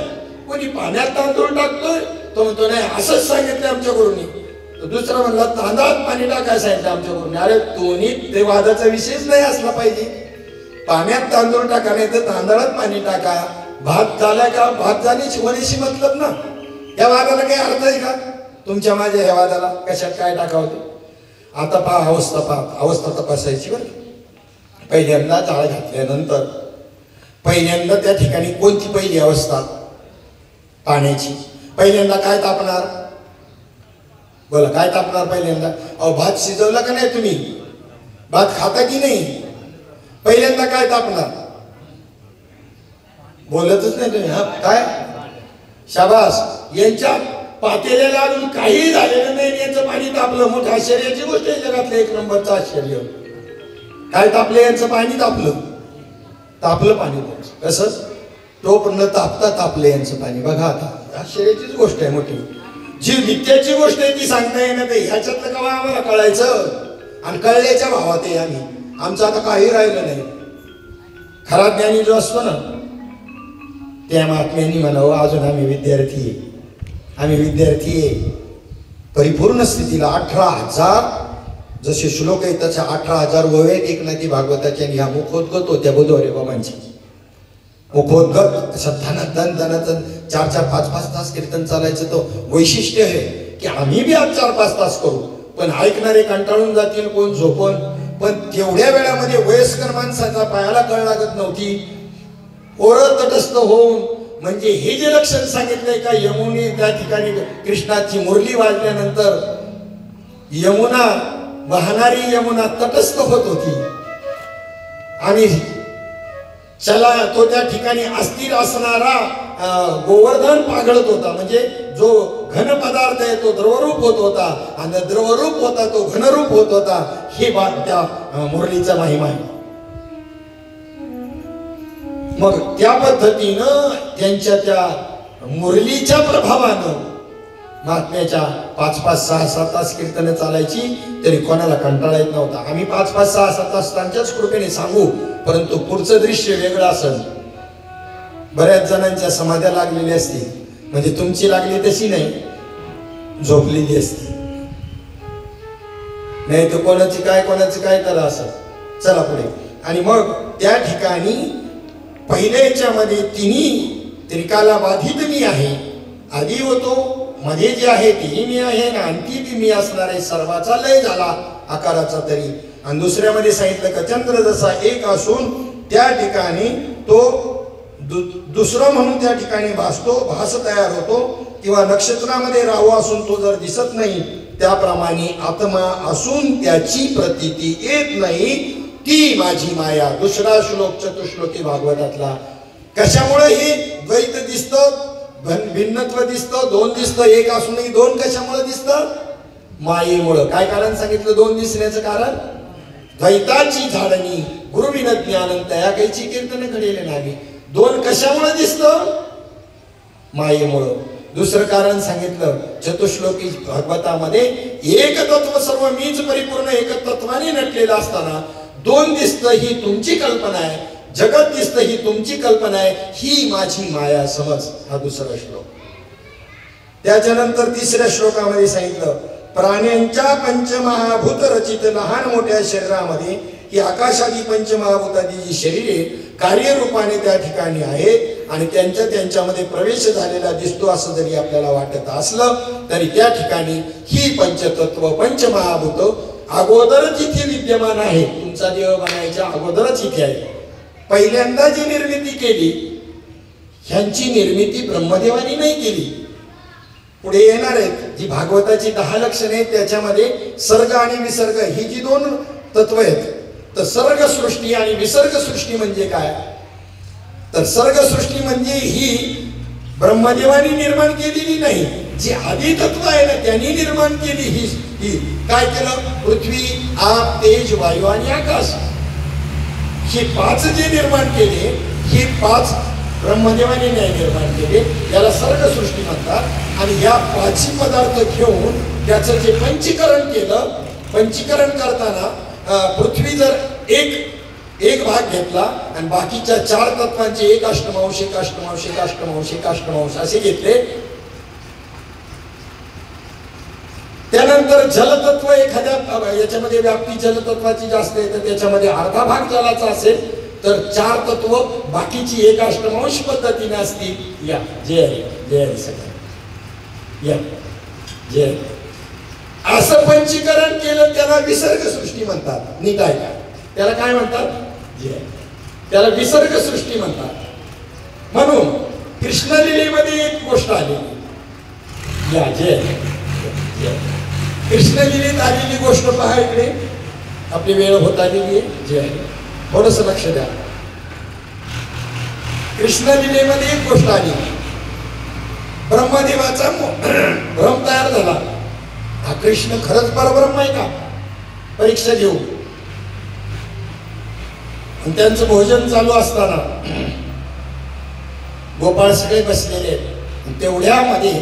कोणी पाण्यात तांदूळ टाकतोय तो म्हणतो नाही असंच सांगितलं आमच्याकडून. दुसरा म्हणला तांदळात पाणी टाकायला सांगितलं आमच्याकडून. अरे दोन्ही ते वादाचा विषयच नाही असला पाहिजे. पाण्यात तांदूळ टाका नाही तर तांदळात पाणी टाका. भात झाला का भात झाल्याची होण्याशी मतलब ना. या वादाला काही अर्थ आहे का तुमच्या माझ्या या वादाला? कशात काय टाकावं? आता पहा अवस्था तपासायची बरं. पहिल्यांदा जाळ घातल्यानंतर पहिल्यांदा त्या ठिकाणी कोणती पहिली अवस्था पाण्याची? पहिल्यांदा काय तापणार? बोला काय तापणार पहिल्यांदा? अहो भात शिजवला का नाही तुम्ही? भात खाता की नाही? पहिल्यांदा काय तापणार? बोलतच नाही तुम्ही. हा काय शाबास. यांच्या पातेल्याला अजून काही झालेलं नाही, यांचं पाणी तापलं. मोठं आश्चर्याची गोष्ट आहे, जगातलं एक नंबरचं आश्चर्य. काय तापलं? यांचं पाणी तापलं पाणी. कसं? तोपर्यंत तापलं यांचं पाणी. बघा आता आश्चर्याचीच गोष्ट आहे मोठी. जी नित्याची गोष्ट आहे ती सांगता येणार नाही. ह्याच्यातलं कवा आम्हाला कळायचं? आणि कळल्याच्या भावात आहे आम्ही. आमचं आता काही राहिलं नाही. खरा ज्ञानी जो असतो ना त्या महात्म्यांनी म्हणावं अजून आम्ही विद्यार्थी आहे. परिपूर्ण स्थितीला 18,000 जसे श्लोक आहेत तसे 18,000 ओवे एकनाथी भागवताच्या. ह्या मुखोद्गत होत्या बुधवारी बाबांची. मुखोद्गत धन 4-4, 5-5 तास कीर्तन चालायचं. तो वैशिष्ट्य आहे की आम्ही बी आज 4-5 तास करू, पण ऐकणारे कंटाळून जातील, कोण झोपण. पण तेवढ्या वेळामध्ये वयस्कर माणसाचा पायाला कळ लागत नव्हती. ओरड तटस्थ होऊन म्हणजे हे जे लक्षण सांगितलंय का यमुने त्या ठिकाणी कृष्णाची मुरली वाजल्यानंतर यमुना वाहणारी यमुना तटस्थ होत होती आणि चला तो त्या ठिकाणी अस्थिर असणारा गोवर्धन पाघळत होता. म्हणजे जो घन पदार्थ आहे तो द्रवरूप होत होता आणि द्रवरूप होता तो घनरूप होत होता. हे बात त्या मुरलीचा महिमा आहे. मग त्या पद्धतीनं त्यांच्या त्या मुरलीच्या प्रभावानं महात्म्याच्या 5-5, 6-7 तास कीर्तन चालायची तरी कोणाला कंटाळा येत नव्हता. आम्ही 5-5, 6-7 तास त्यांच्याच कृपेने सांगू, परंतु पुढचं दृश्य वेगळं असेल. बऱ्याच जणांच्या समाध्या लागलेल्या असतील, म्हणजे तुमची लागली तशी नाही, झोपलेली असते. नाही तर कोणाची काय तर असं. चला पुढे. आणि मग त्या ठिकाणी पहिल्याच्या मध्ये तिन्ही त्रिकाला बाधित मी आहे. आधी होतो, मध्ये जे आहे तेही मी आहे ना अंती मी असणार आहे. सर्वाचा लय झाला आकाराचा तरी. आणि दुसऱ्यामध्ये सांगितलं का चंद्र जसा एक असून त्या ठिकाणी तो दुसरं म्हणून त्या ठिकाणी भास तयार होतो, किंवा नक्षत्रामध्ये राहू असून तो जर दिसत नाही त्याप्रमाणे आत्मा असून त्याची प्रतीती येत नाही, ती माझी माया. दुसरा श्लोक चतुश्लोकी भागवतातला. कशामुळे हे द्वैत दिसतं, भिन्नत्व दिसतं, दोन दिसतं, एक असूनही दोन कशामुळे दिसतं? मायेमुळं. काय कारण सांगितलं दोन दिसण्याचं कारण? द्वैताची झाडणी गुरुविन ज्ञानंत या काहीची कीर्तन घडेले नाही. दोन कशामुळे दिसतं? मायेमुळं. दुसरं कारण सांगितलं चतुश्लोकी भागवतामध्ये एक तत्व सर्व मीच परिपूर्ण एकतत्वाने नटलेलं असताना दोन दिसतं ही तुमची कल्पना आहे, जगत दिसतं ही तुमची कल्पना आहे, ही माझी माया समज. हा दुसरा श्लोक. त्याच्यानंतर तिसऱ्या श्लोकामध्ये सांगितलं प्राण्यांच्या पंचमहाभूत रचित लहान मोठ्या शरीरामध्ये ही आकाशादी पंचमहाभूतादी जी शरीरे कार्यरूपाने त्या ठिकाणी आहेत आणि त्यांच्यामध्ये प्रवेश झालेला दिसतो असं जरी आपल्याला वाटत असलं तरी त्या ठिकाणी ही पंचतत्व पंचमहाभूत अगोदरच इथे विद्यमान आहे. तुमचा देह बनायच्या अगोदरच इथे आहे. पहिल्यांदा जी निर्मिती केली ह्यांची निर्मिती ब्रह्मदेवानी नाही केली. पुढे येणार आहेत जी भागवताची 10 लक्षणे आहेत त्याच्यामध्ये सर्ग आणि विसर्ग ही जी दोन तत्व आहेत. तर सर्ग सृष्टी आणि विसर्ग सृष्टी म्हणजे काय? तर सर्ग सृष्टी म्हणजे ही ब्रह्मदेवानी निर्माण केलेली नाही, जी आदि तत्व आहे ना त्यांनी निर्माण केली. ही काय केलं? पृथ्वी, आप, तेज, वायू आणि आकाश हे 5 जे निर्माण केले हे 5 ब्रह्मदेवाने नाही निर्माण केले. याला सर्ग सृष्टी म्हणतात. आणि या 5 पदार्थ घेऊन त्याचं जे पंचीकरण केलं पंचीकरण करताना पृथ्वी जर एक भाग घेतला आणि बाकीच्या 4 तत्वांचे एक अष्टमांश एक अष्टमांश एक अष्टमांश एक अष्टमांश असे घेतले, त्यानंतर जलतत्व एखाद्या याच्यामध्ये व्याप्ती जलतत्वाची जास्त आहे तर त्याच्यामध्ये अर्धा भाग जलाचा असेल तर 4 तत्व बाकीची एक अष्टमांश पद्धतीने असतील. या जय जय सगळं या जय. असं पंचीकरण केलं त्याला विसर्ग सृष्टी म्हणतात. नीट आहे का? त्याला काय म्हणतात? जय. त्याला विसर्ग सृष्टी म्हणतात. म्हणून कृष्णलीलेमध्ये एक गोष्ट आली. या जय जय. कृष्णलीलेत आलेली गोष्ट पहा इकडे. आपली वेळ होत आलेली आहे. जय. थोडस लक्ष द्या. कृष्णलीलेमध्ये एक गोष्ट आली. ब्रह्मदेवाचा भ्रम तयार झाला. हा कृष्ण खरंच परब्रह्म आहे का? परीक्षा घेऊ. आणि त्यांचं भोजन चालू असताना गोपाळ सगळे बसलेले. तेवढ्यामध्ये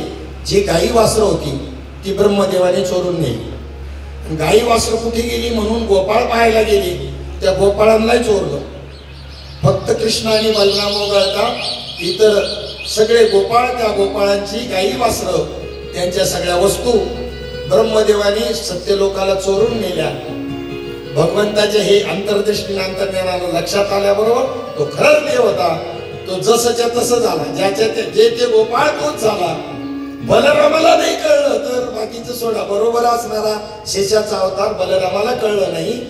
जी गाई वासरं होती ती ब्रह्मदेवाने चोरून नेली. गाई वासरं कुठे गेली म्हणून गोपाळ पाहायला गेले. त्या गोपाळांनाही चोरलं. फक्त कृष्ण आणि बलराम वगळता इतर सगळे गोपाळ, त्या गोपाळांची गाई वासरं, त्यांच्या सगळ्या वस्तू ब्रह्मदेवाने सत्यलोकाला चोरून नेल्या. भगवंताच्या हे अंतर्दृष्टीने अंतर्ज्ञानाला लक्षात आल्याबरोबर तो खरंच देव होता. तो जसंच्या तसं झाला. ज्याच्या जे ते गोपाळ तोच झाला. बलरामाला नाही कळलं तर बाकीचं सोडा. बरोबर असणारा शेषाचा अवतार बलरामाला कळलं नाही.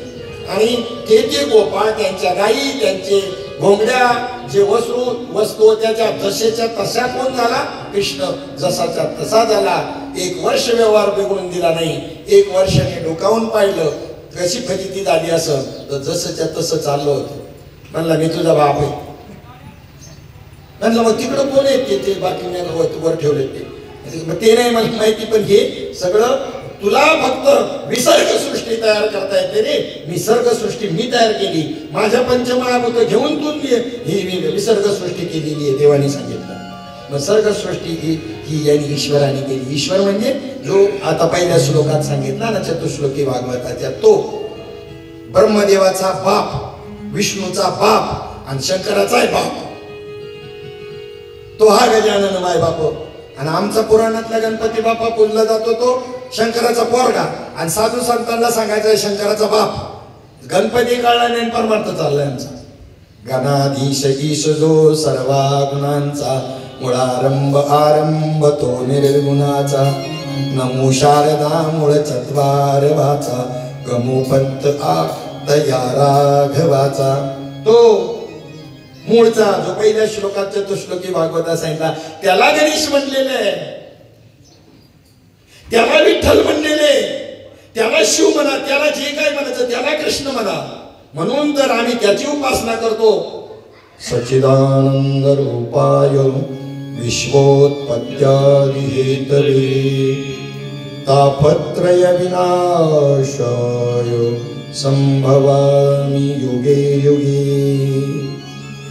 आणि ते गोपाळ, त्यांच्या गायी, त्यांचे घोंगड्या, जे वस्तू त्याच्या जसेच्या तशा कोण झाला? कृष्ण जसाच्या तसा झाला. 1 वर्ष व्यवहार बिघडून दिला नाही. 1 वर्षाने डोकावून पाहिलं कशी फजिती झाली असं तर जसंच्या तसं चाललं होतं. म्हणला मी तुझा बाप आहे. म्हणलं मग तिकडं कोण येते ते बाकी वर ठेवले ते नाही मला माहिती. पण हे सगळं तुला फक्त विसर्ग सृष्टी तयार करता येते रे. निसर्ग सृष्टी मी तयार केली. माझ्या पंचमहाभूत घेऊन तू ही विसर्ग सृष्टी केलेली आहे देवाने सांगितलं. मग सर्ग सृष्टी ही यांनी ईश्वराने केली. ईश्वर म्हणजे जो आता पहिल्या श्लोकात सांगितला ना चतुश्लोकी भागवताच्या, तो ब्रह्मदेवाचा बाप, विष्णूचा बाप आणि शंकराचा बाप. तो हा गजानन माय बाप. आणि आमचा पुराणातला गणपती बाप्पा पूजला जातो तो शंकराचा पोरगा. आणि साधू संतांना सांगायचा शंकराचा बाप. गणपती कळला नाही परमार्थ चाललाय आमचा. गणाधीश ईश जो सर्वा गुणांचा, मुळारंभ आरंभ तो निर्गुणाचा, नमो शारदा मूळ चत्वार वाचा, गमोपंत तया राघवाचा. तो मूळचा जो पहिल्या श्लोकात चतुश्लोकी भागवता सांगितला त्याला गणेश म्हणलेले आहे, त्याला विठ्ठल म्हणलेले, त्याला शिव म्हणा, त्याला जे काय म्हणायचं त्याला कृष्ण म्हणा. म्हणून तर आम्ही त्याची उपासना करतो. सच्चिदानंद रूपाय विश्वोत्पत्त्यादि हेतवे, तापत्रय विनाशाय संभवामि युगे युगे.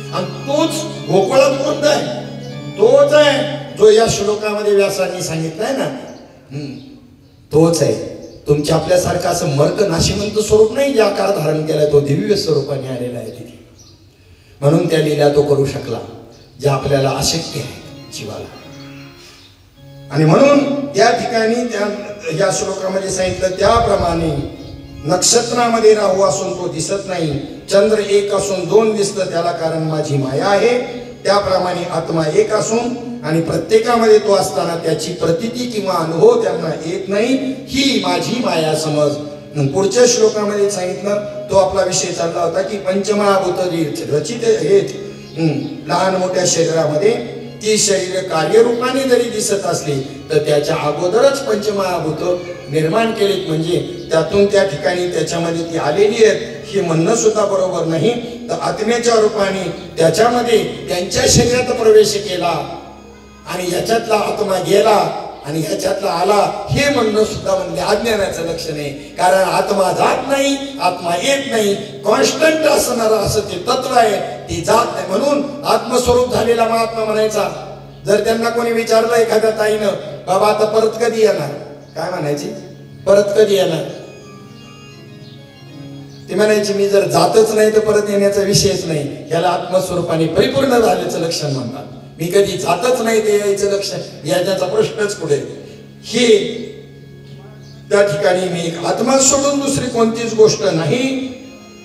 आणि तोच गोकुळात कोणता आहे? तोच आहे जो या श्लोकामध्ये व्यासांनी सांगितलंय ना, तोच आहे. तुमच्या आपल्यासारखं असं मर्क नाशिवंत स्वरूप नाही जे आकार धारण केलाय, तो दिव्य स्वरूपाने आलेला आहे तिथे. म्हणून त्या लीला तो करू शकला जे आपल्याला अशक्य आहे जीवाला. आणि म्हणून त्या ठिकाणी त्या या श्लोकामध्ये सांगितलं त्याप्रमाणे नक्षत्रामध्ये राहू असून तो दिसत नाही, चंद्र एक असून 2 दिसतं त्याला कारण माझी माया आहे. त्याप्रमाणे आत्मा एक असून आणि प्रत्येकामध्ये तो असताना त्याची प्रतीती किंवा अनुभव त्यांना येत नाही, ही माझी माया समज. पुढच्या श्लोकामध्ये सांगितलं तो आपला विषय चालला होता की पंचमहाभूत रचित आहेत लहान मोठ्या शरीरामध्ये, ती शरीर कार्यरूपाने जरी दिसत असली तर त्याच्या अगोदरच पंचमहाभूत निर्माण केलीत. म्हणजे त्यातून त्या ठिकाणी त्याच्यामध्ये ती आलेली आहेत हे म्हणणं सुद्धा बरोबर नाही. तर आत्म्याच्या रूपाने त्याच्यामध्ये त्यांच्या शरीरात प्रवेश केला आणि याच्यातला आत्मा गेला आणि ह्याच्यातला आला हे म्हणणं सुद्धा म्हणजे अज्ञानाचं लक्षण आहे. कारण आत्मा जात नाही, आत्मा येत नाही, कॉन्स्टंट असणारं असं ते तत्व आहे, ती जात नाही. म्हणून आत्मस्वरूप झालेला महात्मा म्हणायचा. जर त्यांना कोणी विचारलं एखाद्या ताईनं बाबा आता परत कधी येणार, काय म्हणायची? परत कधी येणार? ते म्हणायचे मी जर जातच नाही तर परत येण्याचा विषयच नाही, याला आत्मस्वरूपाने परिपूर्ण झाल्याचं लक्षण म्हणतात. मी कधी जातच नाही ते यायचं लक्षण, याच्याचा प्रश्नच पुढे. हे त्या ठिकाणी मी एक आत्मा सोडून दुसरी कोणतीच गोष्ट नाही,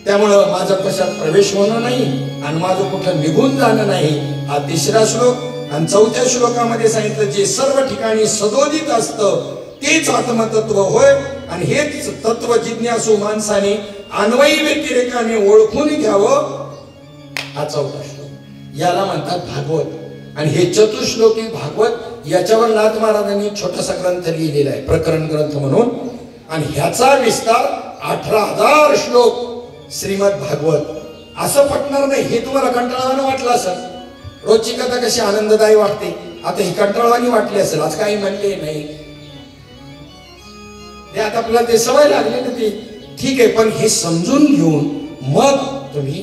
त्यामुळं माझं कशात प्रवेश होणं नाही आणि माझं कुठं निघून जाणं नाही. हा 3रा श्लोक. आणि 4थ्या श्लोकामध्ये सांगितलं जे सर्व ठिकाणी सदोदित असतं तेच आत्मतत्व होय, आणि हेच तत्व जिज्ञासू माणसाने अन्वयी व्यतिरेकाने ओळखून घ्यावं. हा 4था श्लोक, याला म्हणतात भागवत. आणि हे चतुश्लोकी भागवत, याच्यावर नाथ महाराजांनी छोटासा ग्रंथ लिहिलेला आहे, प्रकरण ग्रंथ म्हणून. आणि ह्याचा विस्तार 18,000 श्लोक श्रीमद भागवत. असं पटणार नाही, हे तुम्हाला कंटाळवाणं वाटलं असेल. रोजची कथा कशी आनंददायी वाटते, आता ही कंटाळवाणी वाटली असेल. आज काही म्हणले नाही, ते आता आपल्याला ते सवय लागली ना, ते ठीक आहे. पण हे समजून घेऊन मग तुम्ही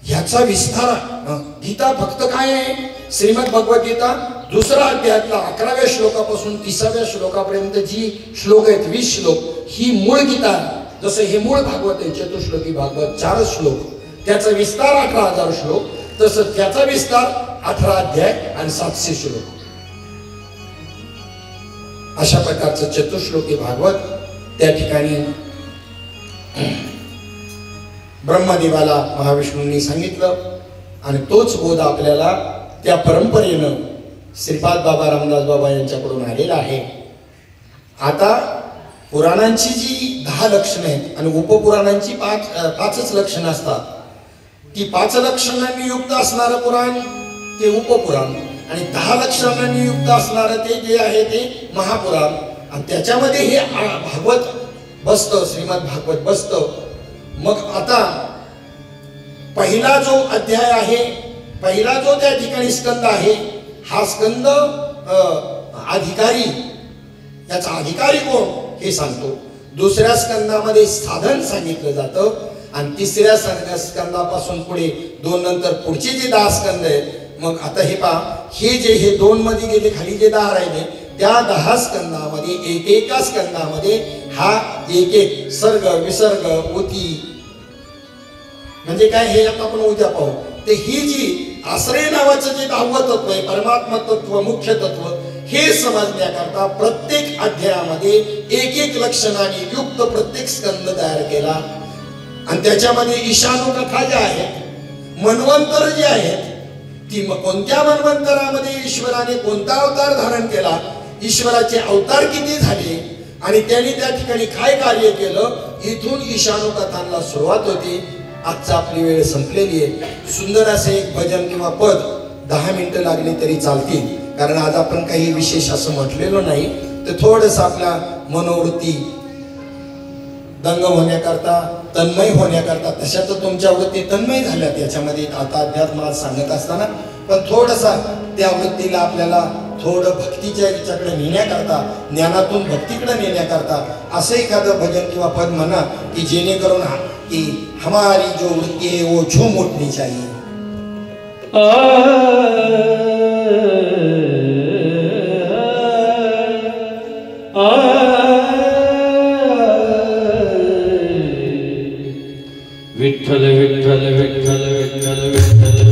ह्याचा विस्तार. गीता फक्त काय आहे? श्रीमद भगवद्गीता 2रा अध्यायातला 11व्या श्लोकापासून 30व्या श्लोकापर्यंत जी श्लोक आहेत, 20 श्लोक, ही मूळ गीता. जसं हे मूळ भागवत आहे चतुश्लोकी भागवत, 4 श्लोक, त्याचा विस्तार 18,000 श्लोक, तसं त्याचा विस्तार 18 अध्याय आणि 700 श्लोक. अशा प्रकारचं चतुश्लोकी भागवत त्या ठिकाणी ब्रह्मदेवाला महाविष्णूंनी सांगितलं. आणि तोच बोध आपल्याला त्या परंपरेनं श्रीपाद बाबा रामदास बाबा यांच्याकडून आलेला आहे. आता पुराणांची जी 10 लक्षणं आहेत आणि उपपुराणांची 5च लक्षणं असतात. ती 5 लक्षणांनी युक्त असणारं पुराण ते उपपुराण, आणि 10 लक्षणांनी युक्त असणारं ते जे आहे ते महापुराण. आणि त्याच्यामध्ये हे भागवत बसतं, श्रीमद भागवत बसतं. मग आता पहिला जो अध्याय आहे, पहिला जो त्या ठिकाणी स्कंद आहे, हा स्कंद अधिकारी, याचा अधिकारी कोण हे सांगतो. 2ऱ्या स्कंदामध्ये साधन सांगितलं जातं. आणि 3ऱ्या स्कंदापासून पुढे 2 नंतर पुढचे जे 10 स्कंद आहेत. मग आता हे पहा, हे जे हे 2 मध्ये गेले, खाली जे 10 राहिले, त्या 10 स्कंदामध्ये एकेका स्कंदामध्ये हा एक सर्ग विसर्ग उती म्हणजे काय हे आता आपण उद्या पाहू. ते ही जी आश्रय नावाचं जे 10वं तत्व आहे, परमात्मा तत्व, मुख्य तत्व, हे समजण्याकरता प्रत्येक अध्यायामध्ये एक लक्षणाने युक्त प्रत्येक स्कंद तयार केला. आणि त्याच्यामध्ये ईशानू कथा ज्या आहेत, मनवंतर जे आहेत, ती कोणत्या मनवंतरामध्ये ईश्वराने कोणता अवतार धारण केला, ईश्वराचे अवतार किती झाले आणि त्यांनी त्या ठिकाणी काय कार्य केलं, इथून ईशानू कथांना सुरुवात होती. आजचा आपली वेळ संपलेली आहे. सुंदर असे एक भजन किंवा पद 10 मिनिटं लागली तरी चालतील, कारण आज आपण काही विशेष असं म्हटलेलं नाही. तर थोडंसं आपल्या मनोवृत्ती दंग होण्याकरता, तन्मय होण्याकरता, तशा तर तुमच्या वृत्ती तन्मय झाल्यात याच्यामध्ये आता अध्यात्मात सांगत असताना, पण थोडंसं त्या वृत्तीला आपल्याला थोडं भक्तीच्या याच्याकडे नेण्याकरता, ज्ञानातून भक्तीकडे नेण्याकरता असं एखादं भजन किंवा पद म्हणा की जेणेकरून कि हमारी जो वृत्ति है वो झूम उठनी चाहिए. विठ्ठल विठ्ठल विठ्ठल विठ्ठल विठ्ठल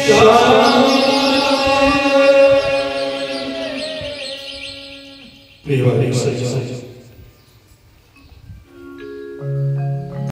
Shah